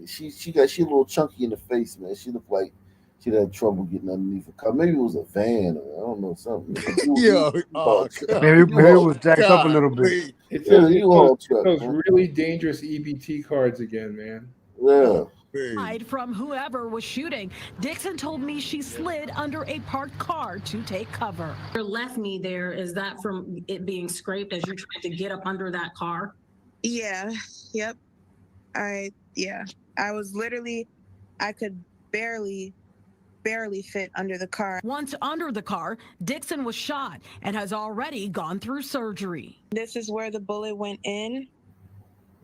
She a little chunky in the face, man. She looked like she had trouble getting underneath a car. Maybe it was a van or I don't know something. Maybe it was jacked up a little bit. It's truck, those man. really dangerous EBT cards again, man. Yeah. Hide from whoever was shooting. Dixon told me she slid under a parked car to take cover. Your left knee there, is that from it being scraped as you tried to get up under that car? Yeah, yep. I was literally, I could barely fit under the car. Once under the car, Dixon was shot and has already gone through surgery. This is where the bullet went in,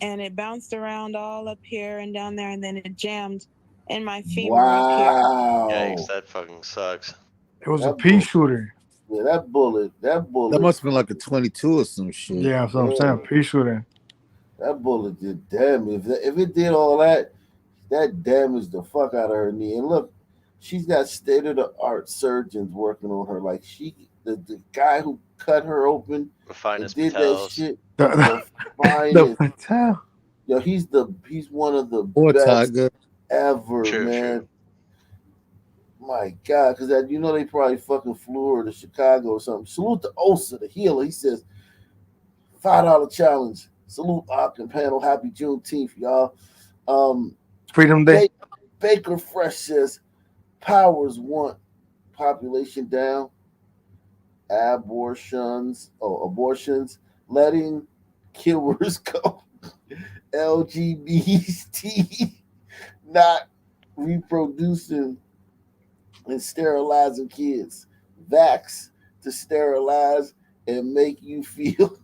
and it bounced around all up here and down there, and then it jammed in my femur up here. Yikes, that fucking sucks. It was a pea shooter. Yeah, that bullet. That must have been like a 22 or some shit. Yeah, that's what I'm saying. Pea shooter. That bullet did damage. If it did all that, that damaged the fuck out of her knee. And look, she's got state-of-the-art surgeons working on her. Like the guy who cut her open, The finest did that Patels. shit. The finest. Patel. Yo, he's one of the Poor best Tiger. ever, man. My God, because they probably fucking flew her to Chicago or something. Salute to Osa, the healer. He says, $5 challenge. Salute Ark and panel. Happy Juneteenth, y'all. Freedom Day. Baker Fresh says, powers want population down. Abortions, letting killers go. LGBT not reproducing and sterilizing kids. Vax to sterilize and make you feel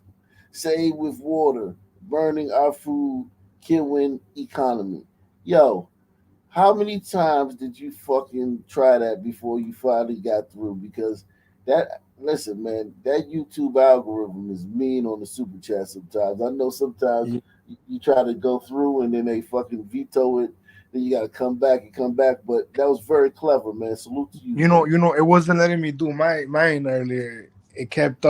save with water, burning our food, killing economy. Yo, How many times did you fucking try that before you finally got through? Because that, listen, man, that YouTube algorithm is mean on the super chat sometimes. I know sometimes you try to go through and then they fucking veto it. Then you got to come back and come back. But that was very clever, man. Salute to you, man. It wasn't letting me do mine earlier. It kept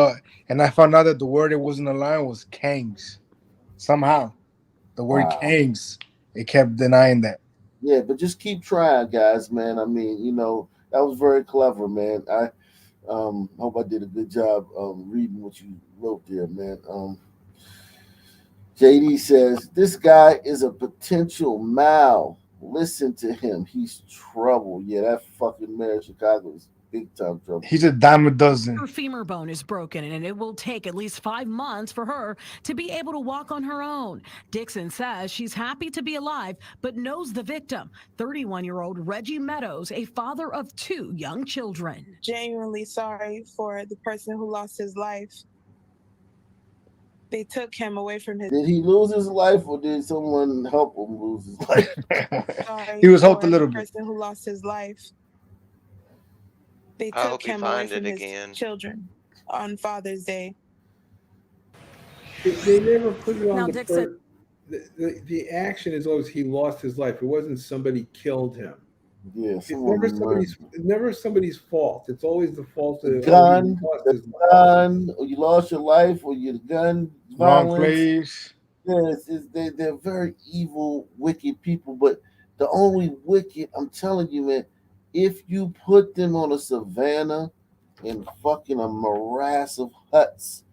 and I found out that the word it wasn't aligned was kangs. Somehow, the word Wow. kangs, it kept denying that. Yeah, but just keep trying, guys, man. I mean, that was very clever, man. I hope I did a good job reading what you wrote there, man. JD says this guy is a potential Mal. Listen to him. He's trouble. Yeah, that fucking mayor of Chicago is big time trouble. He's a dime a dozen. Her femur bone is broken, and it will take at least 5 months for her to be able to walk on her own. Dixon says she's happy to be alive, but knows the victim, 31-year-old Reggie Meadows, a father of 2 young children. Genuinely sorry for the person who lost his life. They took him away from his. Did he lose his life, or did someone help him lose his life? Sorry He was helped for a little the bit. person who lost his life. They I took hope he him away find from it his again. children on Father's Day. They never put it on Now, the Dixon- the action is always he lost his life. It wasn't somebody killed him. Yeah, It's never somebody's fault. It's always the fault of gun, he lost the his life. gun, or you lost your life, or your gun Wrong violence. place. Yes, they're very evil, wicked people. But the only wicked, I'm telling you, man, if you put them on a savannah in fucking a morass of huts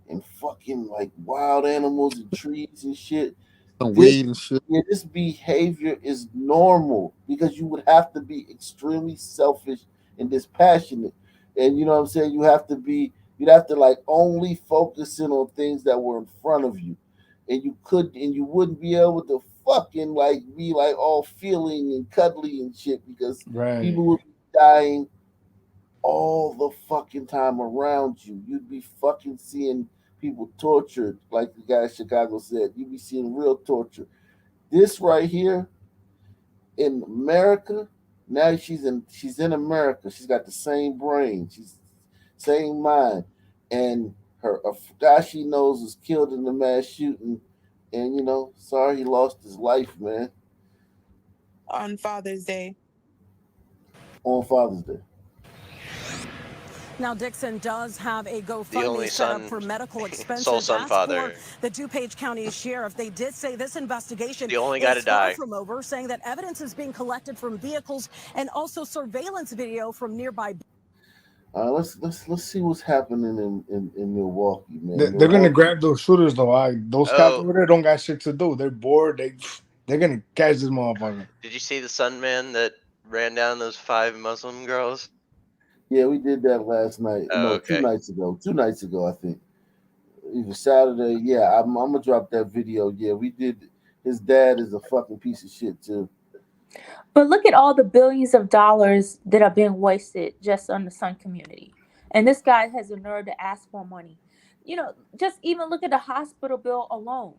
and fucking like wild animals and trees and shit, Some this, weed and shit. yeah, this behavior is normal because you would have to be extremely selfish and dispassionate. And you know what I'm saying? You'd have to like only focus in on things that were in front of you. And you wouldn't be able to fucking like be like all feeling and cuddly and shit because Right. people would be dying all the fucking time around you. You'd be fucking seeing people tortured, like the guy in Chicago said. You'd be seeing real torture. This right here in America, now she's in America. She's got the same brain. She's same mind. And a guy she knows was killed in the mass shooting. And sorry he lost his life, man. On Father's Day. On Father's Day. Now, Dixon does have a The GoFundMe only set up son, for medical expenses. sole son That's father. for the DuPage County Sheriff. They did say this investigation The only guy to is far die. from over, saying that evidence is being collected from vehicles and also surveillance video from nearby. Let's see what's happening in Milwaukee, man. They're gonna grab those shooters though. Those cops Oh. over there don't got shit to do. They're bored. They're gonna catch this motherfucker. Did you see the Sun Man that ran down those 5 Muslim girls? Yeah, we did that last night. Oh, No, okay. 2 nights ago. 2 nights ago, I think. Either Saturday. Yeah, I'm gonna drop that video. Yeah, we did. His dad is a fucking piece of shit too. But look at all the billions of dollars that are being wasted just on the Sun community. And this guy has the nerve to ask for money. Just even look at the hospital bill alone.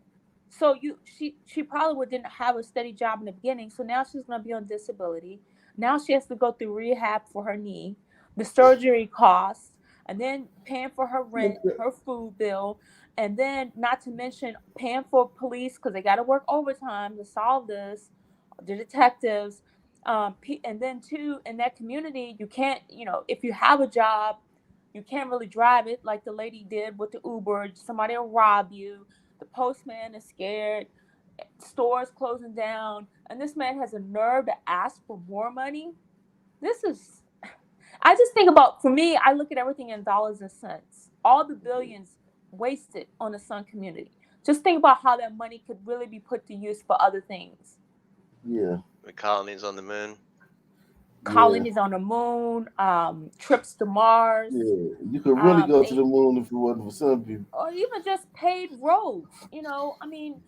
So she probably didn't have a steady job in the beginning. So now she's going to be on disability. Now she has to go through rehab for her knee, the surgery costs, and then paying for her rent, her food bill, and then not to mention paying for police because they got to work overtime to solve this, the detectives. And then too, in that community, you can't, if you have a job, you can't really drive it like the lady did with the Uber. Somebody will rob you. The postman is scared. Stores closing down. And this man has a nerve to ask for more money. I just think about, for me, I look at everything in dollars and cents. All the billions wasted on the Sun community. Just think about how that money could really be put to use for other things. Yeah. The colonies on the moon. Colonies on the moon, trips to Mars. Yeah, you could really go to the moon if it wasn't for some people. Or even just paved roads. I mean,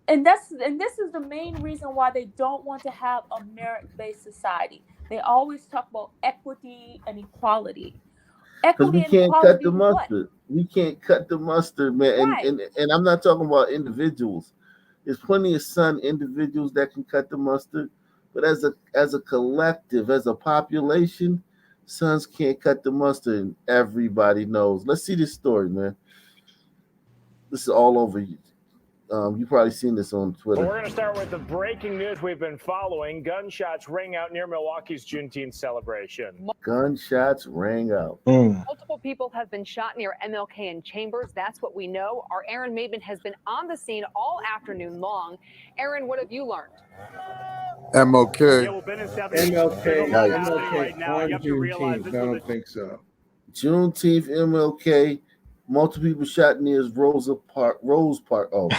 and this is the main reason why they don't want to have a merit-based society. They always talk about equity and equality. Because we can't cut the mustard. We can't cut the mustard, man. Right. And I'm not talking about individuals. There's plenty of Sun individuals that can cut the mustard, but as a collective, as a population, Suns can't cut the mustard, and everybody knows. Let's see this story, man. This is all over you. You probably seen this on Twitter. But we're going to start with the breaking news we've been following. Gunshots ring out near Milwaukee's Juneteenth celebration. Gunshots rang out. Multiple people have been shot near MLK and Chambers. That's what we know. Our Aaron Maben has been on the scene all afternoon long. Aaron, what have you learned? MLK. MLK on Juneteenth. I don't think so. Juneteenth, MLK. Multiple people shot near Rose Park. Oh,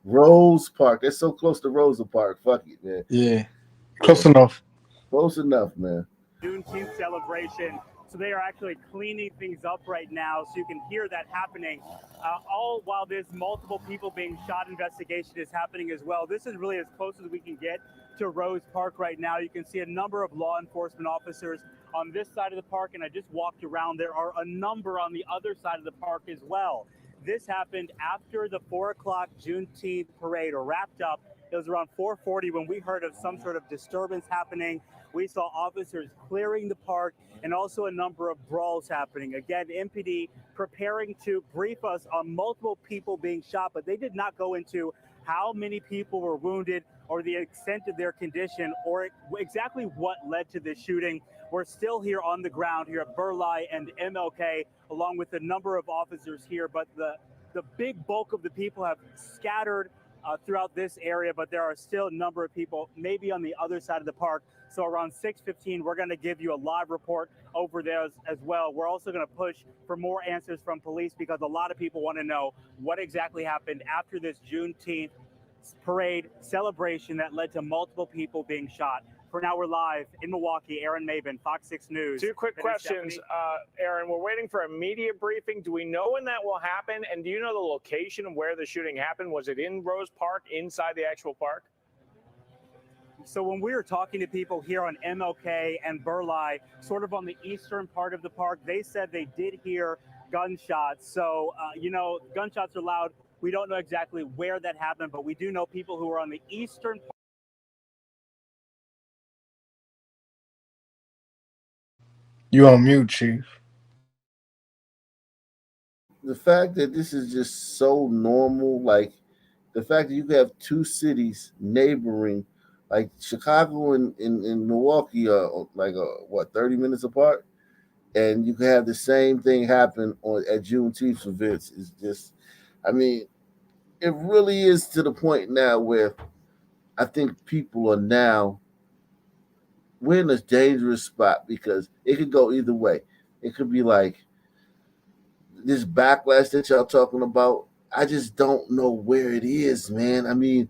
Rose Park. That's so close to Rosa Park. Fuck it, man. Yeah. Close enough. Close enough, man. Juneteenth celebration. So they are actually cleaning things up right now, so you can hear that happening. All while there's multiple people being shot, investigation is happening as well. This is really as close as we can get to Rose Park right now. You can see a number of law enforcement officers on this side of the park, and I just walked around. There are a number on the other side of the park as well. This happened after the 4 o'clock Juneteenth parade wrapped up. It was around 4:40 when we heard of some sort of disturbance happening. We saw officers clearing the park and also a number of brawls happening. Again, MPD preparing to brief us on multiple people being shot, but they did not go into how many people were wounded or the extent of their condition or exactly what led to this shooting. We're still here on the ground here at Burleigh and MLK, along with a number of officers here, but the big bulk of the people have scattered throughout this area, but there are still a number of people maybe on the other side of the park. So around 6:15, we're going to give you a live report over there as well. We're also going to push for more answers from police because a lot of people want to know what exactly happened after this Juneteenth parade celebration that led to multiple people being shot. For now, we're live in Milwaukee. Aaron Maben, Fox 6 News. Two quick questions, Aaron. We're waiting for a media briefing. Do we know when that will happen? And do you know the location of where the shooting happened? Was it in Rose Park, inside the actual park? So when we were talking to people here on MLK and Burleigh, sort of on the eastern part of the park, they said they did hear gunshots. So, gunshots are loud. We don't know exactly where that happened, but we do know people who are on the eastern part. You on mute, Chief. The fact that this is just so normal, like the fact that you have two cities neighboring, like Chicago and Milwaukee are like 30 minutes apart, and you can have the same thing happen at Juneteenth events. It's just, I mean, it really is to the point now where I think people are now, we're in a dangerous spot because it could go either way. It could be like this backlash that y'all talking about. I just don't know where it is, man. I mean,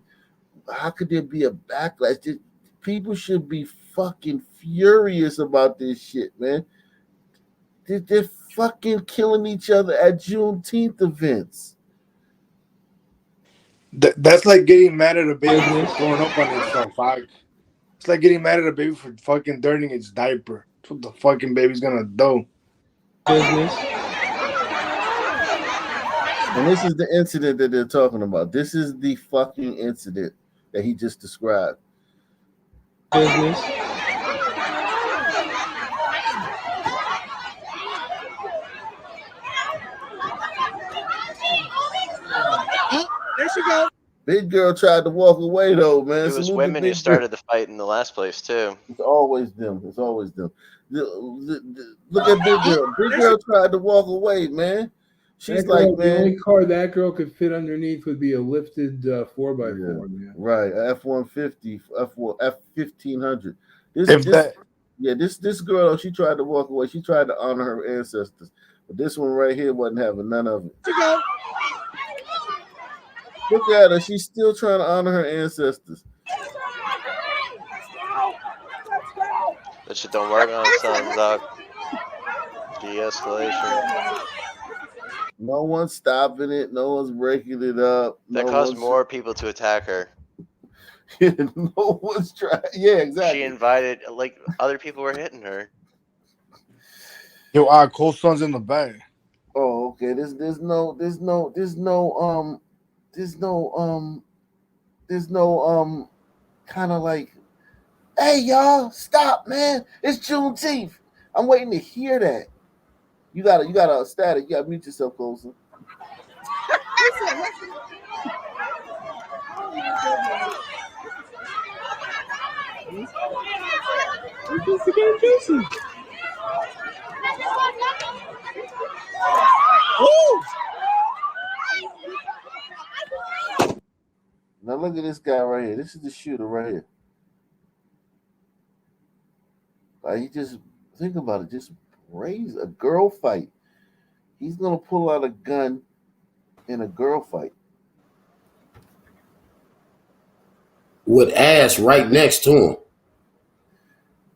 how could there be a backlash? People should be fucking furious about this shit, man. They're fucking killing each other at Juneteenth events. That's like getting mad at a baby for throwing up on itself. It's like getting mad at a baby for fucking dirtying its diaper. That's what the fucking baby's gonna do. Business. And this is the incident that they're talking about. This is the fucking incident that he just described. Business. There she goes. Big girl tried to walk away though, man. It was women who started the fight in the last place too. It's always them. It's always them. Look at Big Girl. Big Girl tried to walk away, man. She's like, man. The only car that girl could fit underneath would be a lifted 4x4, man. Right, F-150, F-1500. This girl, she tried to walk away. She tried to honor her ancestors. But this one right here wasn't having none of it. Look at her. She's still trying to honor her ancestors. That shit don't work on Sons, Doc. De-escalation. No one's stopping it. No one's breaking it up. That caused more people to attack her. No one's trying. Yeah, exactly. She invited, like, other people were hitting her. Yo, our co-son's in the back. Oh, okay. There's no kind of like, hey y'all, stop, man! It's Juneteenth. I'm waiting to hear that. You gotta static. You gotta mute yourself closer. Now look at this guy right here. This is the shooter right here. Like he just think about it. Just raise a girl fight. He's gonna pull out a gun in a girl fight with ass right next to him.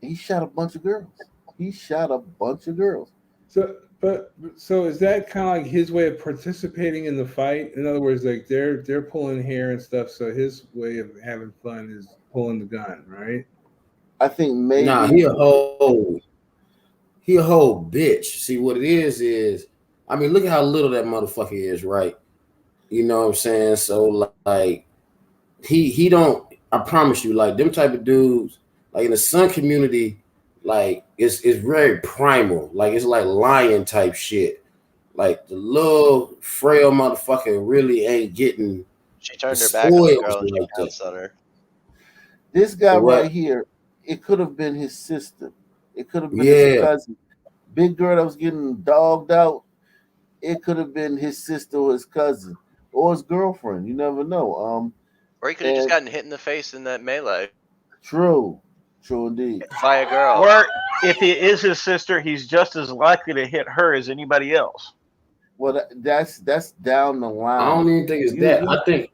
He shot a bunch of girls. So is that kind of like his way of participating in the fight? In other words, like they're pulling hair and stuff. So his way of having fun is pulling the gun, right? I think maybe. Nah, he a whole bitch. See what it is. I mean, look at how little that motherfucker is, right? You know what I'm saying? So like, he don't. I promise you, like them type of dudes, like in the Sun community, like it's very primal. Like it's like lion type shit. Like the little frail motherfucker really ain't getting. She turned her back on the girl and she like pounced on her. This guy right here, it could have been his sister. It could have been his cousin. Big girl that was getting dogged out. It could have been his sister or his cousin or his girlfriend. You never know. Or he could have just gotten hit in the face in that melee. True indeed. By a girl. Or if it is his sister, he's just as likely to hit her as anybody else. Well, that's down the line. I don't even think it's that. I think.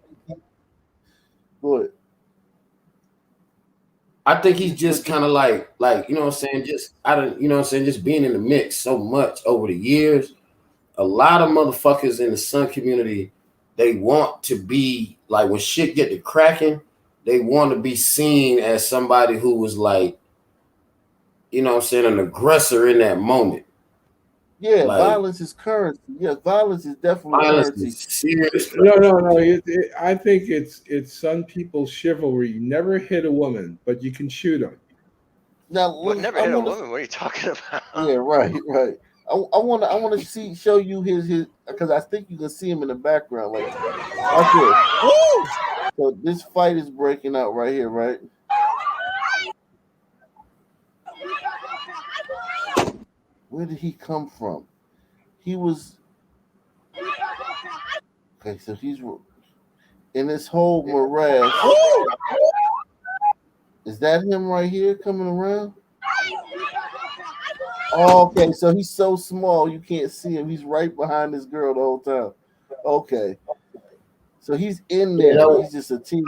Good. I think he's just kind of like you know what I'm saying. Just being in the mix so much over the years. A lot of motherfuckers in the Sun community, they want to be like when shit get to cracking, they want to be seen as somebody who was like, you know what I'm saying, an aggressor in that moment. Yeah, like, violence is currency. Yeah, violence is definitely currency. Serious. No. I think it's Sun people's chivalry. You never hit a woman, but you can shoot them. Now, never hit a woman. What are you talking about? Yeah, right. I want to show you his because I think you can see him in the background. Like, watch this. So this fight is breaking out right here, right? Where did he come from? He was okay. So he's in this whole morass. Is that him right here coming around? Oh, okay, so he's so small you can't see him. He's right behind this girl the whole time. Okay, so he's in there. Yeah. He's just a team.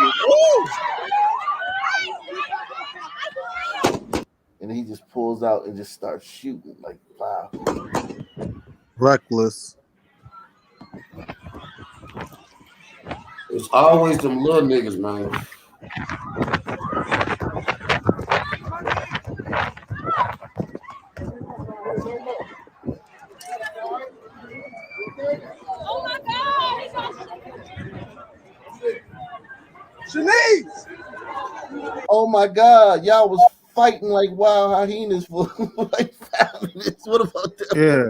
And he just pulls out and just starts shooting like wow. Reckless. It's always them little niggas, man. Oh my God! Shanice! Oh my God! Y'all was fighting like wild hyenas for like 5 minutes. What about that? Yeah.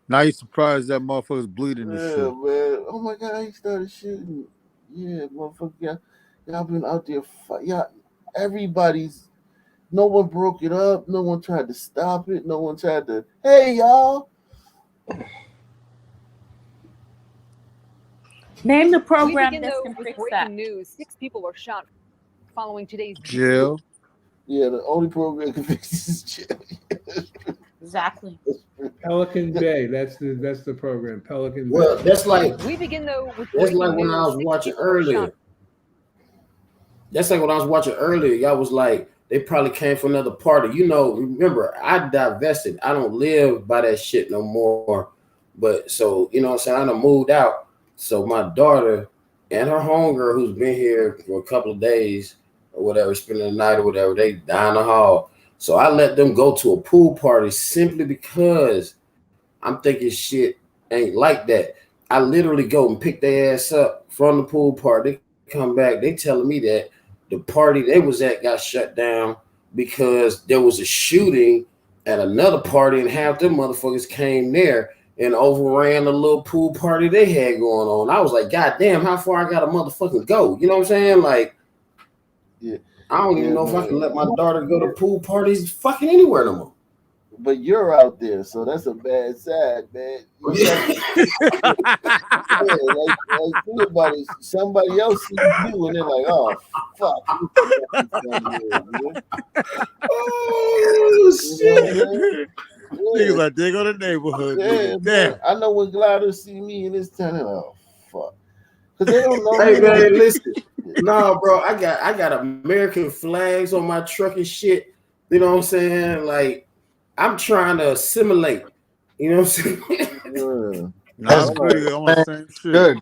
Now you surprised that motherfucker's bleeding and shit. Man. Oh my God! He started shooting. Yeah, motherfucker. Y'all been out there fight. Y'all, everybody's. No one broke it up. No one tried to stop it. No one tried to. Hey, y'all. Name the program We begin, that's though, going to with fix breaking that. news. 6 people were shot following today's jail. Yeah, the only program can fix this is jail. Exactly. Pelican Bay. That's the program. Pelican Bay. Well, that's like we begin though with that's like breaking when I was news. watching earlier. That's like when I was watching earlier. Y'all was like, they probably came from another party. You know, remember, I divested. I don't live by that shit no more. But so, you know what I'm saying? I done moved out. So my daughter and her homegirl who's been here for a couple of days or whatever, spending the night or whatever, they down the hall. So I let them go to a pool party simply because I'm thinking shit ain't like that. I literally go and pick their ass up from the pool party. come back. They telling me that the party they was at got shut down because there was a shooting at another party, and half them motherfuckers came there and overran the little pool party they had going on. I was like, God damn, how far I gotta motherfucking go? You know what I'm saying? Like, yeah, I don't even know if I can let my daughter go to pool parties fucking anywhere no more. But you're out there, so that's a bad side, man. Like think about it. Somebody else sees you, and they're like, "Oh, fuck." Oh shit! Niggas like they go to the neighborhood. Yeah, man. I know when gliders see me in this town, oh fuck, because they don't know. Hey man, listen, no, bro, I got American flags on my truck and shit. You know what I'm saying? Like, I'm trying to assimilate. You know what I'm saying? That's good. Good.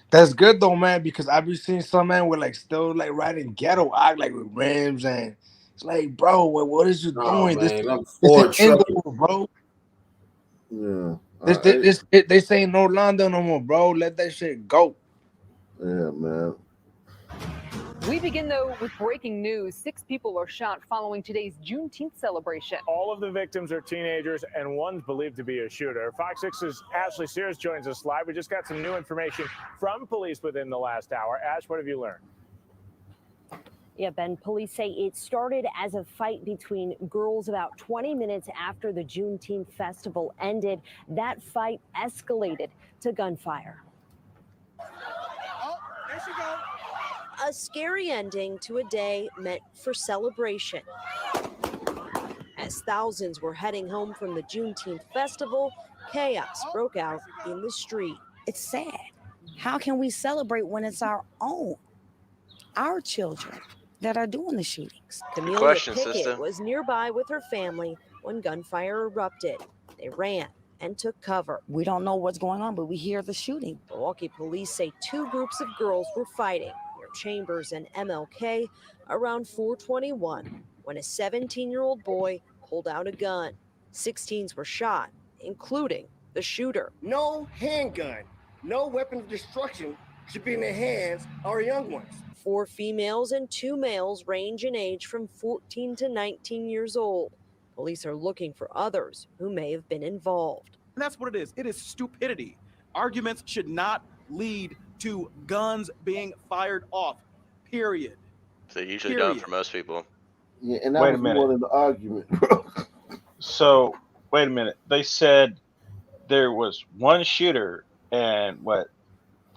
That's good though, man, because I be seeing some man with like still like riding ghetto act like with rims, and it's like, bro, what is you doing? Man, I'm This Ford is trucking. Inglewood, bro. Yeah. They say no London no more, bro. Let that shit go. Yeah, man. We begin, though, with breaking news. 6 people are shot following today's Juneteenth celebration. All of the victims are teenagers, and one's believed to be a shooter. Fox 6's Ashley Sears joins us live. We just got some new information from police within the last hour. Ash, what have you learned? Yeah, Ben, police say it started as a fight between girls about 20 minutes after the Juneteenth festival ended. That fight escalated to gunfire. Oh, there she goes. A scary ending to a day meant for celebration. As thousands were heading home from the Juneteenth festival, chaos broke out in the street. It's sad. How can we celebrate when it's our own, our children that are doing the shootings? Camelia question, Pickett sister. was nearby with her family when gunfire erupted. They ran and took cover. We don't know what's going on, but we hear the shooting. Milwaukee police say 2 groups of girls were fighting near Chambers and MLK around 421 when a 17-year-old boy pulled out a gun. 6 teens were shot, including the shooter. No handgun, no weapon of destruction should be in the hands of our young ones. 4 females and 2 males range in age from 14 to 19 years old. Police are looking for others who may have been involved. And that's what it is. It is stupidity. Arguments should not lead to guns being fired off, period. So you usually don't for most people. Yeah, and that Wait a was minute. more than the argument, bro. So wait a minute. They said there was one shooter, and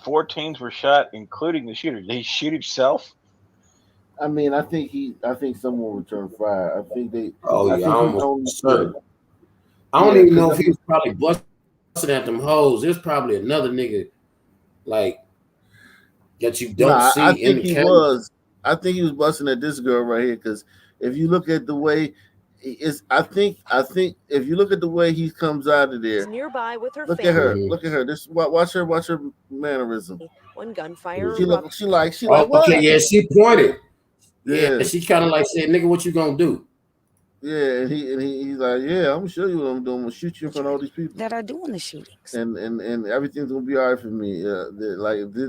4 teens were shot, including the shooter. Did he shoot himself? I mean, I think someone returned fire. I think they. Oh I yeah, think I'm he almost certain. I don't even know if he was probably busting at them hoes. There's probably another nigga like that you don't see I in think the he camera. was. I think he was busting at this girl right here, because if you look at the way I think if you look at the way he comes out of there, Nearby with her look family. at her. Look at her. This watch her mannerism. When gunfire She erupted. like what? Okay, yeah, she pointed. Yeah. Yeah, she kind of like said, "Nigga, what you gonna do?" Yeah, and he's like, yeah, I'm gonna show you what I'm doing. I'm gonna shoot you in front of all these people that are doing the shootings, and everything's gonna be all right for me.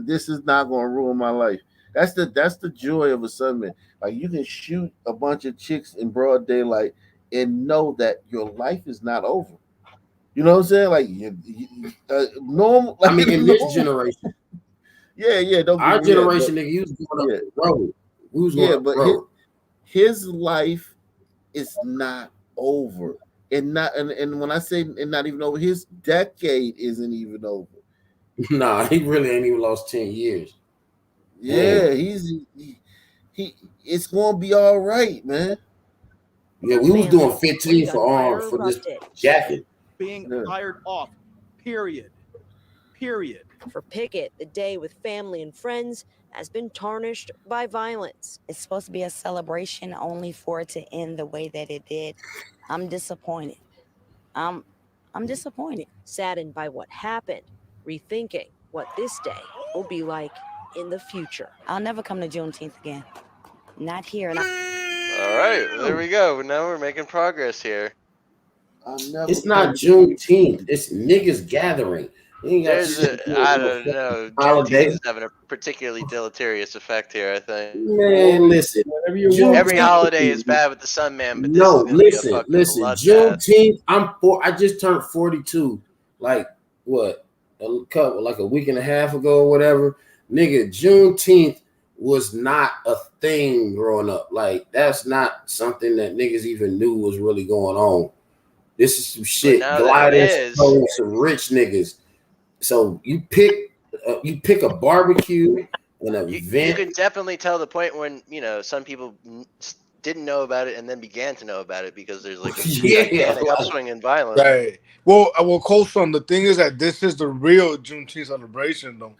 This is not gonna ruin my life. That's the joy of a Sunman. Like, you can shoot a bunch of chicks in broad daylight and know that your life is not over. You know what I'm saying? Like, normal. Like, I mean, in this generation, yeah. Don't our get me wrong, generation, but- nigga, you was going up the road. We was going Yeah, up the but road. his life is not over, and when I say and not even over, his decade isn't even over. Nah, he really ain't even lost 10 years. Yeah, he it's gonna be all right, man. Yeah, we was doing 15 for this jacket. Being fired off, period. For Pickett, the day with family and friends has been tarnished by violence. It's supposed to be a celebration, only for it to end the way that it did. I'm disappointed. I'm disappointed. Saddened by what happened, rethinking what this day will be like in the future. I'll never come to Juneteenth again. Not here. All right, there we go. Now we're making progress here. It's not Juneteenth. It's niggas gathering. You ain't got There's shit to do I with a don't fucking know. holiday. Juneteenth is having a particularly deleterious effect here, I think. Man, listen. Every Juneteenth. holiday is bad with the sun man, but this is No, gonna be a listen. fucking bloodbath. Juneteenth. I just turned 42. Like what? Like a week and a half ago or whatever. Nigga, Juneteenth was not a thing growing up. Like that's not something that niggas even knew was really going on. This is some But shit now that it gliding is, through some rich niggas. So you pick a barbecue, an you event. can definitely tell the point when some people didn't know about it and then began to know about it because there's like a gigantic upswing in violence. Right. Well, Cold Stone, the thing is that this is the real Juneteenth celebration, though.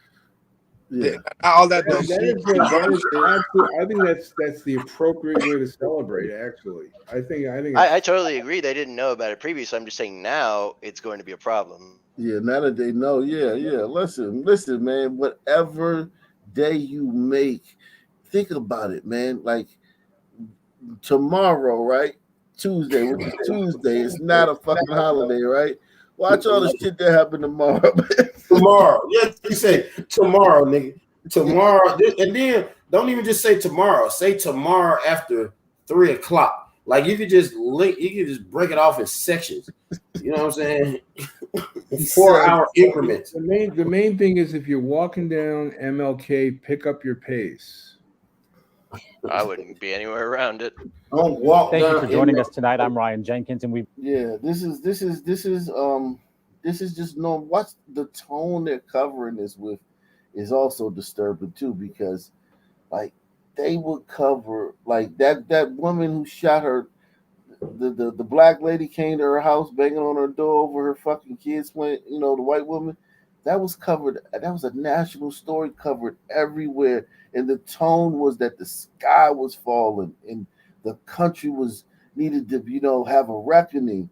Yeah. All that That is I think that's the appropriate way to celebrate. Actually, I think I totally agree. They didn't know about it previously. I'm just saying now it's going to be a problem. Yeah, now that they know, yeah. Listen, man. Whatever day you make, think about it, man. Like tomorrow, right? Tuesday, which is Tuesday. It's not a fucking holiday, right? Watch all the shit that happened tomorrow. Tomorrow. Yeah, you say tomorrow, nigga. Tomorrow. And then don't even just say tomorrow. Say tomorrow after 3 o'clock. Like you could just break it off in sections. You know what I'm saying? 4-hour increments. The main thing is if you're walking down MLK, pick up your pace. I wouldn't be anywhere around it. Don't walk. Thank you for joining us tonight. I'm Ryan Jenkins, and we. Yeah, this is just no. What's the tone they're covering this with is also disturbing too, because like they would cover like that woman who shot her. The black lady came to her house banging on her door over her fucking kids playing. The white woman. That was covered. That was a national story covered everywhere, and the tone was that the sky was falling and the country needed to, have a reckoning.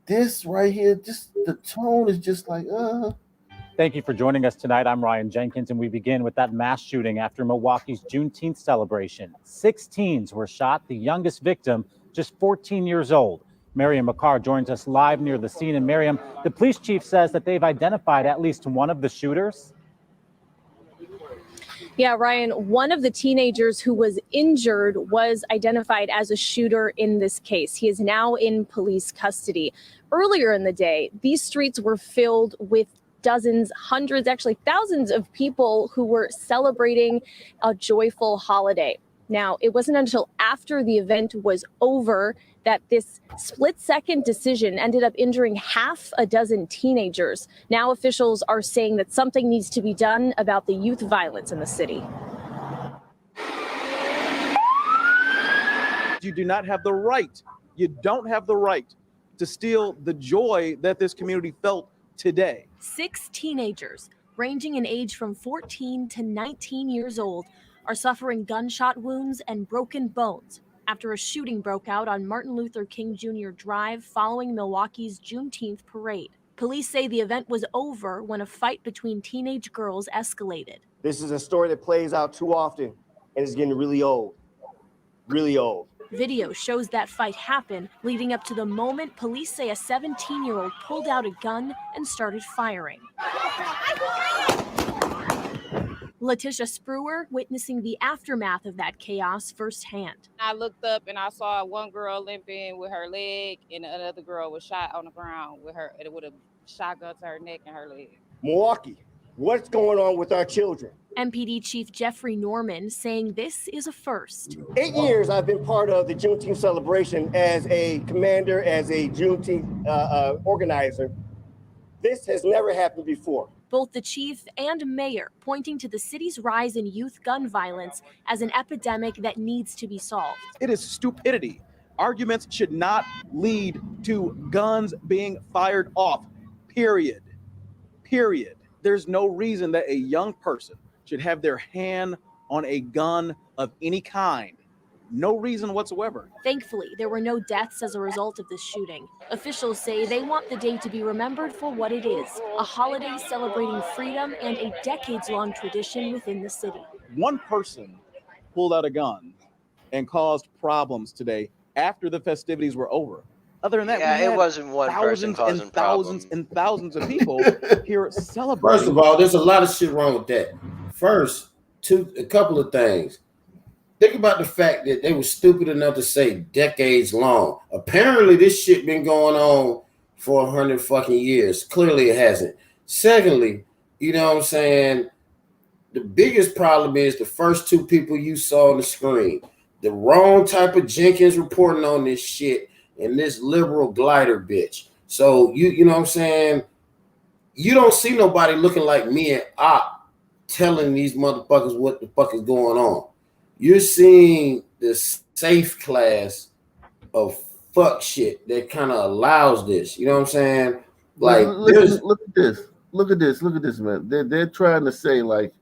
This right here, just the tone is just like, Thank you for joining us tonight. I'm Ryan Jenkins, and we begin with that mass shooting after Milwaukee's Juneteenth celebration. 6 teens were shot, the youngest victim just 14 years old. Miriam McCarr joins us live near the scene. And Miriam, the police chief says that they've identified at least one of the shooters. Yeah, Ryan, one of the teenagers who was injured was identified as a shooter in this case. He is now in police custody. Earlier in the day, these streets were filled with dozens, hundreds, actually thousands of people who were celebrating a joyful holiday. Now, it wasn't until after the event was over that this split-second decision ended up injuring half a dozen teenagers. Now officials are saying that something needs to be done about the youth violence in the city. You do not have the right. You don't have the right to steal the joy that this community felt today. 6 teenagers, ranging in age from 14 to 19 years old, are suffering gunshot wounds and broken bones after a shooting broke out on Martin Luther King Jr. Drive following Milwaukee's Juneteenth parade. Police say the event was over when a fight between teenage girls escalated. This is a story that plays out too often and is getting really old. Really old. Video shows that fight happen, leading up to the moment police say a 17-year-old pulled out a gun and started firing. Letitia Spruer witnessing the aftermath of that chaos firsthand. I looked up and I saw one girl limping with her leg, and another girl was shot on the ground with a shotgun to her neck and her leg. Milwaukee, what's going on with our children? MPD Chief Jeffrey Norman saying this is a first. 8 years I've been part of the Juneteenth celebration as a commander, as a Juneteenth organizer. This has never happened before. Both the chief and mayor pointing to the city's rise in youth gun violence as an epidemic that needs to be solved. It is stupidity. Arguments should not lead to guns being fired off. Period. There's no reason that a young person should have their hand on a gun of any kind. No reason whatsoever. Thankfully, there were no deaths as a result of this shooting. Officials say they want the day to be remembered for what it is, a holiday celebrating freedom and a decades-long tradition within the city. One person pulled out a gun and caused problems today after the festivities were over. Other than that, Yeah, we it had wasn't one person thousands causing and thousands problems. and thousands of people here celebrating. First of all, there's a lot of shit wrong with that. First, a couple of things. Think about the fact that they were stupid enough to say decades long. Apparently, this shit been going on for 100 fucking years. Clearly, it hasn't. Secondly, you know what I'm saying? The biggest problem is the first two people you saw on the screen. The wrong type of Jenkins reporting on this shit and this liberal glider bitch. So, you know what I'm saying? You don't see nobody looking like me and Op telling these motherfuckers what the fuck is going on. You're seeing the safe class of fuck shit that kind of allows this. You know what I'm saying? Like, look at this. Look at this, man. They're trying to say like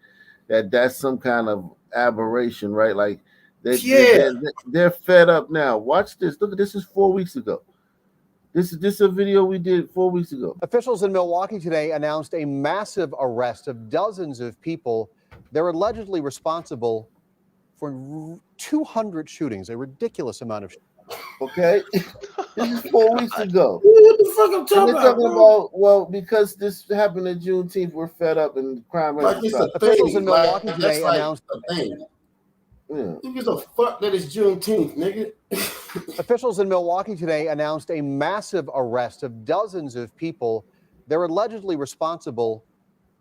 that's some kind of aberration, right? Like they're fed up now. Watch this. Look at this. Is 4 weeks ago. This is a video we did 4 weeks ago. Officials in Milwaukee today announced a massive arrest of dozens of people. They're allegedly responsible for 200 shootings, a ridiculous amount of. Okay, this is 4 weeks ago. What the fuck I'm talking about? Bro? Well, because this happened at Juneteenth, we're fed up and crime rate. Like it's a Officials thing. in Milwaukee Like, today that's like announced. a thing. Yeah. Who gives a fuck that it's Juneteenth, nigga? Officials in Milwaukee today announced a massive arrest of dozens of people. They're allegedly responsible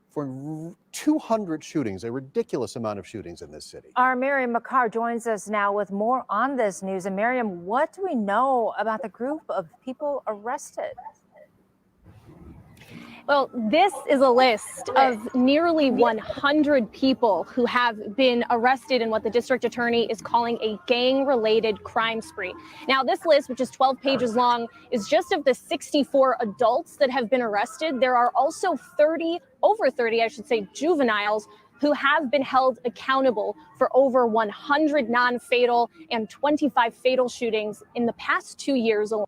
for 200 shootings, a ridiculous amount of shootings in this city. Our Miriam McCarr joins us now with more on this news. And Miriam, what do we know about the group of people arrested? Well, this is a list of nearly 100 people who have been arrested in what the district attorney is calling a gang-related crime spree. Now, this list, which is 12 pages long, is just of the 64 adults that have been arrested. There are also over 30, juveniles who have been held accountable for over 100 non-fatal and 25 fatal shootings in the past 2 years alone.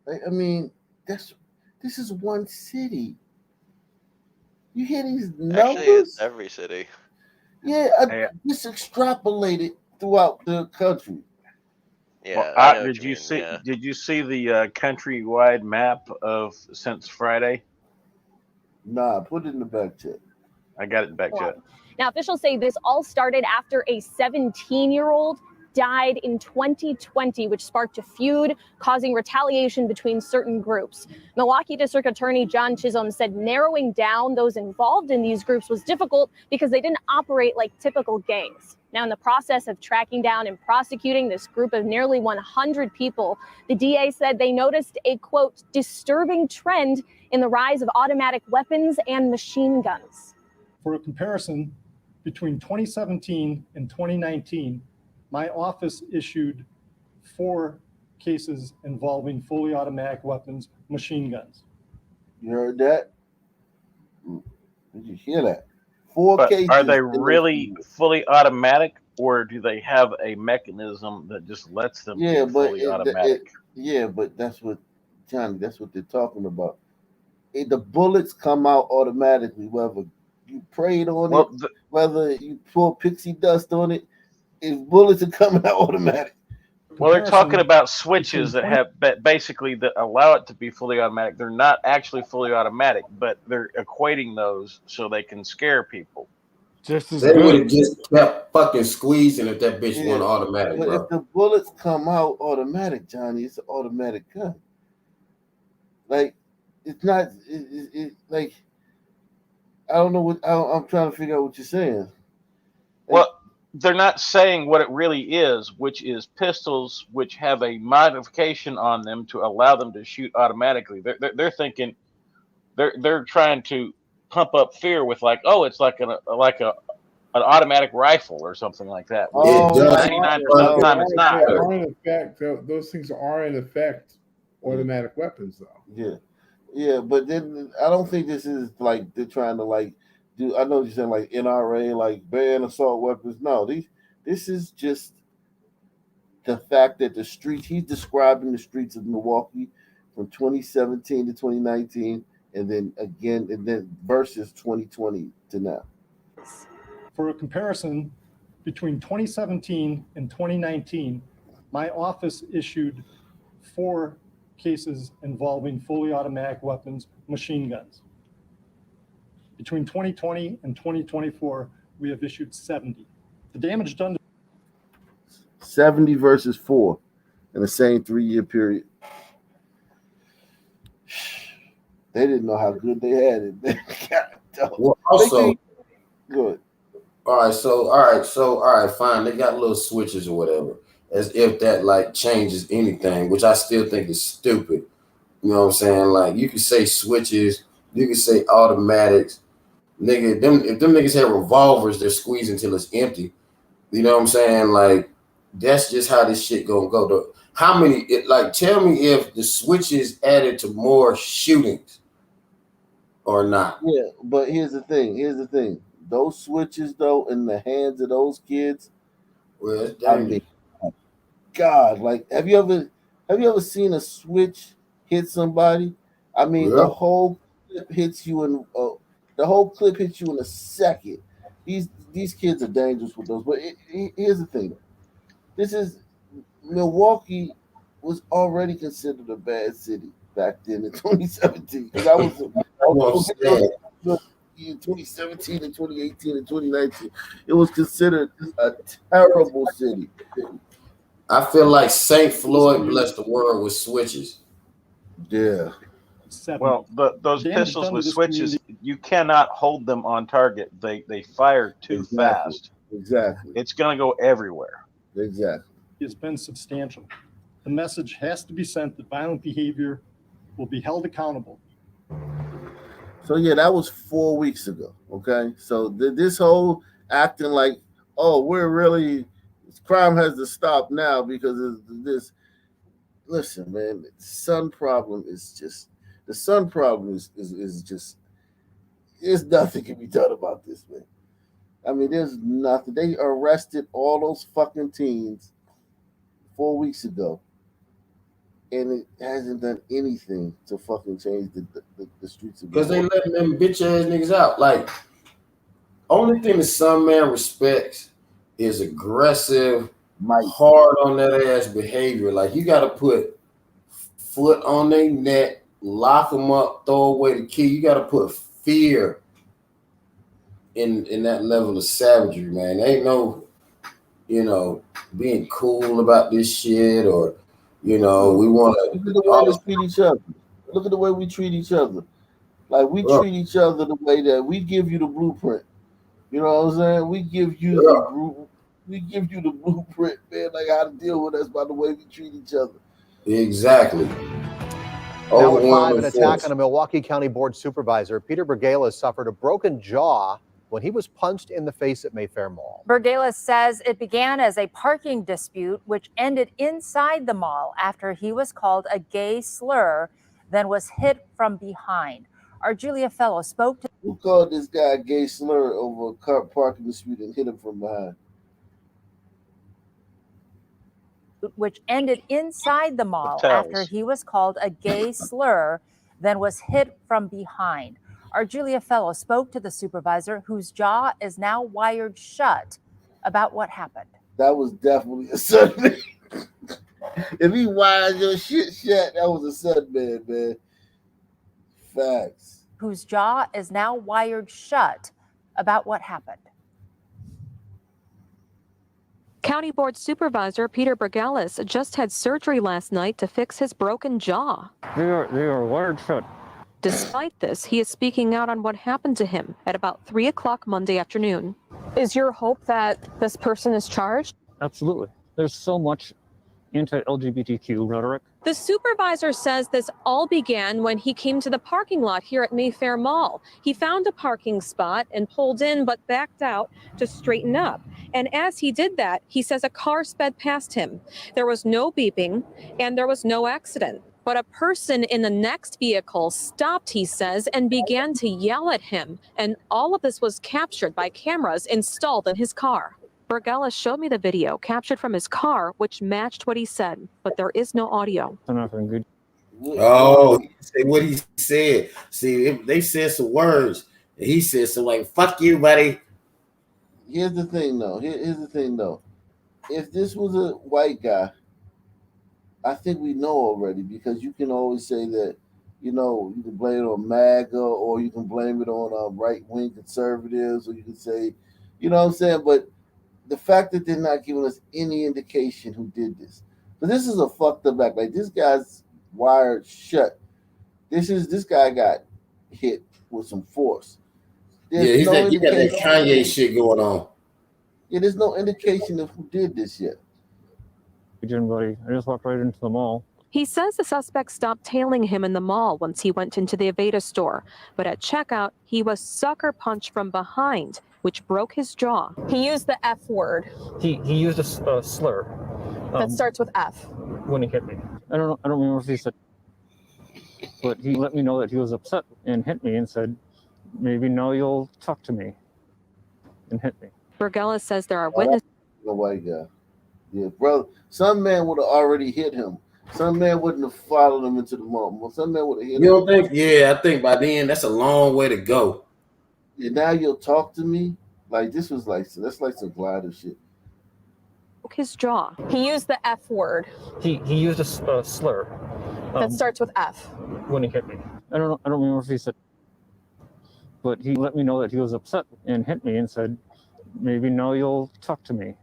I mean, this is one city. You hear these numbers? Actually, it's every city. Yeah, just extrapolated throughout the country. Yeah. Well, did you see the countrywide map of since Friday? Nah, put it in the back chat. I got it in the back chat. Now, officials say this all started after a 17-year-old died in 2020, which sparked a feud, causing retaliation between certain groups. Milwaukee District Attorney John Chisholm said narrowing down those involved in these groups was difficult because they didn't operate like typical gangs. Now, in the process of tracking down and prosecuting this group of nearly 100 people, the DA said they noticed a, quote, disturbing trend in the rise of automatic weapons and machine guns. For a comparison, between 2017 and 2019, my office issued 4 cases involving fully automatic weapons, machine guns. You heard that? Did you hear that? 4 cases. Are they really fully automatic, or do they have a mechanism that just lets them be fully automatic? But that's what, Johnny, that's what they're talking about. The bullets come out automatically, whether you prayed on it, whether you pour pixie dust on it. If bullets are coming out automatic. Well, they're talking about switches that have basically that allow it to be fully automatic. They're not actually fully automatic, but they're equating those so they can scare people. Just as they would have just kept fucking squeezing if that bitch went automatic, but bro. If the bullets come out automatic, Johnny, it's an automatic gun. Like, it's not. Like, I don't know what I'm trying to figure out what you're saying. Well, they're not saying what it really is, which is pistols which have a modification on them to allow them to shoot automatically. They're thinking they're trying to pump up fear with like, oh, it's like an automatic rifle or something like that. 99% of the time it's not. Those things are in effect automatic weapons, though. Yeah, but then I don't think this is like they're trying to like do. I know you're saying like NRA, like ban assault weapons. No, this is just the fact that the streets. He's describing the streets of Milwaukee from 2017 to 2019, and then versus 2020 to now. For a comparison, between 2017 and 2019, my office issued 4 cases involving fully automatic weapons, machine guns. Between 2020 and 2024, we have issued 70. The damage done to 70 versus 4 in the same 3-year period. They didn't know how good they had it. Well, also, good. All right, fine. They got little switches or whatever, as if that like changes anything, which I still think is stupid. You know what I'm saying? Like you can say switches, you can say automatics. Nigga, if them niggas have revolvers, they're squeezing till it's empty. You know what I'm saying? Like that's just how this shit gonna go. How many? Tell me if the switches added to more shootings or not. Yeah, but here's the thing. Those switches, though, in the hands of those kids, well, it's I mean, God, like, have you ever seen a switch hit somebody? I mean, the whole clip hits you in a second. These kids are dangerous with those. But here's the thing. Milwaukee was already considered a bad city back then in 2017. Because I was in 2017 and 2018 and 2019. It was considered a terrible city. I feel like St. Floyd blessed the world with switches. Yeah. Well, those pistols with switches, you cannot hold them on target. They fire too fast. Exactly. It's going to go everywhere. Exactly. has been substantial. The message has to be sent that violent behavior will be held accountable. So yeah, that was 4 weeks ago. Okay, so this whole acting like, oh, crime has to stop now because of this. Listen, man, the son problem is just there's nothing can be done about this, man. I mean, there's nothing. They arrested all those fucking teens 4 weeks ago, and it hasn't done anything to fucking change the streets of. Because they letting them bitch ass niggas out. Like, only thing the son man respects is aggressive, hard on that ass behavior. Like, you got to put foot on their neck, lock them up, throw away the key. You got to put fear in that level of savagery, man. There ain't no, being cool about this shit or, we want to. Look at the way they treat each other. Look at the way we treat each other. Like, we treat each other the way that we give you the blueprint. You know what I'm saying? We give you the blueprint, man, like how to deal with us by the way we treat each other. Exactly. Now at 5, an attack on a Milwaukee County Board supervisor. Peter Bergalis suffered a broken jaw when he was punched in the face at Mayfair Mall. Bergalis says it began as a parking dispute, which ended inside the mall after he was called a gay slur, then was hit from behind. Our Julia Fellow spoke to... Who called this guy a gay slur over a car parking dispute and hit him from behind? Which ended inside the mall after he was called a gay slur, then was hit from behind. Our Julia Fellow spoke to the supervisor, whose jaw is now wired shut, about what happened. That was definitely a Sunday. If he wired your shit shut, that was a Sunday, man. Facts. Whose jaw is now wired shut, about what happened. County Board Supervisor Peter Bergalis just had surgery last night to fix his broken jaw. They are wired shut. Despite this, he is speaking out on what happened to him at about 3 o'clock Monday afternoon. Is your hope that this person is charged? Absolutely. There's so much anti-LGBTQ rhetoric. The supervisor says this all began when he came to the parking lot here at Mayfair Mall. He found a parking spot and pulled in but backed out to straighten up. And as he did that, he says a car sped past him. There was no beeping and there was no accident. But a person in the next vehicle stopped, he says, and began to yell at him. And all of this was captured by cameras installed in his car. Bergalis showed me the video captured from his car, which matched what he said, but there is no audio. I'm not feeling good. Oh, say what he said. See, if they said some words, and he said some like, fuck you, buddy. Here's the thing, though. If this was a white guy, I think we know already because you can always say that, you can blame it on MAGA or you can blame it on right wing conservatives or you can say, you know what I'm saying? But the fact that they're not giving us any indication who did this. But this is a fucked up act. Like this guy's wired shut. This guy got hit with some force. Yeah, There's no he got that indication. Kanye shit going on. Yeah, there's no indication of who did this yet. Buddy, I just walked right into the mall. He says the suspect stopped tailing him in the mall once he went into the Aveda store, but at checkout, he was sucker punched from behind, which broke his jaw. He used the F word He used a slur that starts with F. when he hit me. I don't remember if he said, but he let me know that he was upset and hit me and said, maybe now you'll talk to me, and hit me. Bergella says there are witnesses. The white guy. Yeah, brother. Some man would have already hit him. Some man wouldn't have followed him into the mall. Some man would have hit him. You don't think? Yeah, I think by then that's a long way to go. And now you'll talk to me? Like this was like that's like some glider shit. Broke his jaw. He used the F word He used a slur that starts with F. when he hit me. I don't remember if he said, but he let me know that he was upset and hit me and said, maybe now you'll talk to me,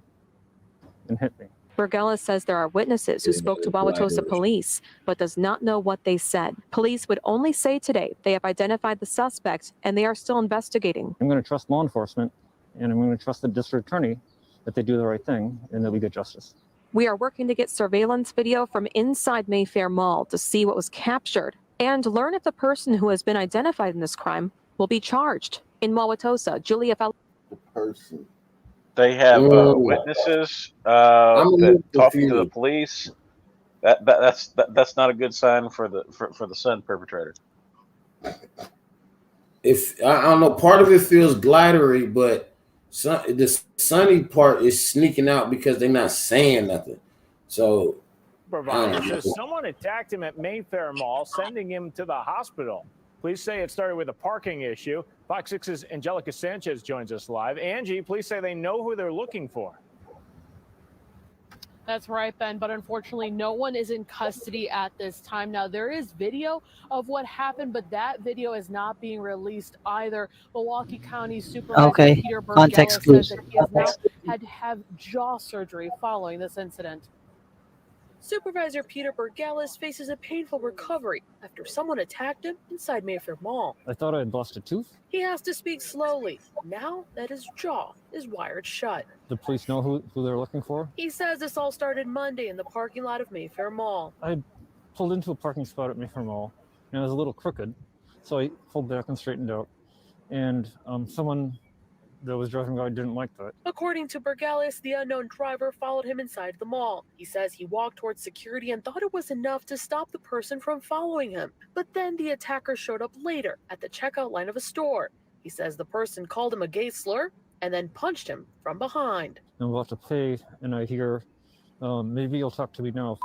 and hit me. Bergella says there are witnesses who spoke to Wauwatosa police, but does not know what they said. Police would only say today they have identified the suspect and they are still investigating. I'm going to trust law enforcement, and I'm going to trust the district attorney that they do the right thing and that we get justice. We are working to get surveillance video from inside Mayfair Mall to see what was captured and learn if the person who has been identified in this crime will be charged. In Wauwatosa, Julia Fel. The person. They have witnesses that talk to the police. That's not a good sign for the son perpetrator. If I don't know, part of it feels glidery, but the sunny part is sneaking out because they're not saying nothing. So Supervisor says someone attacked him at Mayfair Mall, sending him to the hospital. Police say it started with a parking issue. Fox 6's Angelica Sanchez joins us live. Angie, police say they know who they're looking for. That's right, Ben, but unfortunately, no one is in custody at this time. Now, there is video of what happened, but that video is not being released either. Milwaukee County Supervisor Peter Bergella says that he has now had to have jaw surgery following this incident. Supervisor Peter Bergella faces a painful recovery after someone attacked him inside Mayfair Mall. I thought I had lost a tooth. He has to speak slowly now that his jaw is wired shut. The police know who they're looking for. He says this all started Monday in the parking lot of Mayfair Mall. I pulled into a parking spot at Mayfair Mall, and it was a little crooked, so I pulled back and straightened out. And someone that was driving by didn't like that. According to Bergella, the unknown driver followed him inside the mall. He says he walked towards security and thought it was enough to stop the person from following him. But then the attacker showed up later at the checkout line of a store. He says the person called him a gay slur and then punched him from behind. I'm about to pay, and I hear, maybe you'll talk to me now,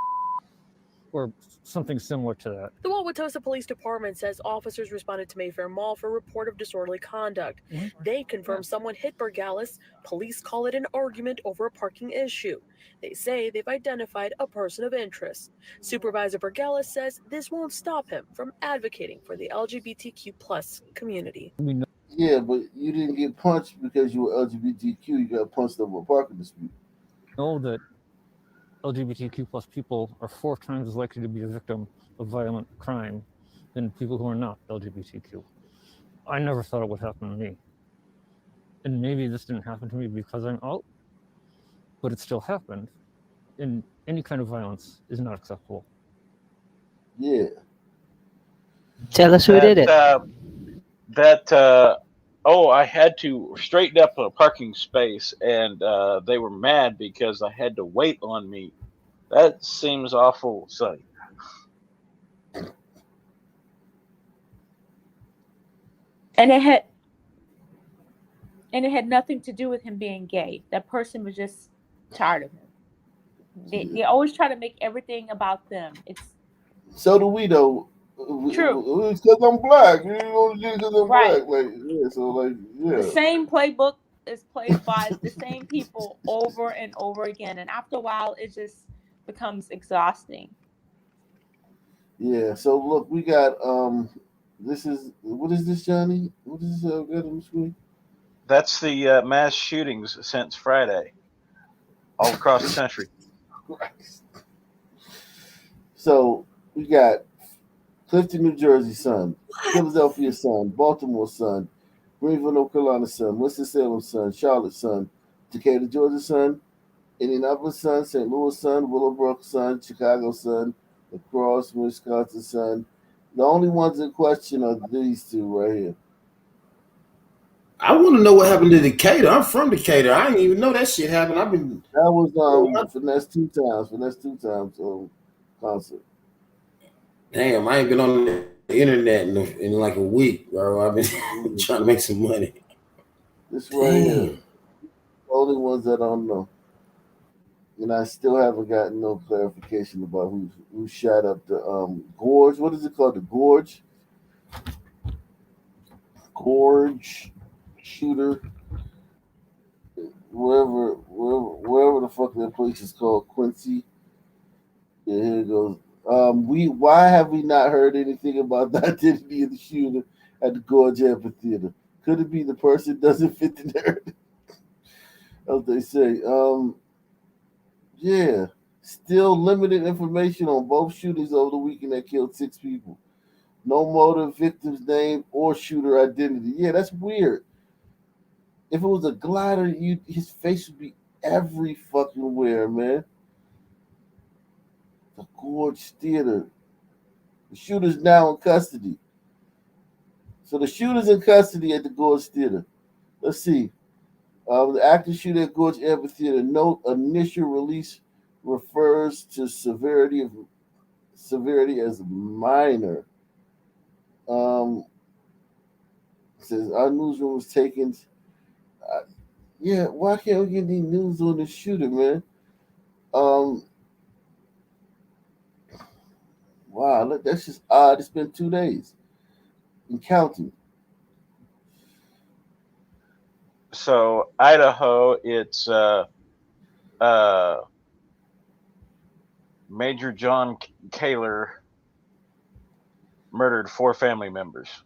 or something similar to that. The Wauwatosa Police Department says officers responded to Mayfair Mall for a report of disorderly conduct. They confirm someone hit Bergella. Police call it an argument over a parking issue. They say they've identified a person of interest. Supervisor Bergella says this won't stop him from advocating for the LGBTQ plus community. Yeah, but you didn't get punched because you were LGBTQ. You got punched over a parking dispute. Know that LGBTQ plus people are 4 times as likely to be a victim of violent crime than people who are not LGBTQ. I never thought it would happen to me. And maybe this didn't happen to me because I'm out, but it still happened. And any kind of violence is not acceptable. Yeah. Tell us who did it. I had to straighten up a parking space, and they were mad because I had to wait on me. That seems awful, Sonny. And it had nothing to do with him being gay. That person was just tired of him. They always try to make everything about them. So do we, though. True. It's because I'm black. You know, because I'm Right. black. Like, yeah, so like, yeah. The same playbook is played by the same people over and over again. And after a while, it just becomes exhausting. Yeah. So look, we got this is what is this, Johnny? What is this got on the screen? That's the mass shootings since Friday, all across the country. So we got Clifton, New Jersey, son. Philadelphia, son. Baltimore, son. Greenville, North Carolina, son. Winston-Salem, son. Charlotte, son. Decatur, Georgia, son. Indianapolis, son. St. Louis, son. Willowbrook, son. Chicago, son. La Crosse, Wisconsin, son. The only ones in question are these two right here. I want to know what happened to Decatur. I'm from Decatur. I didn't even know that shit happened. That was Finesse two times concert. Damn, I ain't been on the internet in like a week, bro. I've been trying to make some money. This right here. The only ones that I don't know. And I still haven't gotten no clarification about who shot up the gorge. What is it called? The gorge? Gorge shooter. Wherever the fuck that place is called, Quincy. Yeah, here it goes. Why have we not heard anything about the identity of the shooter at the Gorge Amphitheater? Could it be the person doesn't fit the narrative? As they say. Yeah. Still limited information on both shootings over the weekend that killed 6 people. No motive, victim's name, or shooter identity. Yeah, that's weird. If it was a glider, his face would be every fucking where, man. The Gorge Theater. The shooter's now in custody. So the shooter's in custody at the Gorge Theater. Let's see. The active shooter at Gorge Amphitheater. Note: initial release refers to severity as minor. Says our newsroom was taken. Yeah, why can't we get any news on the shooter, man? Wow, look, that's just odd. It's been 2 days and counting. So Idaho, it's Major John Kaler murdered 4 family members.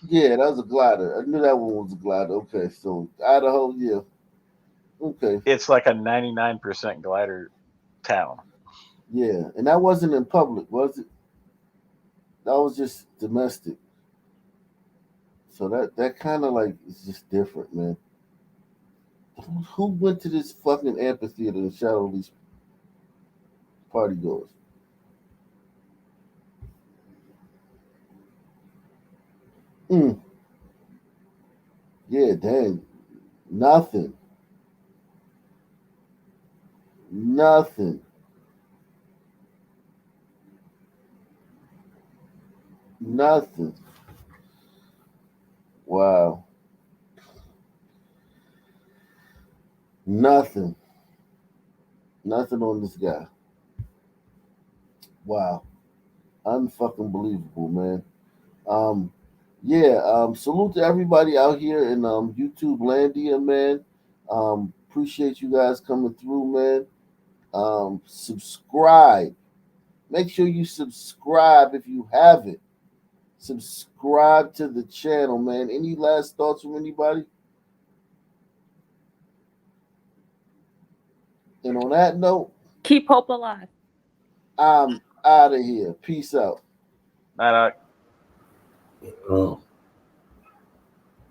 Yeah, that was a glider. I knew that one was a glider. Okay, so Idaho, yeah. Okay. It's like a 99% glider town. Yeah, and that wasn't in public, was it? That was just domestic. So that kind of like is just different, man. Who went to this fucking amphitheater and shot all these party goers? Yeah, dang. Nothing. Nothing. Nothing. Wow. Nothing. Nothing on this guy. Wow. Unfucking believable, man. Salute to everybody out here in YouTube Landia, man. Appreciate you guys coming through, man. Subscribe. Make sure you subscribe if you haven't. Subscribe to the channel, man. Any last thoughts from anybody? And on that note, keep hope alive. I'm out of here. Peace out. Night. Oh.